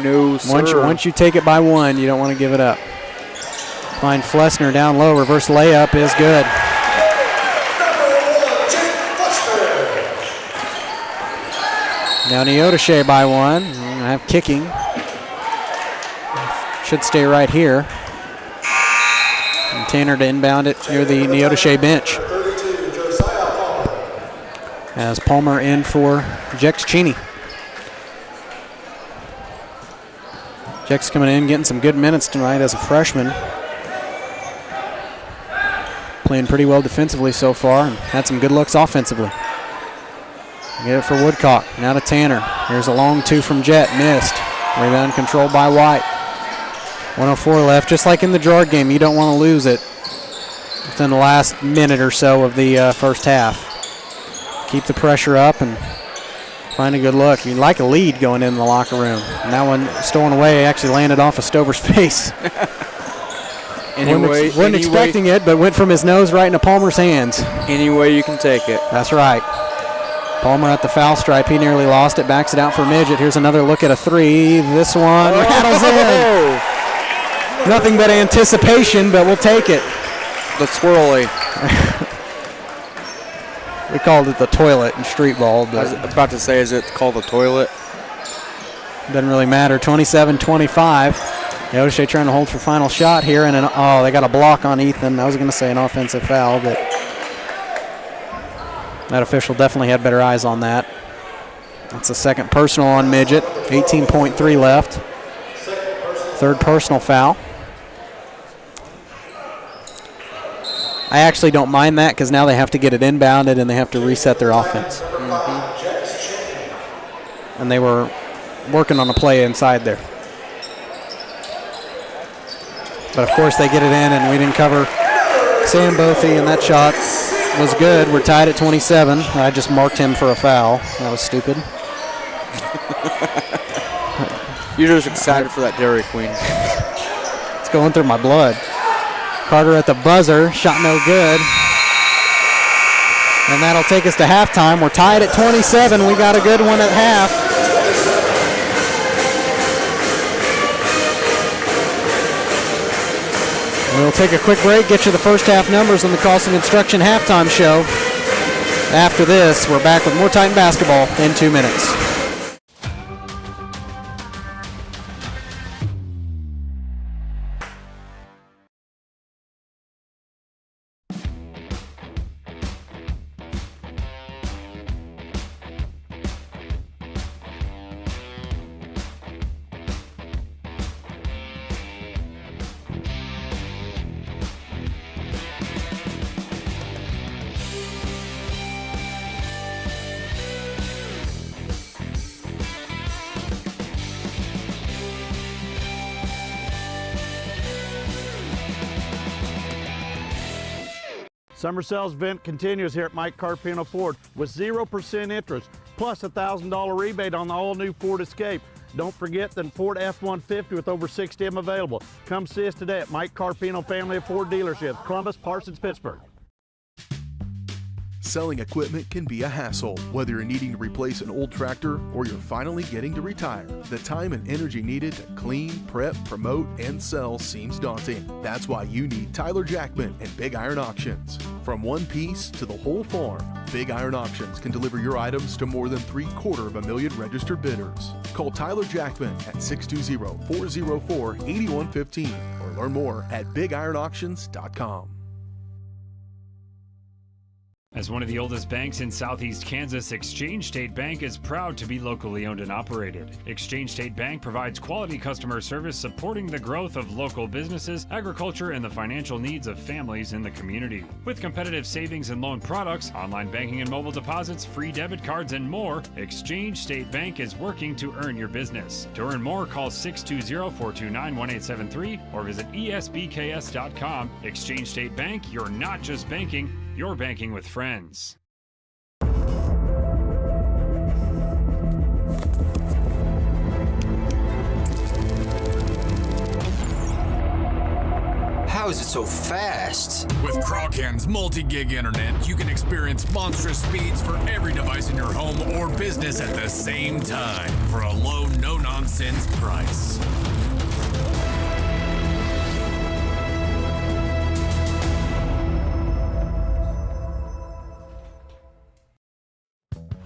No, sir. Once you take it by 1, you don't want to give it up. Find Flessner down low. Reverse layup is good. Now Neodesha by 1. I have kicking. Should stay right here. And Tanner to inbound it near the Neodesha bench. As Palmer in for Jex Cheney. Jex coming in, getting some good minutes tonight as a freshman. Playing pretty well defensively so far and had some good looks offensively. Get it for Woodcock. Now to Tanner. Here's a long 2 from Jet. Missed. Rebound controlled by White. 1:04 left. Just like in the Gerard game, you don't want to lose it within the last minute or so of the first half. Keep the pressure up and find a good look. You'd like a lead going in the locker room. And that one stolen away, actually landed off of Stover's face. Wasn't expecting it, but went from his nose right into Palmer's hands. Any way you can take it. That's right. Palmer at the foul stripe. He nearly lost it. Backs it out for Midget. Here's another look at a 3. This one rattles in. Nothing but anticipation, but we'll take it. The swirly. We called it the toilet in street ball. But I was about to say, is it called the toilet? Doesn't really matter. 27-25. Neodesha trying to hold for final shot here. And they got a block on Ethan. I was going to say an offensive foul, but that official definitely had better eyes on that. That's the second personal on Midget. 18.3 left. Third personal foul. I actually don't mind that because now they have to get it inbounded and they have to reset their offense. And they were working on a play inside there. But of course they get it in and we didn't cover Sam Bothy, and that shot was good. We're tied at 27. I just marked him for a foul. That was stupid. You're just excited for that Dairy Queen. going through my blood. Carter at the buzzer, shot no good. And that'll take us to halftime. We're tied at 27. We got a good one at half. We'll take a quick break, get you the first half numbers on the Crossing Construction halftime show. After this, we're back with more Titan basketball in 2 minutes. Summer sales event continues here at Mike Carpino Ford with 0% interest, plus a $1,000 rebate on the all-new Ford Escape. Don't forget the Ford F-150 with over 60 of them available. Come see us today at Mike Carpino Family of Ford Dealerships, Columbus, Parsons, Pittsburgh. Selling equipment can be a hassle, whether you're needing to replace an old tractor or you're finally getting to retire. The time and energy needed to clean, prep, promote, and sell seems daunting. That's why you need Tyler Jackman and Big Iron Auctions. From one piece to the whole farm, Big Iron Auctions can deliver your items to more than 750,000 registered bidders. Call Tyler Jackman at 620-404-8115 or learn more at BigIronAuctions.com. As one of the oldest banks in southeast Kansas, Exchange State Bank is proud to be locally owned and operated. Exchange State Bank provides quality customer service supporting the growth of local businesses, agriculture, and the financial needs of families in the community. With competitive savings and loan products, online banking and mobile deposits, free debit cards, and more, Exchange State Bank is working to earn your business. To earn more, call 620-429-1873 or visit esbks.com. Exchange State Bank, you're not just banking, you're banking with friends. How is it so fast? With Crawcan's multi-gig internet, you can experience monstrous speeds for every device in your home or business at the same time for a low, no-nonsense price.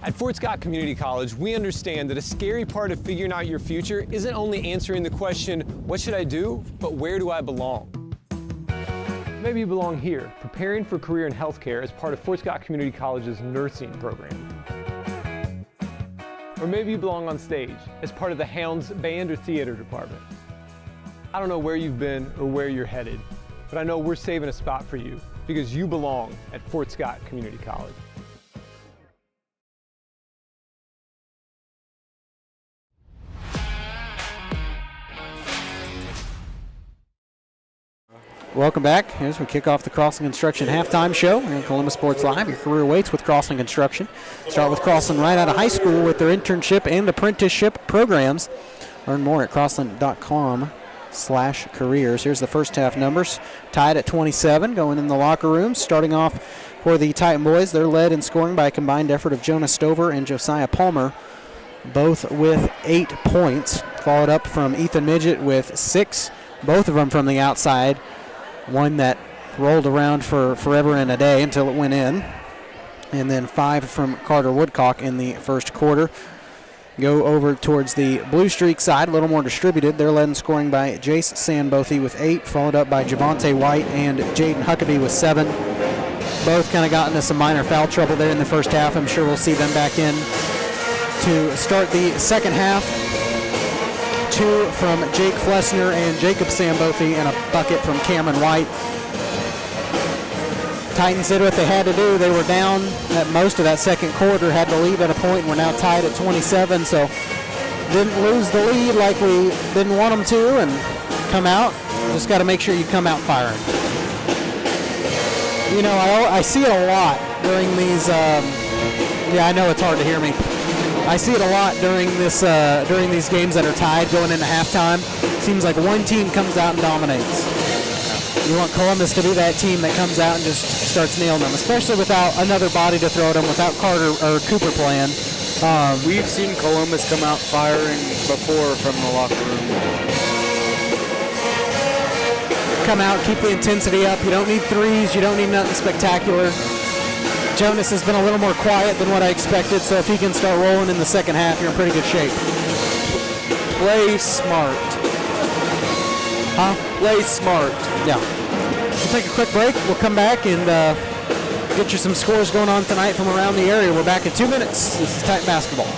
At Fort Scott Community College, we understand that a scary part of figuring out your future isn't only answering the question, what should I do, but where do I belong? Maybe you belong here, preparing for a career in healthcare as part of Fort Scott Community College's nursing program. Or maybe you belong on stage as part of the Hounds band or theater department. I don't know where you've been or where you're headed, but I know we're saving a spot for you because you belong at Fort Scott Community College. Welcome back as we kick off the Crossing Construction halftime show here on Columbus Sports Live. Your career waits with Crossing Construction. Start with Crossland right out of high school with their internship and apprenticeship programs. Learn more at crossland.com/careers. Here's the first half numbers. Tied at 27, going in the locker room. Starting off for the Titan boys, they're led in scoring by a combined effort of Jonah Stover and Josiah Palmer, both with 8 points. Followed up from Ethan Midget with 6, both of them from the outside. One that rolled around for forever and a day until it went in. And then 5 from Carter Woodcock in the first quarter. Go over towards the Blue Streak side, a little more distributed. They're led in scoring by Jace Sandbothy with 8, followed up by Javante White and Jaden Huckabee with 7. Both kind of got into some minor foul trouble there in the first half. I'm sure we'll see them back in to start the second half. 2 from Jake Flessner and Jacob Sambothy, and a bucket from Cameron White. Titans did what they had to do. They were down at most of that second quarter, had to lead at a point, and we're now tied at 27, so didn't lose the lead like we didn't want them to and come out. Just got to make sure you come out firing. You know, I see it a lot during these, yeah, I know it's hard to hear me. I see it a lot during these games that are tied going into halftime. seems like one team comes out and dominates. You want Columbus to be that team that comes out and just starts nailing them, especially without another body to throw at them, without Carter or Cooper playing. We've seen Columbus come out firing before from the locker room. Come out, keep the intensity up. You don't need threes. You don't need nothing spectacular. Jonas has been a little more quiet than what I expected, so if he can start rolling in the second half, you're in pretty good shape. Play smart. Huh? Play smart. Yeah. We'll take a quick break. We'll come back and get you some scores going on tonight from around the area. We're back in 2 minutes. This is Titan Basketball.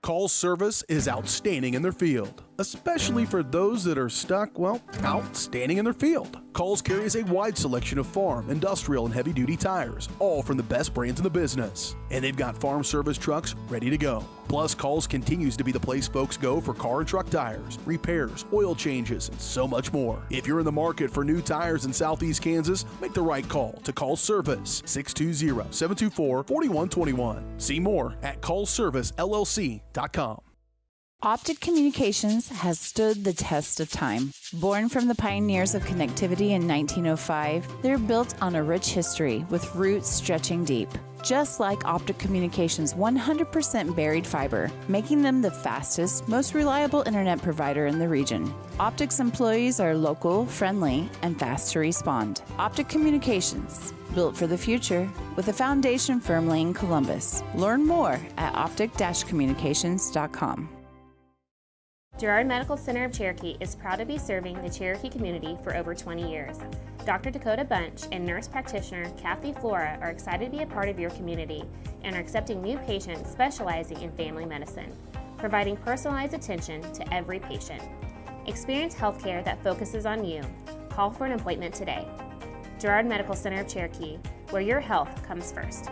Call's service is outstanding in their field, especially for those that are stuck, well, outstanding in their field. Call's carries a wide selection of farm, industrial, and heavy-duty tires, all from the best brands in the business. And they've got farm service trucks ready to go. Plus, Call's continues to be the place folks go for car and truck tires, repairs, oil changes, and so much more. If you're in the market for new tires in Southeast Kansas, make the right call to Call's Service, 620-724-4121. See more at callservicellc.com. Optic Communications has stood the test of time. Born from the pioneers of connectivity in 1905, they're built on a rich history with roots stretching deep. Just like Optic Communications' 100% buried fiber, making them the fastest, most reliable internet provider in the region. Optic's employees are local, friendly, and fast to respond. Optic Communications, built for the future, with a foundation firmly in Columbus. Learn more at optic-communications.com. Girard Medical Center of Cherokee is proud to be serving the Cherokee community for over 20 years. Dr. Dakota Bunch and nurse practitioner Kathy Flora are excited to be a part of your community and are accepting new patients specializing in family medicine, providing personalized attention to every patient. Experience healthcare that focuses on you. Call for an appointment today. Girard Medical Center of Cherokee, where your health comes first.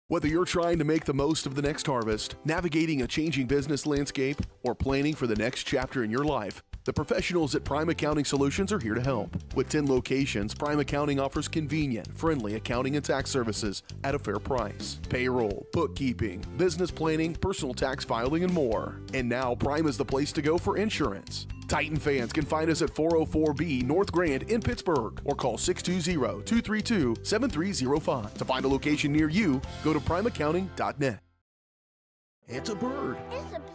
Whether you're trying to make the most of the next harvest, navigating a changing business landscape, or planning for the next chapter in your life, the professionals at Prime Accounting Solutions are here to help. With 10 locations, Prime Accounting offers convenient, friendly accounting and tax services at a fair price. Payroll, bookkeeping, business planning, personal tax filing, and more. And now Prime is the place to go for insurance. Titan fans can find us at 404B North Grand in Pittsburgh or call 620-232-7305. To find a location near you, go to primeaccounting.net. It's a bird. It's a plane.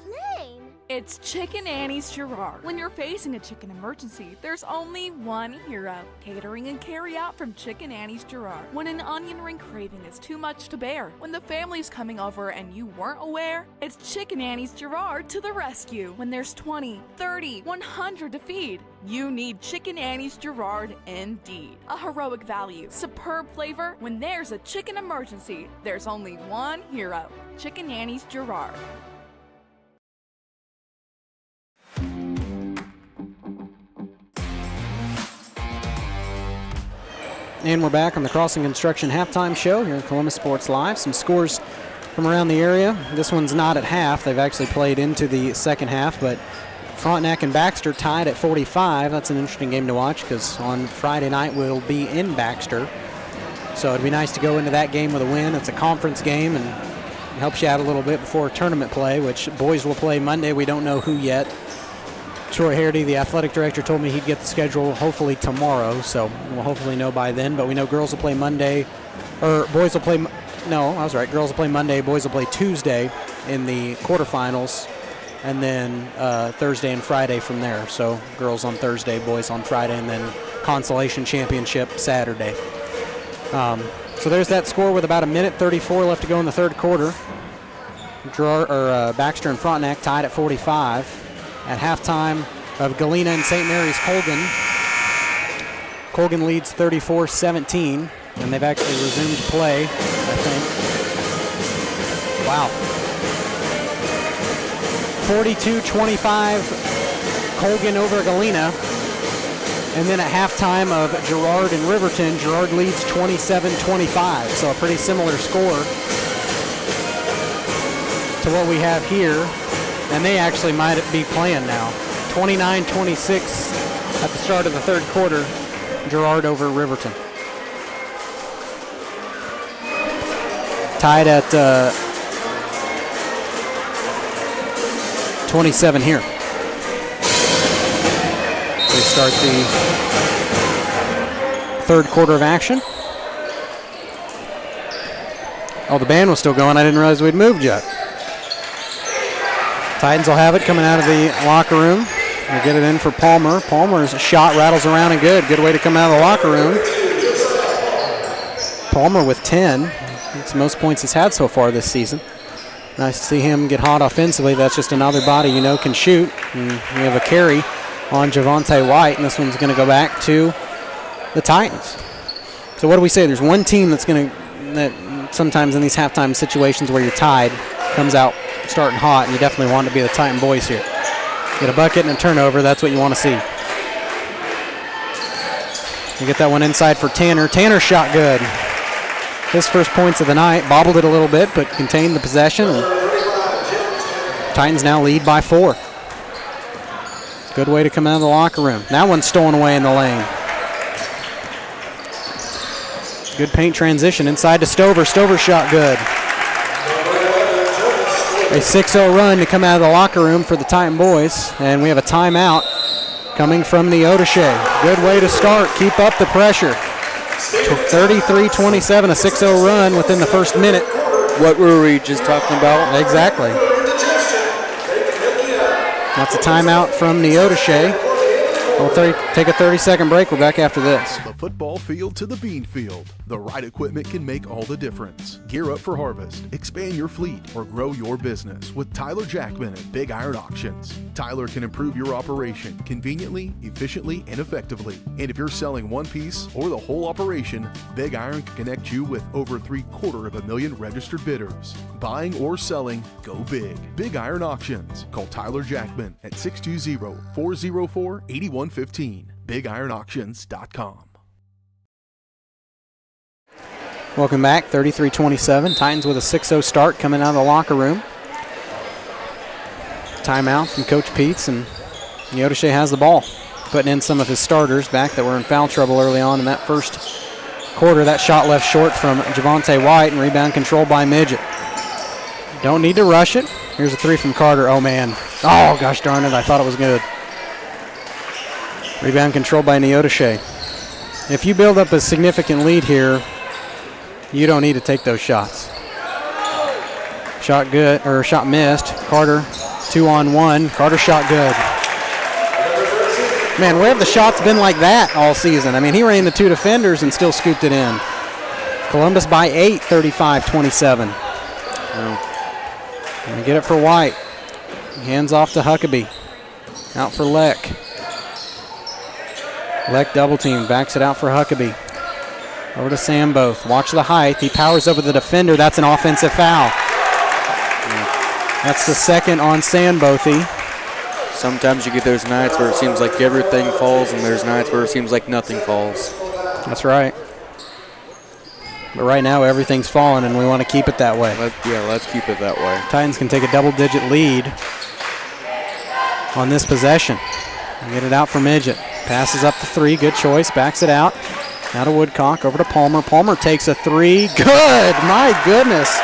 It's Chicken Annie's Girard. When you're facing a chicken emergency, there's only one hero. Catering and carry out from Chicken Annie's Girard. When an onion ring craving is too much to bear, when the family's coming over and you weren't aware, it's Chicken Annie's Girard to the rescue. When there's 20, 30, 100 to feed, you need Chicken Annie's Girard indeed. A heroic value, superb flavor. When there's a chicken emergency, there's only one hero. Chicken Annie's Girard. And we're back on the Crossing Construction halftime show here at Columbus Sports Live. Some scores from around the area. This one's not at half. They've actually played into the second half, but Frontenac and Baxter tied at 45. That's an interesting game to watch because on Friday night we'll be in Baxter. So it'd be nice to go into that game with a win. It's a conference game and it helps you out a little bit before tournament play, which boys will play Monday. We don't know who yet. Troy Harity, the athletic director, told me he'd get the schedule hopefully tomorrow, so we'll hopefully know by then. But we know girls will play Monday, or boys will play, no, I was right, girls will play Monday, boys will play Tuesday in the quarterfinals, and then Thursday and Friday from there. So girls on Thursday, boys on Friday, and then consolation championship Saturday. So there's that score with about 1:34 left to go in the third quarter. Baxter and Frontenac tied at 45. At halftime of Galena and St. Mary's Colgan. Colgan leads 34-17, and they've actually resumed play, I think. Wow. 42-25, Colgan over Galena. And then at halftime of Girard and Riverton, Girard leads 27-25, so a pretty similar score to what we have here. And they actually might be playing now. 29-26 at the start of the third quarter. Girard over Riverton. Tied at 27 here. We start the third quarter of action. Oh, the band was still going. I didn't realize we'd moved yet. Titans will have it coming out of the locker room. They'll get it in for Palmer. Palmer's shot rattles around and good. Good way to come out of the locker room. Palmer with 10. It's the most points he's had so far this season. Nice to see him get hot offensively. That's just another body you know can shoot. And we have a carry on Javante White, and this one's going to go back to the Titans. So what do we say? There's one team that sometimes in these halftime situations where you're tied comes out starting hot, and you definitely want to be the Titan boys here. Get a bucket and a turnover. That's what you want to see. You get that one inside for Tanner. Tanner shot good. His first points of the night. Bobbled it a little bit, but contained the possession. And Titans now lead by 4. Good way to come out of the locker room. That one's stolen away in the lane. Good paint transition inside to Stover. Stover shot good. A 6-0 run to come out of the locker room for the Titan boys. And we have a timeout coming from Neodesha. Good way to start. Keep up the pressure. 33-27, a 6-0 run within the first minute. What were we just talking about? Exactly. That's a timeout from Neodesha. We'll take a 30-second break. We're back after this. The football field to the bean field. The right equipment can make all the difference. Gear up for harvest, expand your fleet, or grow your business with Tyler Jackman at Big Iron Auctions. Tyler can improve your operation conveniently, efficiently, and effectively. And if you're selling one piece or the whole operation, Big Iron can connect you with over 750,000 registered bidders. Buying or selling, go big. Big Iron Auctions. Call Tyler Jackman at 620-404-8115. BigIronAuctions.com. Welcome back, 33-27. Titans with a 6-0 start coming out of the locker room. Timeout from Coach Peets, and Neodesha has the ball. Putting in some of his starters back that were in foul trouble early on in that first quarter. That shot left short from Javante White, and rebound controlled by Midget. Don't need to rush it. Here's a 3 from Carter. Oh, man. Oh, gosh darn it. I thought it was good. Rebound controlled by Neodesha. If you build up a significant lead here, you don't need to take those shots. Shot good, or shot missed. Carter, 2-on-1. Carter shot good. Man, where have the shots been like that all season? I mean, he ran the 2 defenders and still scooped it in. Columbus by 8, 35-27. And get it for White. Hands off to Huckabee. Out for Leck. Leck double team, backs it out for Huckabee. Over to Samboth. Watch the height. He powers over the defender. That's an offensive foul. That's the second on Sandbothy. Sometimes you get those nights where it seems like everything falls, and there's nights where it seems like nothing falls. That's right. But right now, everything's falling, and we want to keep it that way. Let's keep it that way. Titans can take a double-digit lead on this possession. Get it out for Midget. Passes up the 3. Good choice. Backs it out. Now to Woodcock. Over to Palmer. Palmer takes a 3. Good. My goodness.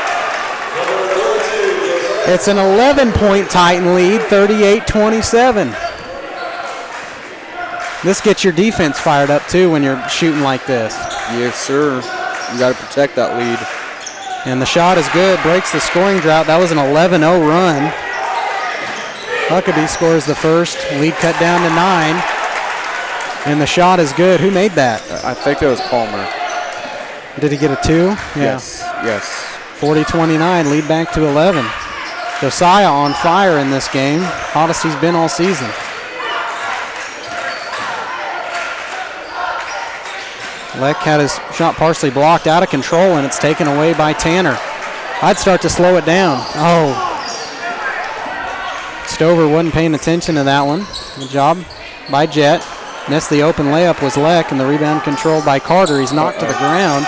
It's an 11-point Titan lead, 38-27. This gets your defense fired up, too, when you're shooting like this. Yes, sir. You got to protect that lead. And the shot is good. Breaks the scoring drought. That was an 11-0 run. Huckabee scores the first. Lead cut down to 9. And the shot is good. Who made that? I think it was Palmer. Did he get a 2? Yeah. Yes. 40-29, lead back to 11. Josiah on fire in this game. Hottest he's been all season. Leck had his shot partially blocked, out of control, and it's taken away by Tanner. I'd start to slow it down. Oh. Stover wasn't paying attention to that one. Good job by Jet. Missed the open layup was Leck, and the rebound controlled by Carter. He's knocked to the ground.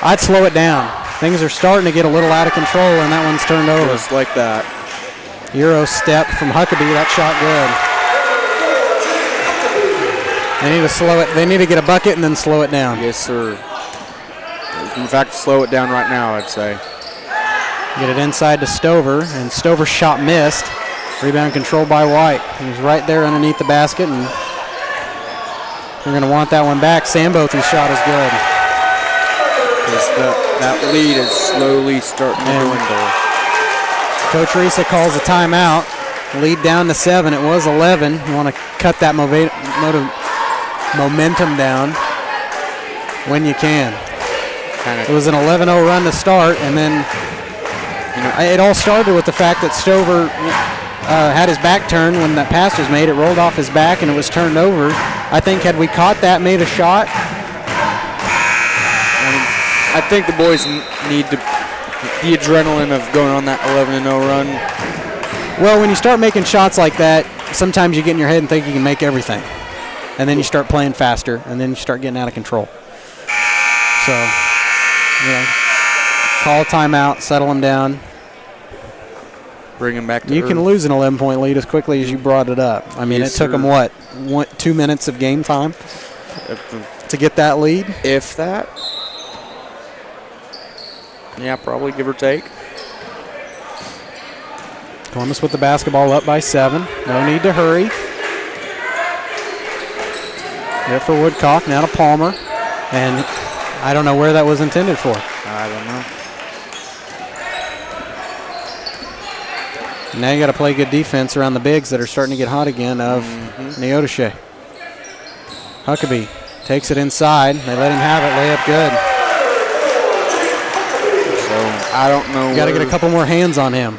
I'd slow it down. Things are starting to get a little out of control, and that one's turned over. Just like that. Euro step from Huckabee. That shot good. They need to slow it. They need to get a bucket and then slow it down. Yes, sir. In fact, slow it down right now, I'd say. Get it inside to Stover, and Stover's shot missed. Rebound controlled by White. He was right there underneath the basket, and they're going to want that one back. Sambothy's shot is good. That lead is slowly starting to dwindle. Coach Risa calls a timeout. Lead down to 7. It was 11. You want to cut that momentum down when you can. It was an 11-0 run to start, and then it all started with the fact that Stover had his back turned when that pass was made. It rolled off his back, and it was turned over. I think had we caught that, made a shot. I think the boys need the adrenaline of going on that 11-0 run. Well, when you start making shots like that, sometimes you get in your head and think you can make everything. And then you start playing faster, and then you start getting out of control. So, call a timeout, settle them down. Bring them back to You earth. can lose an 11-point lead as quickly as you brought it up. I mean, Yes, it took sir. them, 2 minutes of game time to get that lead? If that. Yeah, probably, give or take. Columbus with the basketball up by 7. No need to hurry. Get it for Woodcock, now to Palmer. And I don't know where that was intended for. I don't know. Now you got to play good defense around the bigs that are starting to get hot again of Neodesha. Huckabee takes it inside. They let him have it. Layup good. So I don't know. Got to get a couple more hands on him.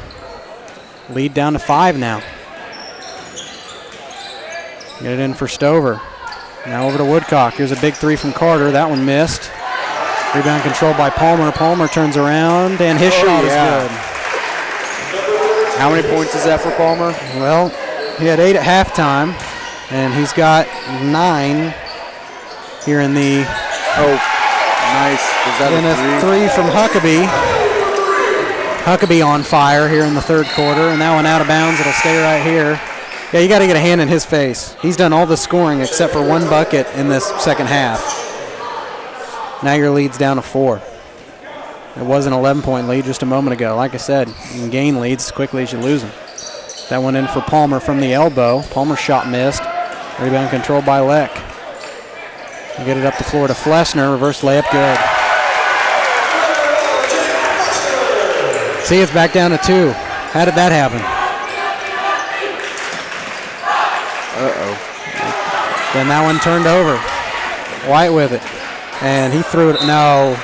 Lead down to 5 now. Get it in for Stover. Now over to Woodcock. Here's a big 3 from Carter. That one missed. Rebound controlled by Palmer. Palmer turns around, and his shot is good. How many points is that for Palmer? Well, he had 8 at halftime, and he's got 9 here in the. Oh, nice. Is that in a 3 from Huckabee. Huckabee on fire here in the third quarter, and that one out of bounds. It'll stay right here. Yeah, you got to get a hand in his face. He's done all the scoring except for 1 bucket in this second half. Now your lead's down to 4. It was an 11-point lead just a moment ago. Like I said, you can gain leads as quickly as you lose them. That one in for Palmer from the elbow. Palmer's shot missed. Rebound controlled by Leck. You get it up the floor to Flessner. Reverse layup good. See, it's back down to 2. How did that happen? Uh-oh. Then that one turned over. White with it. And he threw it. No.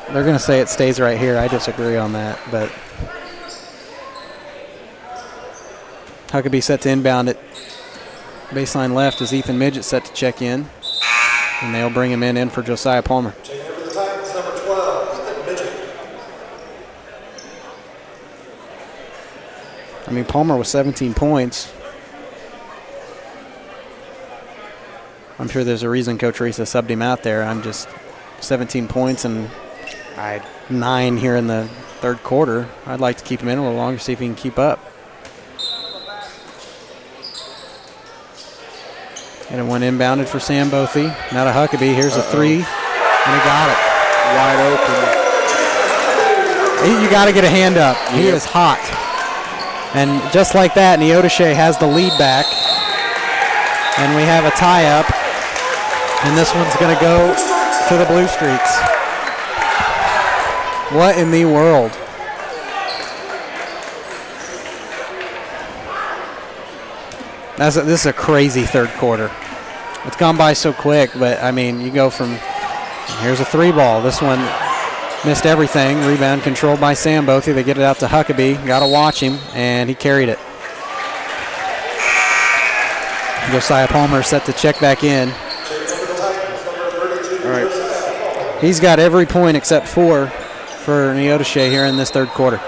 They're going to say it stays right here. I disagree on that. But Huckabee set to inbound it. Baseline left is Ethan Midget set to check in. And they'll bring him in for Josiah Palmer. Number 12, Ethan Midget. I mean, Palmer was 17 points. I'm sure there's a reason Coach Risa subbed him out there. I'm just 17 points and 9 here in the third quarter. I'd like to keep him in a little longer, see if he can keep up. And it went inbounded for Sambothy. Now to Huckabee. Here's a 3, and he got it. Wide open. You got to get a hand up. Yep. He is hot. And just like that, Neodesha has the lead back. And we have a tie-up. And this one's going to go to the Blue Streaks. What in the world? This is a crazy third quarter. It's gone by so quick, but, I mean, you go from, here's a 3 ball. This one missed everything. Rebound controlled by Sambothy. They get it out to Huckabee. Got to watch him, and he carried it. Josiah Palmer set to check back in. All right. He's got every point except 4 for Neodesha here in this third quarter.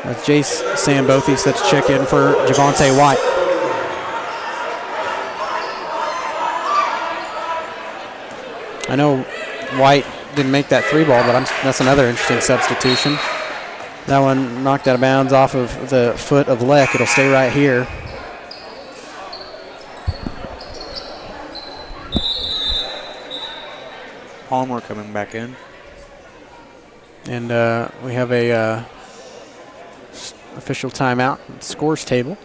That's Jace Sambothy set to check in for Javonte White. I know White didn't make that 3 ball, but that's another interesting substitution. That one knocked out of bounds off of the foot of Leck. It'll stay right here. Palmer coming back in. And we have a official timeout. Scores table.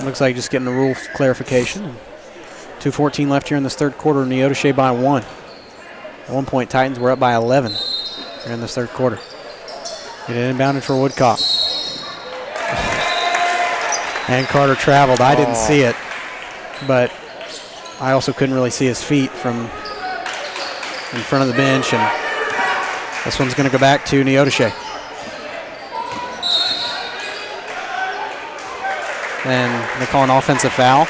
Looks like just getting a rule clarification. 2:14 left here in this third quarter. Neodesha by 1. At one point, Titans were up by 11 here in this third quarter. It inbounded for Woodcock. And Carter traveled. I didn't see it, but I also couldn't really see his feet from in front of the bench. And this one's going to go back to Neodesha. And they call an offensive foul.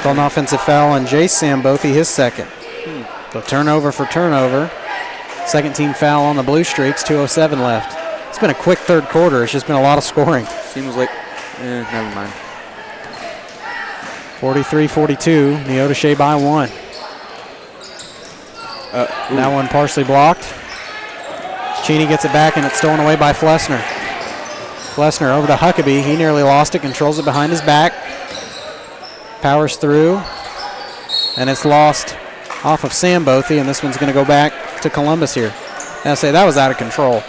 Call an offensive foul on Jace Sambothi, his second. So turnover for turnover. Second team foul on the Blue Streaks, 2:07 left. It's been a quick third quarter. It's just been a lot of scoring. Seems like, never mind. 43-42, Neodesha by 1. That one partially blocked. Cheney gets it back and it's stolen away by Flessner. Flessner over to Huckabee. He nearly lost it, controls it behind his back. Powers through, and it's lost off of Sambothi, and this one's going to go back to Columbus here. And I say that was out of control.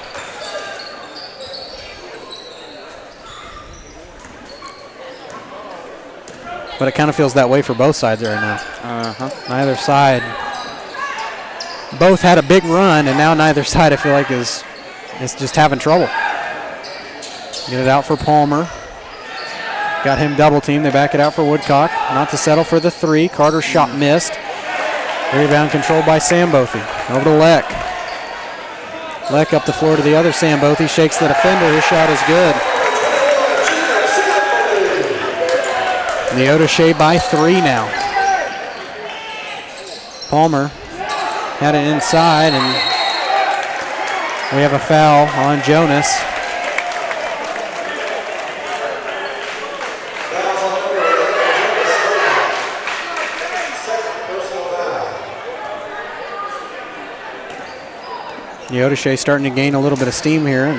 But it kind of feels that way for both sides right now. Neither side. Both had a big run, and now neither side I feel like is just having trouble. Get it out for Palmer. Got him double teamed. They back it out for Woodcock. Not to settle for the 3. Carter's shot missed. Rebound controlled by Sambothi. Over to Leck. Leck up the floor to the other Sambothi. Shakes the defender. His shot is good. Neodesha by 3 now. Palmer had it inside, and we have a foul on Jonas. Neodesha starting to gain a little bit of steam here, and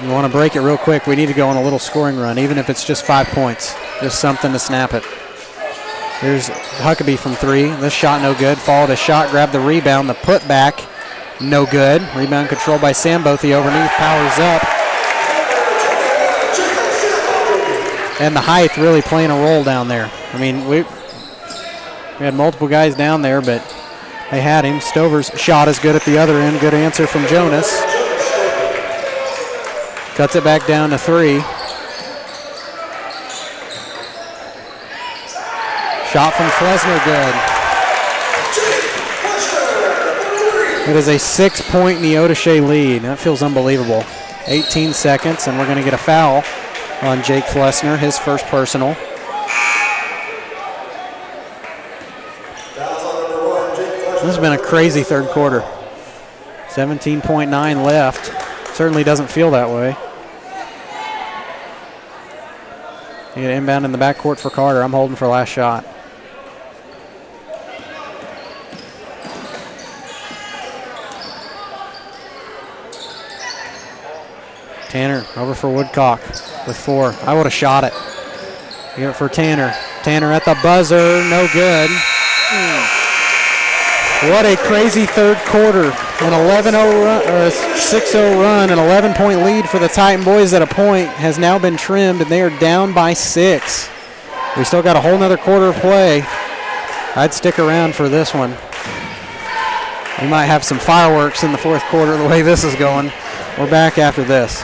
you want to break it real quick. We need to go on a little scoring run, even if it's just 5 points. Just something to snap it. Here's Huckabee from 3. This shot no good. Followed a shot, grabbed the rebound. The putback, no good. Rebound controlled by Sambothi overneath. Powers up. And the height really playing a role down there. I mean, we had multiple guys down there, but they had him. Stover's shot is good at the other end. Good answer from Jonas. Cuts it back down to 3. Shot from Flessner, good. It is a 6-point Neodesha lead. That feels unbelievable. 18 seconds, and we're going to get a foul on Jake Flessner, his first personal. This has been a crazy third quarter. 17.9 left. Certainly doesn't feel that way. You get inbound in the backcourt for Carter. I'm holding for last shot. Tanner over for Woodcock with 4. I would have shot it. Give it for Tanner. Tanner at the buzzer, no good. What a crazy third quarter. An 11-0 run, or a 6-0 run, an 11-point lead for the Titan boys at a point has now been trimmed, and they are down by 6. We still got a whole nother quarter of play. I'd stick around for this one. We might have some fireworks in the fourth quarter the way this is going. We're back after this.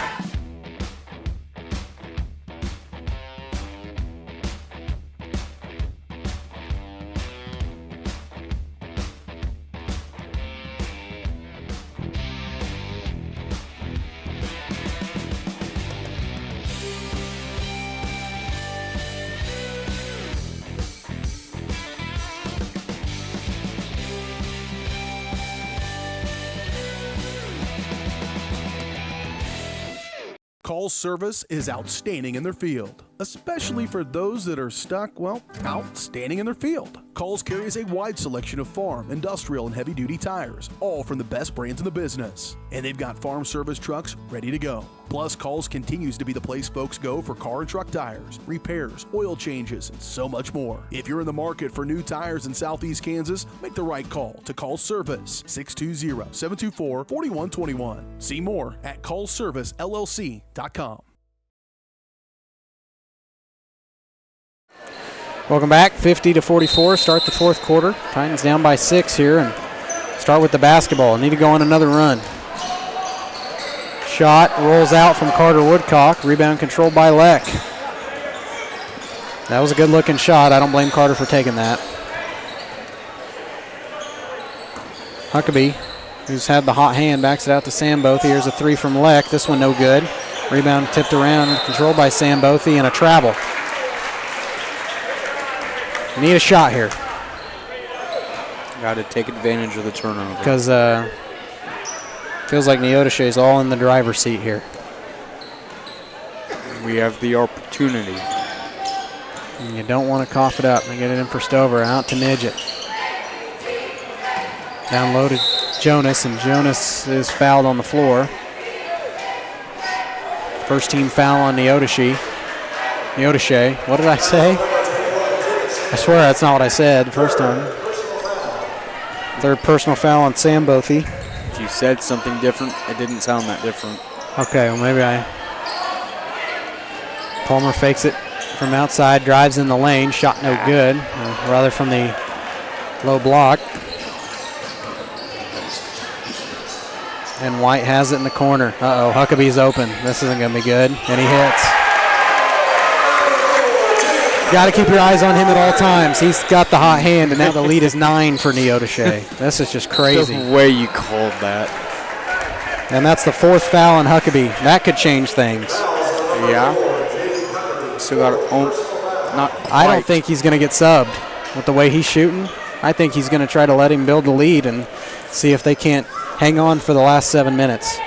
Call service is outstanding in their field, especially for those that are stuck, well, outstanding in their field. Coles carries a wide selection of farm, industrial, and heavy-duty tires, all from the best brands in the business. And they've got farm service trucks ready to go. Plus, Coles continues to be the place folks go for car and truck tires, repairs, oil changes, and so much more. If you're in the market for new tires in Southeast Kansas, make the right call to Coles Service, 620-724-4121. See more at colesservicellc.com. Welcome back, 50-44, start the fourth quarter. Titans down by 6 here, and start with the basketball. Need to go on another run. Shot rolls out from Carter Woodcock. Rebound controlled by Leck. That was a good-looking shot. I don't blame Carter for taking that. Huckabee, who's had the hot hand, backs it out to Sambothy. Here's a three from Leck. This one no good. Rebound tipped around, controlled by Sambothy, and a travel. Need a shot here. Got to take advantage of the turnover. Because feels like Neodesha is all in the driver's seat here. We have the opportunity. And you don't want to cough it up. They get it in for Stover. Out to Midget. Down low to Jonas, and Jonas is fouled on the floor. First team foul on Neodesha. What did I say? I swear that's not what I said the first time. Third personal foul on Sambothy. If you said something different, it didn't sound that different. Okay, well maybe Palmer fakes it from outside, drives in the lane, shot no good. Or rather from the low block. And White has it in the corner. Uh-oh, Huckabee's open. This isn't going to be good. And he hits. Got to keep your eyes on him at all times. He's got the hot hand, and now the lead is 9 for Neodesha. This is just crazy. The way you called that. And that's the fourth foul on Huckabee. That could change things. Yeah. Still got it. Not quite. I don't think he's going to get subbed with the way he's shooting. I think he's going to try to let him build the lead and see if they can't hang on for the last 7 minutes.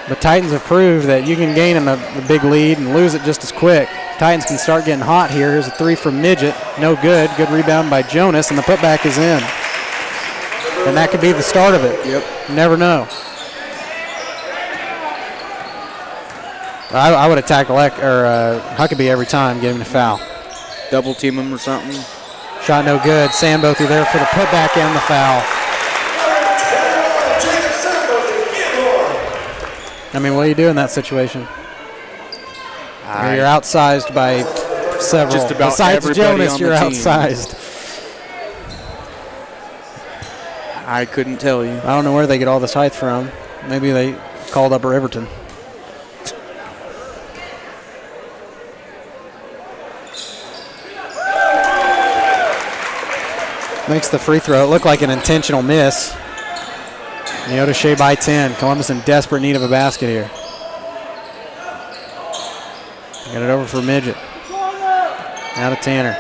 But Titans have proved that you can gain a big lead and lose it just as quick. Titans can start getting hot here. Here's a three from Midget. No good. Good rebound by Jonas, and the putback is in. And that could be the start of it. Yep. You never know. I would attack Huckabee every time, get him to foul. Double team him or something. Shot no good. Sambothy there for the putback and the foul. I mean, what do you do in that situation? You're outsized by several. Just about besides everybody Jonas, on you're the team. outsized. I couldn't tell you. I don't know where they get all this height from. Maybe they called up Riverton. Makes the free throw. It looked like an intentional miss. Neodesha by 10. Columbus in desperate need of a basket here. Get it over for Midget. Out of Tanner.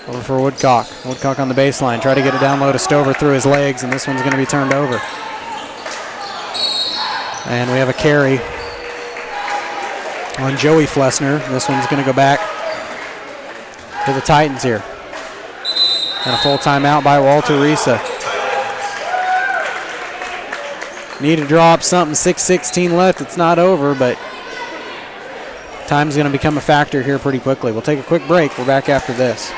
Over for Woodcock. Woodcock on the baseline. Try to get it down low to Stover through his legs, and this one's going to be turned over. And we have a carry on Joey Flessner. This one's going to go back to the Titans here. And a full timeout by Walter Risa. Need to draw up something. 6:16 left. It's not over, but time's going to become a factor here pretty quickly. We'll take a quick break. We're back after this.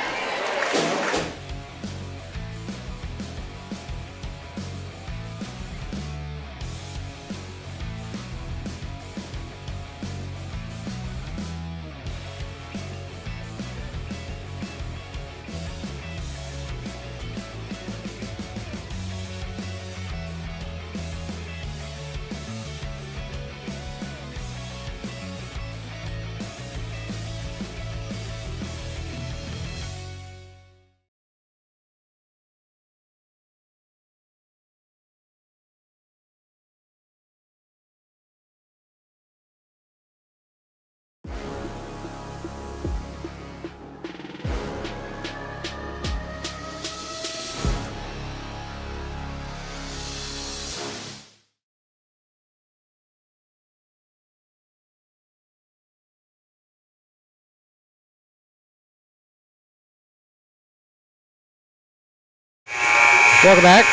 Welcome back.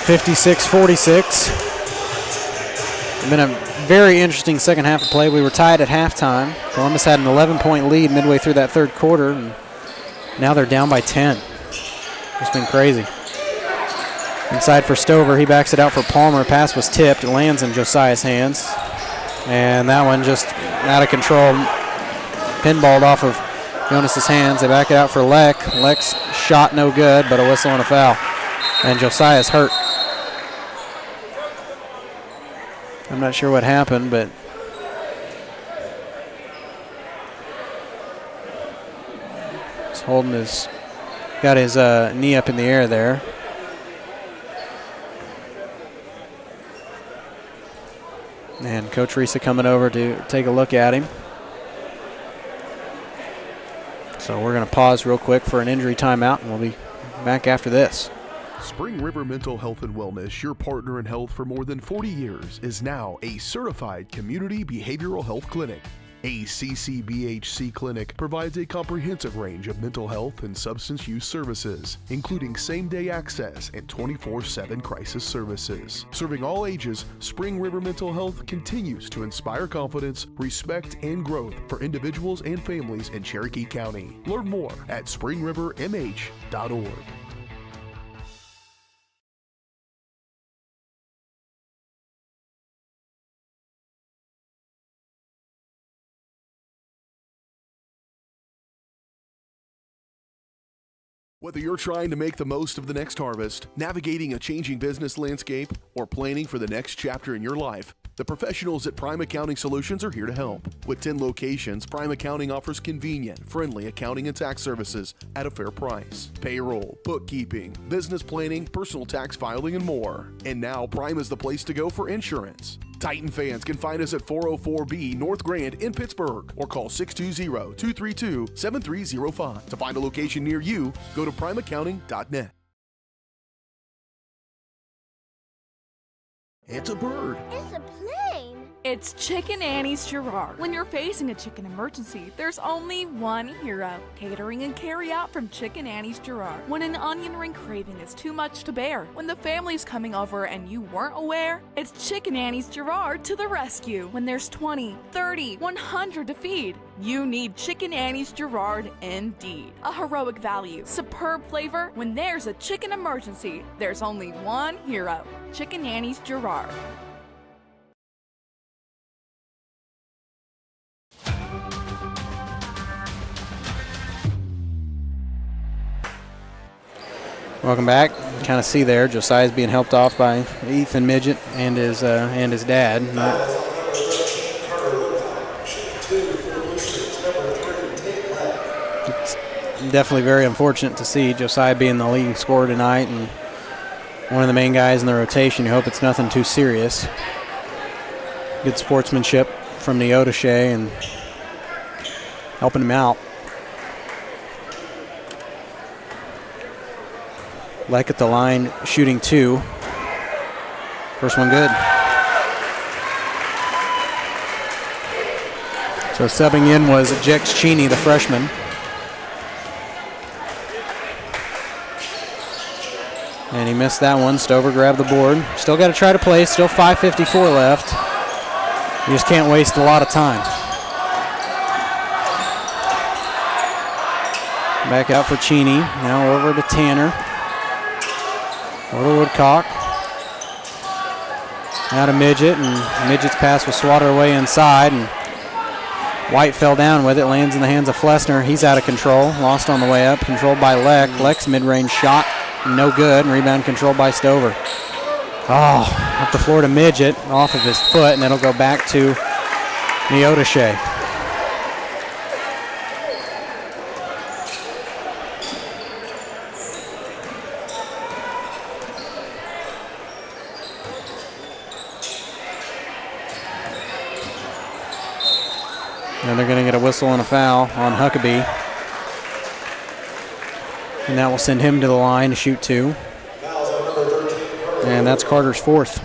56-46. It's been a very interesting second half of play. We were tied at halftime. Columbus had an 11-point lead midway through that third quarter, and now they're down by 10. It's been crazy. Inside for Stover. He backs it out for Palmer. Pass was tipped. It lands in Josiah's hands. And that one just out of control. Pinballed off of Jonas's hands. They back it out for Leck. Leck's shot no good, but a whistle and a foul. And Josiah's hurt. I'm not sure what happened, but he's holding his, got his knee up in the air there. And Coach Risa coming over to take a look at him. So we're going to pause real quick for an injury timeout, and we'll be back after this. Spring River Mental Health and Wellness, your partner in health for more than 40 years, is now a certified community behavioral health clinic. A CCBHC clinic provides a comprehensive range of mental health and substance use services, including same-day access and 24/7 crisis services. Serving all ages, Spring River Mental Health continues to inspire confidence, respect, and growth for individuals and families in Cherokee County. Learn more at springrivermh.org. Whether you're trying to make the most of the next harvest, navigating a changing business landscape, or planning for the next chapter in your life, the professionals at Prime Accounting Solutions are here to help. With 10 locations, Prime Accounting offers convenient, friendly accounting and tax services at a fair price. Payroll, bookkeeping, business planning, personal tax filing, and more. And now Prime is the place to go for insurance. Titan fans can find us at 404B North Grand in Pittsburgh or call 620-232-7305. To find a location near you, go to primeaccounting.net. It's a bird. It's a plane. It's Chicken Annie's Girard. When you're facing a chicken emergency, there's only one hero. Catering and carry out from Chicken Annie's Girard. When an onion ring craving is too much to bear, when the family's coming over and you weren't aware, it's Chicken Annie's Girard to the rescue. When there's 20, 30, 100 to feed, you need Chicken Annie's Girard indeed. A heroic value, superb flavor. When there's a chicken emergency, there's only one hero. Chicken Annie's Girard. Welcome back. Kind of see there, Josiah's being helped off by Ethan Midget and his dad. It's definitely very unfortunate to see Josiah being the leading scorer tonight and one of the main guys in the rotation. You hope it's nothing too serious. Good sportsmanship from Neodesha and helping him out. Leck at the line, shooting two. First one good. So subbing in was Jex Cheney, the freshman. And he missed that one. Stover grabbed the board. Still got to try to play. Still 5:54 left. You just can't waste a lot of time. Back out for Cheney. Now over to Tanner. Over to Woodcock. Now to Midget, and Midget's pass was swatted away inside, and White fell down with it, lands in the hands of Flessner. He's out of control, lost on the way up, controlled by Leck. Leck's mid-range shot, no good, and rebound controlled by Stover. Oh, up the floor to Midget, off of his foot, and it'll go back to Neodesha. And they're going to get a whistle and a foul on Huckabee. And that will send him to the line to shoot two. And that's Carter's fourth.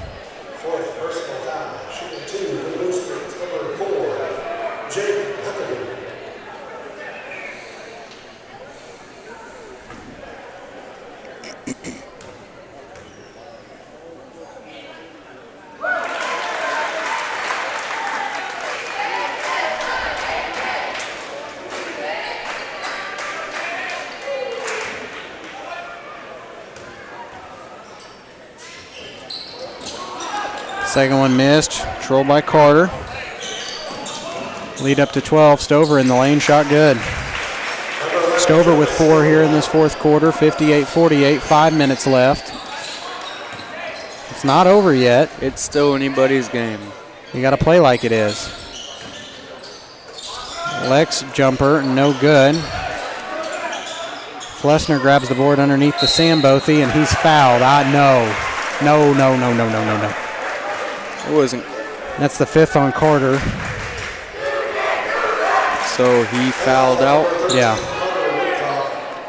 Second one missed. Controlled by Carter. Lead up to 12. Stover in the lane. Shot good. Stover with 4 here in this fourth quarter. 58-48. 5 minutes left. It's not over yet. It's still anybody's game. You got to play like it is. Lex jumper, no good. Flessner grabs the board underneath the Sambothy, and he's fouled. No. It wasn't. That's the 5th on Carter. So he fouled out? Yeah.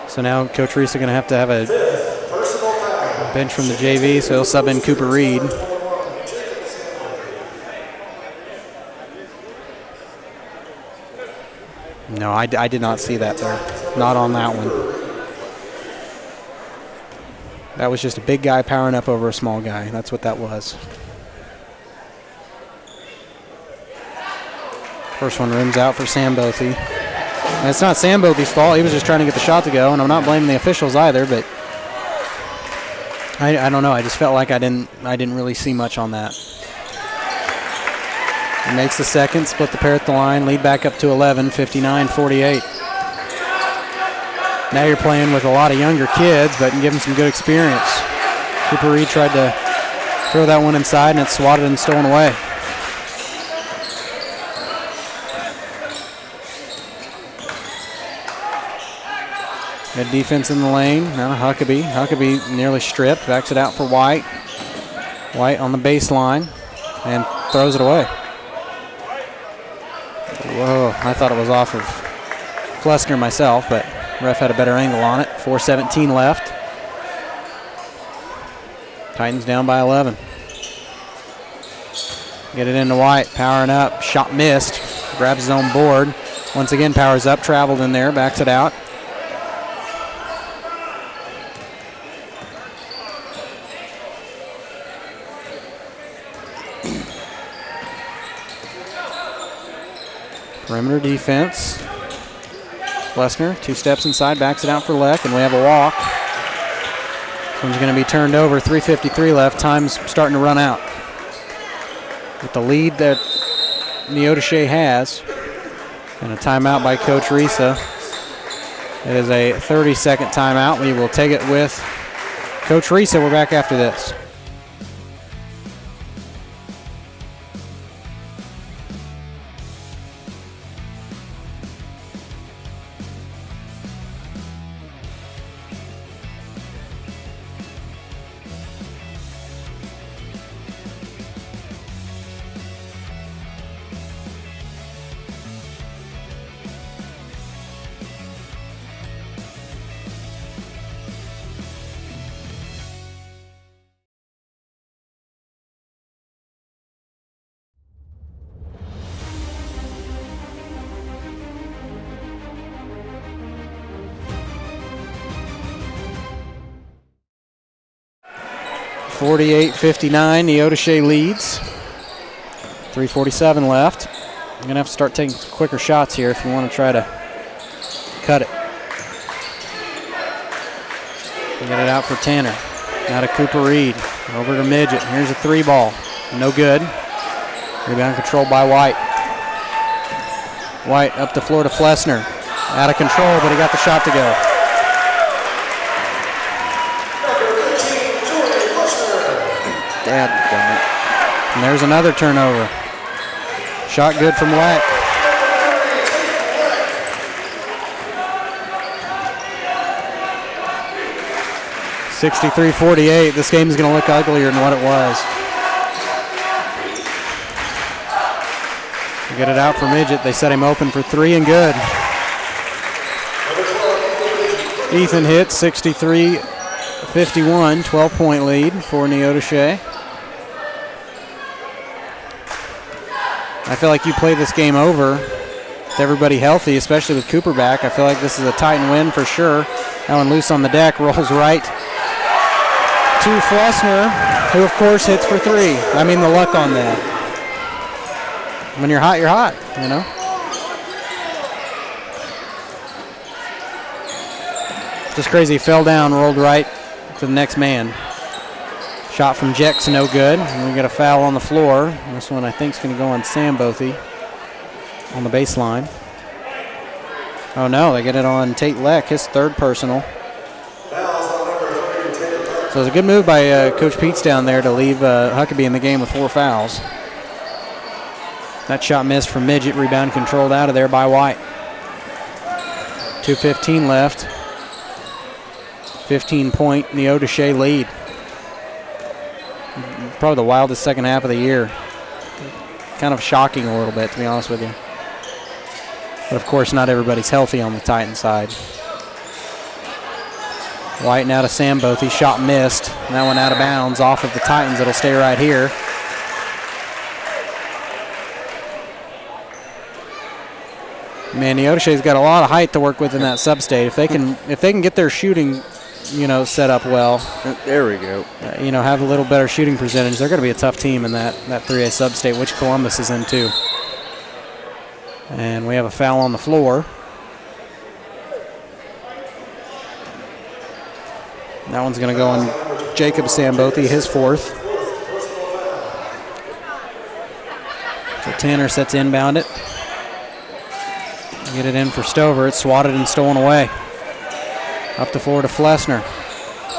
So now Coach Reese is going to have a bench from the JV, so he'll sub in Cooper Reed. No, I did not see that there. Not on that one. That was just a big guy powering up over a small guy. That's what that was. First one rims out for Sambothy. And it's not Sambothy's fault. He was just trying to get the shot to go, and I'm not blaming the officials either, but I don't know. I just felt like I didn't really see much on that. He makes the second, split the pair at the line, lead back up to 11, 59-48. Now you're playing with a lot of younger kids, but give them some good experience. Cooper Reed tried to throw that one inside, and it's swatted and stolen away. Good defense in the lane. Now Huckabee. Huckabee nearly stripped, backs it out for White. White on the baseline and throws it away. Whoa, I thought it was off of Flessner myself, but ref had a better angle on it. 4:17 left. Titans down by 11. Get it into White, powering up, shot missed, grabs his own board. Once again powers up, traveled in there, backs it out. Perimeter defense. Flessner, 2 steps inside, backs it out for Leck, and we have a walk. This one's going to be turned over. 3:53 left. Time's starting to run out. With the lead that Neodesha has, and a timeout by Coach Risa. It is a 30-second timeout. We will take it with Coach Risa. We're back after this. (48-59), Neodesha leads. 3:47 left. You're going to have to start taking quicker shots here if you want to try to cut it. We get it out for Tanner. Now to Cooper Reed. Over to Midget. Here's a 3-ball. No good. Rebound controlled by White. White up the floor to Flessner. Out of control, but he got the shot to go. Dadgummit. And there's another turnover. Shot good from Wack. (63-48). This game is going to look uglier than what it was. We get it out for Midget. They set him open for 3 and good. Ethan hits 63-51, 12-point lead for Neodesha. I feel like you play this game over with everybody healthy, especially with Cooper back. I feel like this is a Titan win for sure. That one loose on the deck, rolls right to Flessner, who of course hits for 3. I mean, the luck on that. When you're hot, you know? Just crazy, fell down, rolled right to the next man. Shot from Jex, no good. And we got a foul on the floor. This one I think is going to go on Sam Bothy on the baseline. Oh no, they get it on Tate Leck, his third personal. So it's a good move by Coach Peets down there to leave Huckabee in the game with 4 fouls. That shot missed from Midget, rebound controlled out of there by White. 2:15 left. 15-point Neodesha lead. Probably the wildest second half of the year. Kind of shocking a little bit, to be honest with you. But of course, not everybody's healthy on the Titan side. White now to Sam Bothy, shot missed. That one out of bounds off of the Titans. It'll stay right here. Man, Neodesha's got a lot of height to work with in that sub-state. If they can get their shooting, set up well. There we go. Have a little better shooting percentage. They're going to be a tough team in that 3A sub-state, which Columbus is in too. And we have a foul on the floor. That one's going to go on Jacob Sambothy, his 4th. So Tanner sets inbound it. Get it in for Stover. It's swatted and stolen away. Up the floor to Flessner.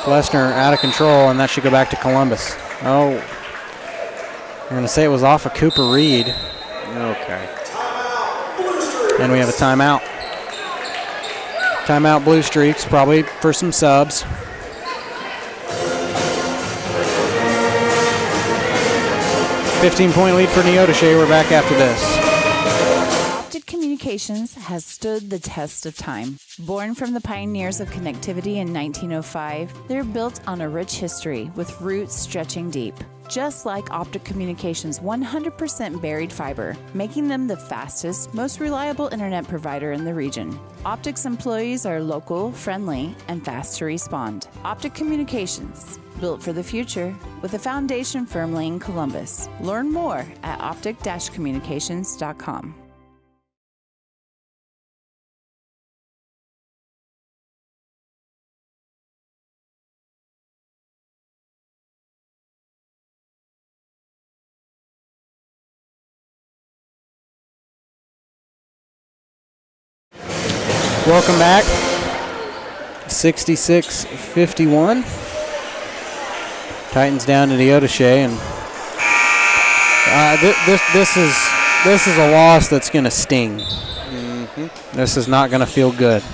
Flessner out of control, and that should go back to Columbus. Oh, I'm going to say it was off of Cooper Reed. Okay. And we have a timeout. Timeout Blue Streaks, probably for some subs. .15 lead for Neodesha. We're back after this. Communications has stood the test of time. Born from the pioneers of connectivity in 1905, they're built on a rich history with roots stretching deep. Just like Optic Communications' 100% buried fiber, making them the fastest, most reliable internet provider in the region. Optic's employees are local, friendly, and fast to respond. Optic Communications, built for the future, with a foundation firmly in Columbus. Learn more at optic-communications.com. Welcome back. 66-51. Titans down to Neodesha, and this is a loss that's going to sting. Mm-hmm. This is not going to feel good.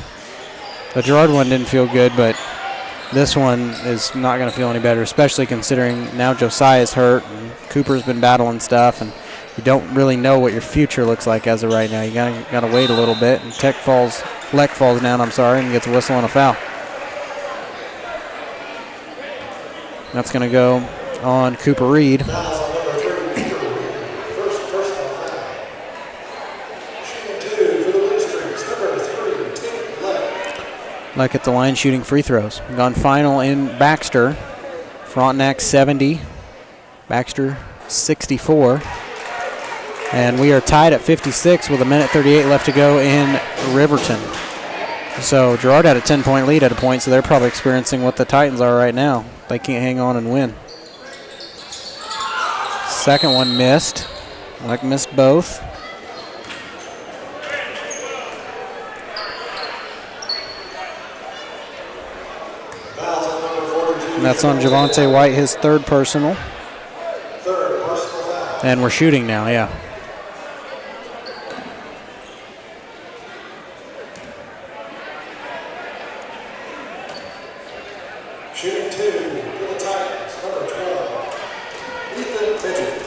The Girard one didn't feel good, but this one is not going to feel any better, especially considering now Josiah's hurt and Cooper's been battling stuff, and you don't really know what your future looks like as of right now. You gotta wait a little bit, and Leck falls down, and gets a whistle and a foul. That's going to go on Cooper Reed. Leck at the line shooting free throws. Gone final in Baxter. Frontenac 70, Baxter 64. And we are tied at 56 with 1:38 left to go in Riverton. So Girard had a 10-point lead at a point, so they're probably experiencing what the Titans are right now. They can't hang on and win. Second one missed. Leck missed both. And that's on Javante White, his 3rd personal. And we're shooting now, yeah. Shooting 2 for the Titans, number 12, Ethan Midget.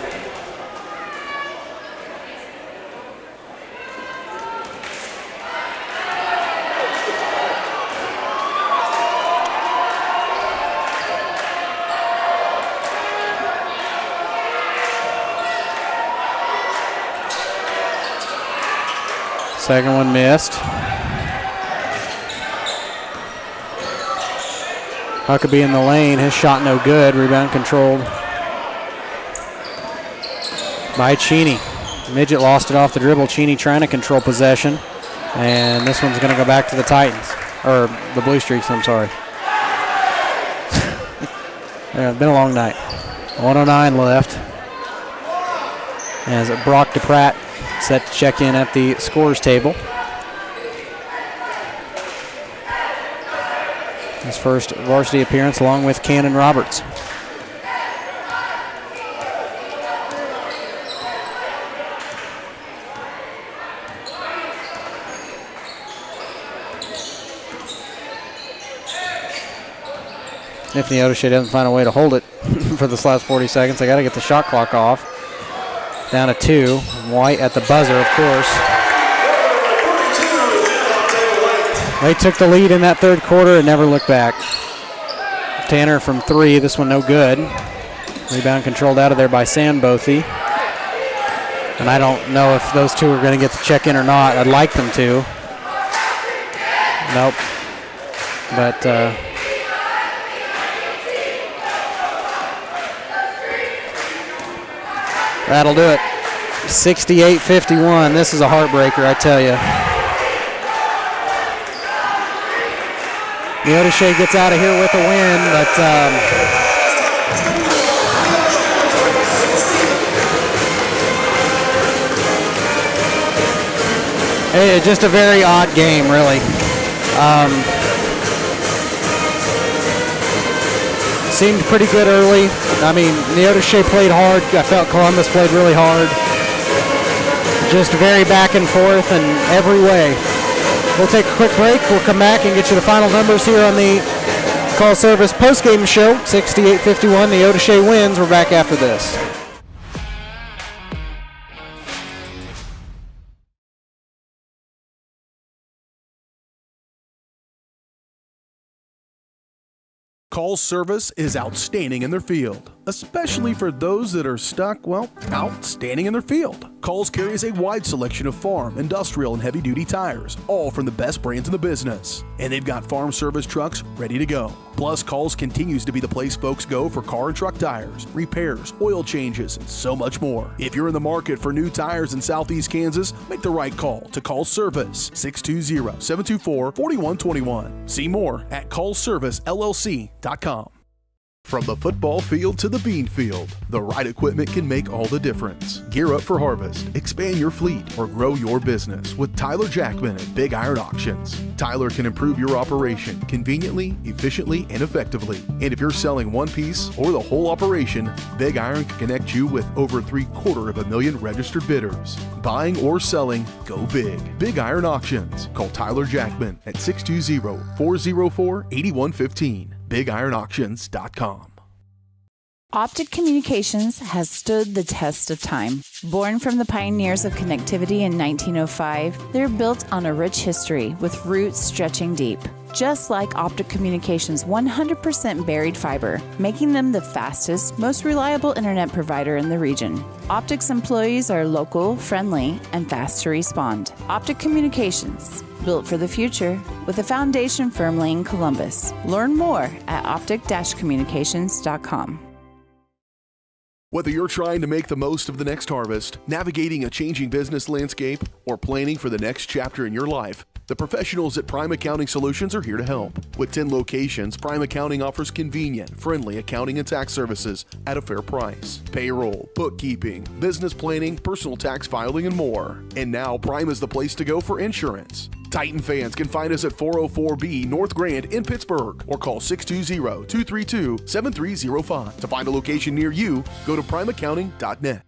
Second one missed. Huckabee in the lane, his shot no good. Rebound controlled by Cheney. Midget lost it off the dribble. Cheney trying to control possession. And this one's going to go back to the Titans. Or the Blue Streaks, I'm sorry. It's been a long night. 1:09 left. As Brock DePratt set to check in at the scores table. His first varsity appearance along with Cannon Roberts. If Neodesha doesn't find a way to hold it for this last 40 seconds, I got to get the shot clock off. Down to 2. White at the buzzer, of course. They took the lead in that third quarter and never looked back. Tanner from 3, this one no good. Rebound controlled out of there by Sandbothy. And I don't know if those two are going to get the check in or not. I'd like them to. Nope. But that'll do it. 68-51. This is a heartbreaker, I tell you. Neodesha gets out of here with a win, but it's just a very odd game, really. Seemed pretty good early. I mean, Neodesha played hard. I felt Columbus played really hard. Just very back and forth in every way. We'll take a quick break. We'll come back and get you the final numbers here on the Call Service postgame show. 68-51, Neodesha wins. We're back after this. Call Service is outstanding in their field, especially for those that are stuck, well, outstanding in their field. Calls carries a wide selection of farm, industrial, and heavy-duty tires, all from the best brands in the business. And they've got farm service trucks ready to go. Plus, Calls continues to be the place folks go for car and truck tires, repairs, oil changes, and so much more. If you're in the market for new tires in Southeast Kansas, make the right call to Call Service, 620-724-4121. See more at callservicellc.com. From the football field to the bean field, the right equipment can make all the difference. Gear up for harvest, expand your fleet, or grow your business with Tyler Jackman at Big Iron Auctions. Tyler can improve your operation conveniently, efficiently, and effectively. And if you're selling one piece or the whole operation, Big Iron can connect you with over 750,000 registered bidders. Buying or selling, go big. Big Iron Auctions. Call Tyler Jackman at 620-404-8115. BigIronAuctions.com. Optic Communications has stood the test of time. Born from the pioneers of connectivity in 1905, they're built on a rich history with roots stretching deep. Just like Optic Communications' 100% buried fiber, making them the fastest, most reliable internet provider in the region. Optic's employees are local, friendly, and fast to respond. Optic Communications, built for the future, with a foundation firmly in Columbus. Learn more at optic-communications.com. Whether you're trying to make the most of the next harvest, navigating a changing business landscape, or planning for the next chapter in your life, the professionals at Prime Accounting Solutions are here to help. With 10 locations, Prime Accounting offers convenient, friendly accounting and tax services at a fair price. Payroll, bookkeeping, business planning, personal tax filing, and more. And now Prime is the place to go for insurance. Titan fans can find us at 404B North Grand in Pittsburgh or call 620-232-7305. To find a location near you, go to primeaccounting.net.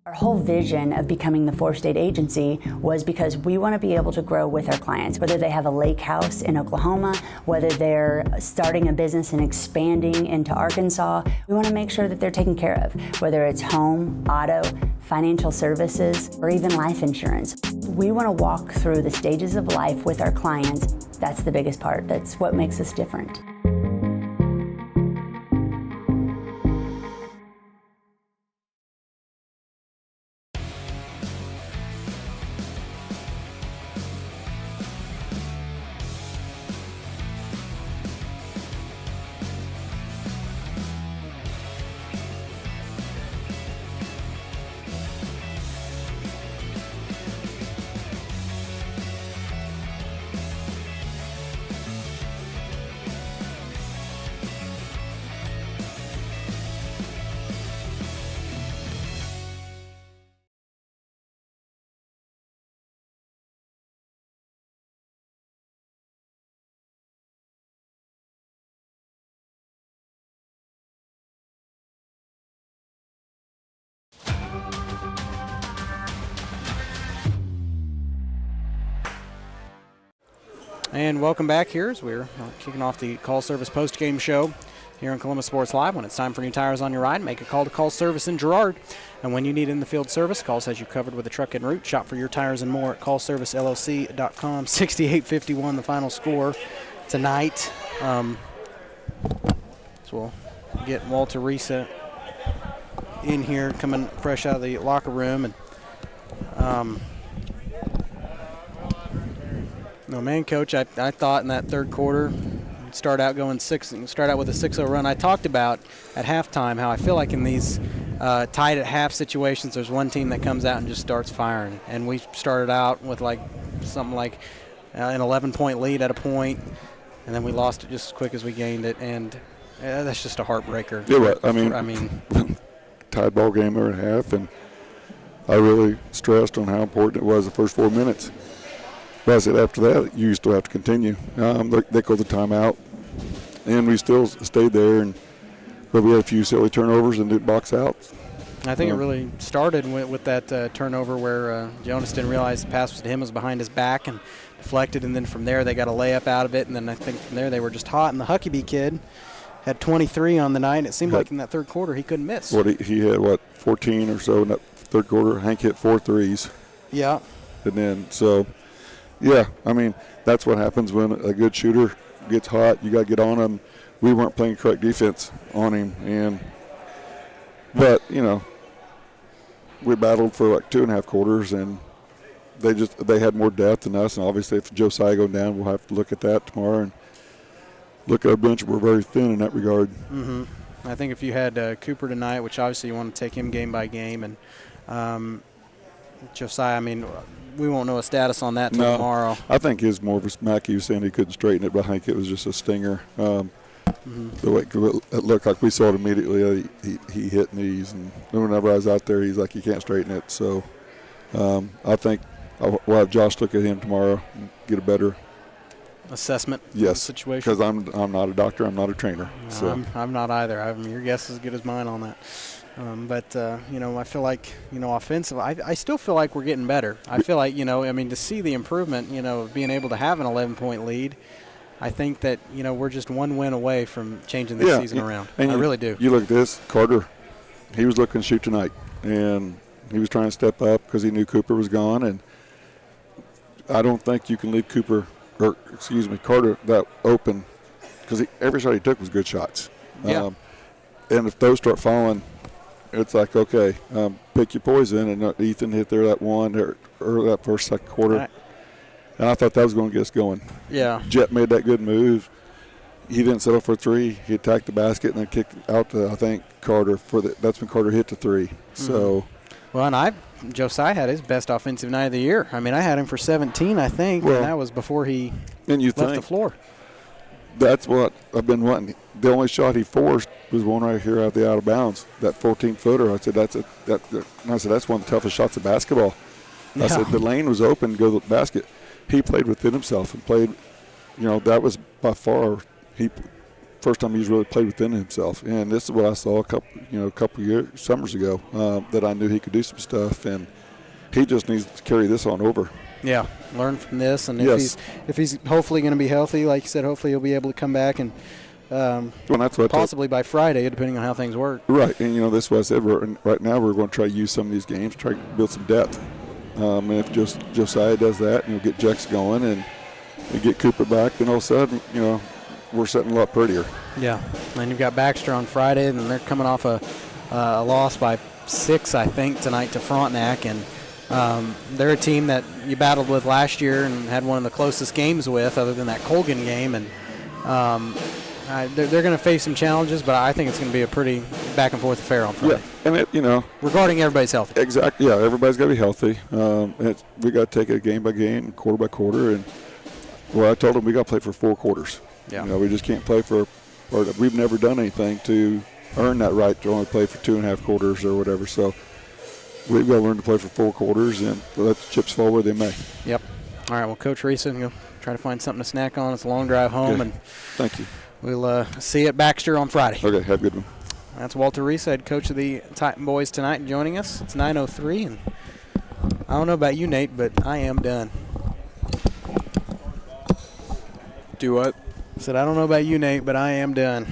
Our whole vision of becoming the four-state agency was because we want to be able to grow with our clients, whether they have a lake house in Oklahoma, whether they're starting a business and expanding into Arkansas. We want to make sure that they're taken care of, whether it's home, auto, financial services, or even life insurance. We want to walk through the stages of life with our clients. That's the biggest part. That's what makes us different. And welcome back here as we're kicking off the call service post-game show here on Columbus Sports Live. When it's time for new tires on your ride, make a call to Call Service in Girard. And when you need in-the-field service, Calls has you covered with a truck en route. Shop for your tires and more at callservicellc.com. 68-51 the final score tonight. So we'll get Walter Risa in here, coming fresh out of the locker room. And no, man, Coach, I thought in that third quarter, start out with a 6-0 run. I talked about at halftime how I feel like in these tied at half situations, there's one team that comes out and just starts firing. And we started out with something like an 11-point lead at a point, and then we lost it just as quick as we gained it. And that's just a heartbreaker. Yeah, right. I mean, tied ball game there at half, and I really stressed on how important it was the first 4 minutes. But I said after that, you still have to continue. They called the timeout, and we still stayed there. But we had a few silly turnovers and did box out. I think it really started with that turnover where Jonas didn't realize the pass was to him, was behind his back and deflected, and then from there they got a layup out of it, and then I think from there they were just hot. And the Huckabee kid had 23 on the night, and it seemed like in that third quarter he couldn't miss. He had, 14 or so in that third quarter. Hank hit 4 threes. Yeah. And then, yeah, I mean, that's what happens when a good shooter gets hot. You got to get on him. We weren't playing correct defense on him. But, we battled for 2.5 quarters, and they had more depth than us. And obviously if Josiah goes down, we'll have to look at that tomorrow and look at our bench. We're very thin in that regard. Mm-hmm. I think if you had Cooper tonight, which obviously you want to take him game by game, and Josiah, I mean, we won't know a status on that until tomorrow. I think his more of a smack. He was saying he couldn't straighten it, but I think it was just a stinger. The way it looked like we saw it immediately. He hit knees, and whenever I was out there, he's like, he can't straighten it. So I think we'll have Josh look at him tomorrow and get a better assessment of the situation. Because I'm not a doctor, I'm not a trainer. No, so I'm not either. Your guess is as good as mine on that. But I feel like, offensive, I still feel like we're getting better. I feel like, to see the improvement, of being able to have an 11-point lead, I think that, we're just one win away from changing this season around. And I really do. You look at this, Carter, he was looking to shoot tonight, and he was trying to step up because he knew Cooper was gone, and I don't think you can leave Carter that open, because every shot he took was good shots. Yeah. And if those start falling, it's like, okay, pick your poison. And Ethan hit there that one or that first, second quarter. And I thought that was going to get us going. Yeah. Jet made that good move. He didn't settle for 3. He attacked the basket and then kicked out to, I think, Carter. That's when Carter hit the 3. Mm-hmm. So. Well, and Josiah had his best offensive night of the year. I mean, I had him for 17, I think, and that was before he left the floor. That's what I've been wanting. The only shot he forced was one right here out of bounds, that 14-footer. I said, that's one of the toughest shots of basketball. I said, the lane was open to go to the basket. He played within himself and played, that was by far first time he's really played within himself. And this is what I saw a couple summers ago, that I knew he could do some stuff, and he just needs to carry this on over. Yeah, learn from this, and yes. if he's hopefully going to be healthy, like you said, hopefully he'll be able to come back and that's what possibly by Friday, depending on how things work. Right, and this is what I said. Right now we're going to try to use some of these games, try to build some depth. And if Josiah does that, and you'll get Jex going, and you get Cooper back, then all of a sudden, we're sitting a lot prettier. Yeah, and you've got Baxter on Friday, and they're coming off a loss by 6, I think, tonight to Frontenac, and they're a team that you battled with last year and had one of the closest games with, other than that Colgan game, and they're going to face some challenges, but I think it's going to be a pretty back-and-forth affair on Friday. Yeah, and regarding everybody's health. Exactly. Yeah, everybody's got to be healthy. We got to take it game by game, quarter by quarter, and I told them we got to play for 4 quarters. Yeah. We just can't play we've never done anything to earn that right to only play for 2.5 quarters or whatever. So we've got to learn to play for 4 quarters and let the chips fall where they may. Yep. All right. Well, Coach Reeson, you'll try to find something to snack on. It's a long drive home, okay. And thank you. We'll see you at Baxter on Friday. Okay. Have a good one. That's Walter Reese, head coach of the Titan boys tonight, joining us. It's 9:03, and I don't know about you, Nate, but I am done. Do what? I said, I don't know about you, Nate, but I am done.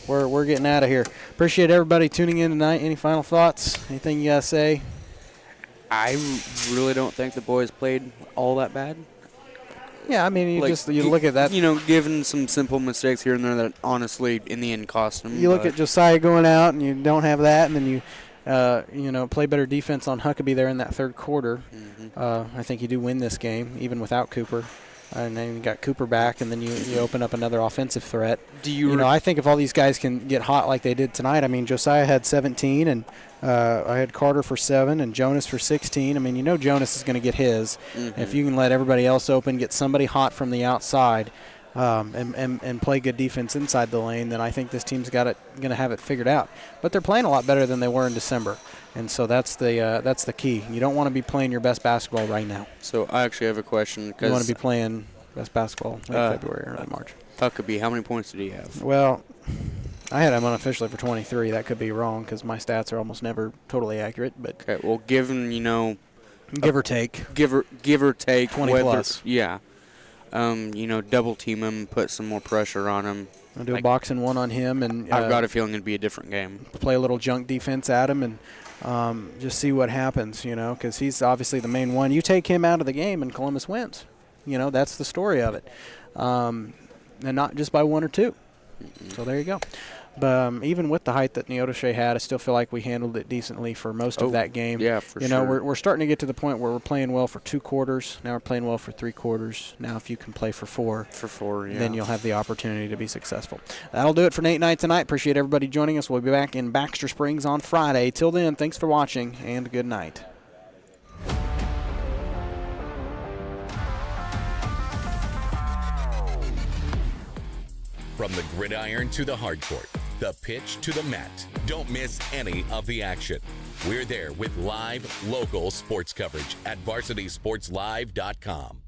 We're getting out of here. Appreciate everybody tuning in tonight. Any final thoughts? Anything you got to say? I really don't think the boys played all that bad. Yeah, I mean, you look at that. You know, given some simple mistakes here and there that honestly, in the end, cost them. You look at Josiah going out, and you don't have that, and then you play better defense on Huckabee there in that third quarter. I think you do win this game, even without Cooper. And then you got Cooper back, and then you open up another offensive threat. I think if all these guys can get hot like they did tonight, I mean, Josiah had 17, and I had Carter for 7 and Jonas for 16. I mean, Jonas is going to get his. If you can let everybody else open, get somebody hot from the outside, and play good defense inside the lane, then I think this team's going to have it figured out. But they're playing a lot better than they were in December. And so that's the key. You don't want to be playing your best basketball right now. So I actually have a question. You want to be playing best basketball in February or early March. Huckabee, how many points did he have? Well, I had him unofficially for 23. That could be wrong because my stats are almost never totally accurate. But okay, well, given give or take, 20 plus. Yeah, double team him, put some more pressure on him. I'll do a box and 1 on him, and I've got a feeling it'd be a different game. Play a little junk defense at him, and just see what happens. Because he's obviously the main one. You take him out of the game, and Columbus wins. That's the story of it, and not just by 1 or 2. So there you go. But even with the height that Neodesha had, I still feel like we handled it decently for most of that game. Yeah, for sure. We're starting to get to the point where we're playing well for 2 quarters. Now we're playing well for 3 quarters. Now if you can play for 4. For 4, yeah. Then you'll have the opportunity to be successful. That'll do it for Nate Night tonight. Appreciate everybody joining us. We'll be back in Baxter Springs on Friday. Till then, thanks for watching, and good night. From the gridiron to the hard court, the pitch to the mat, don't miss any of the action. We're there with live, local sports coverage at VarsitySportsLive.com.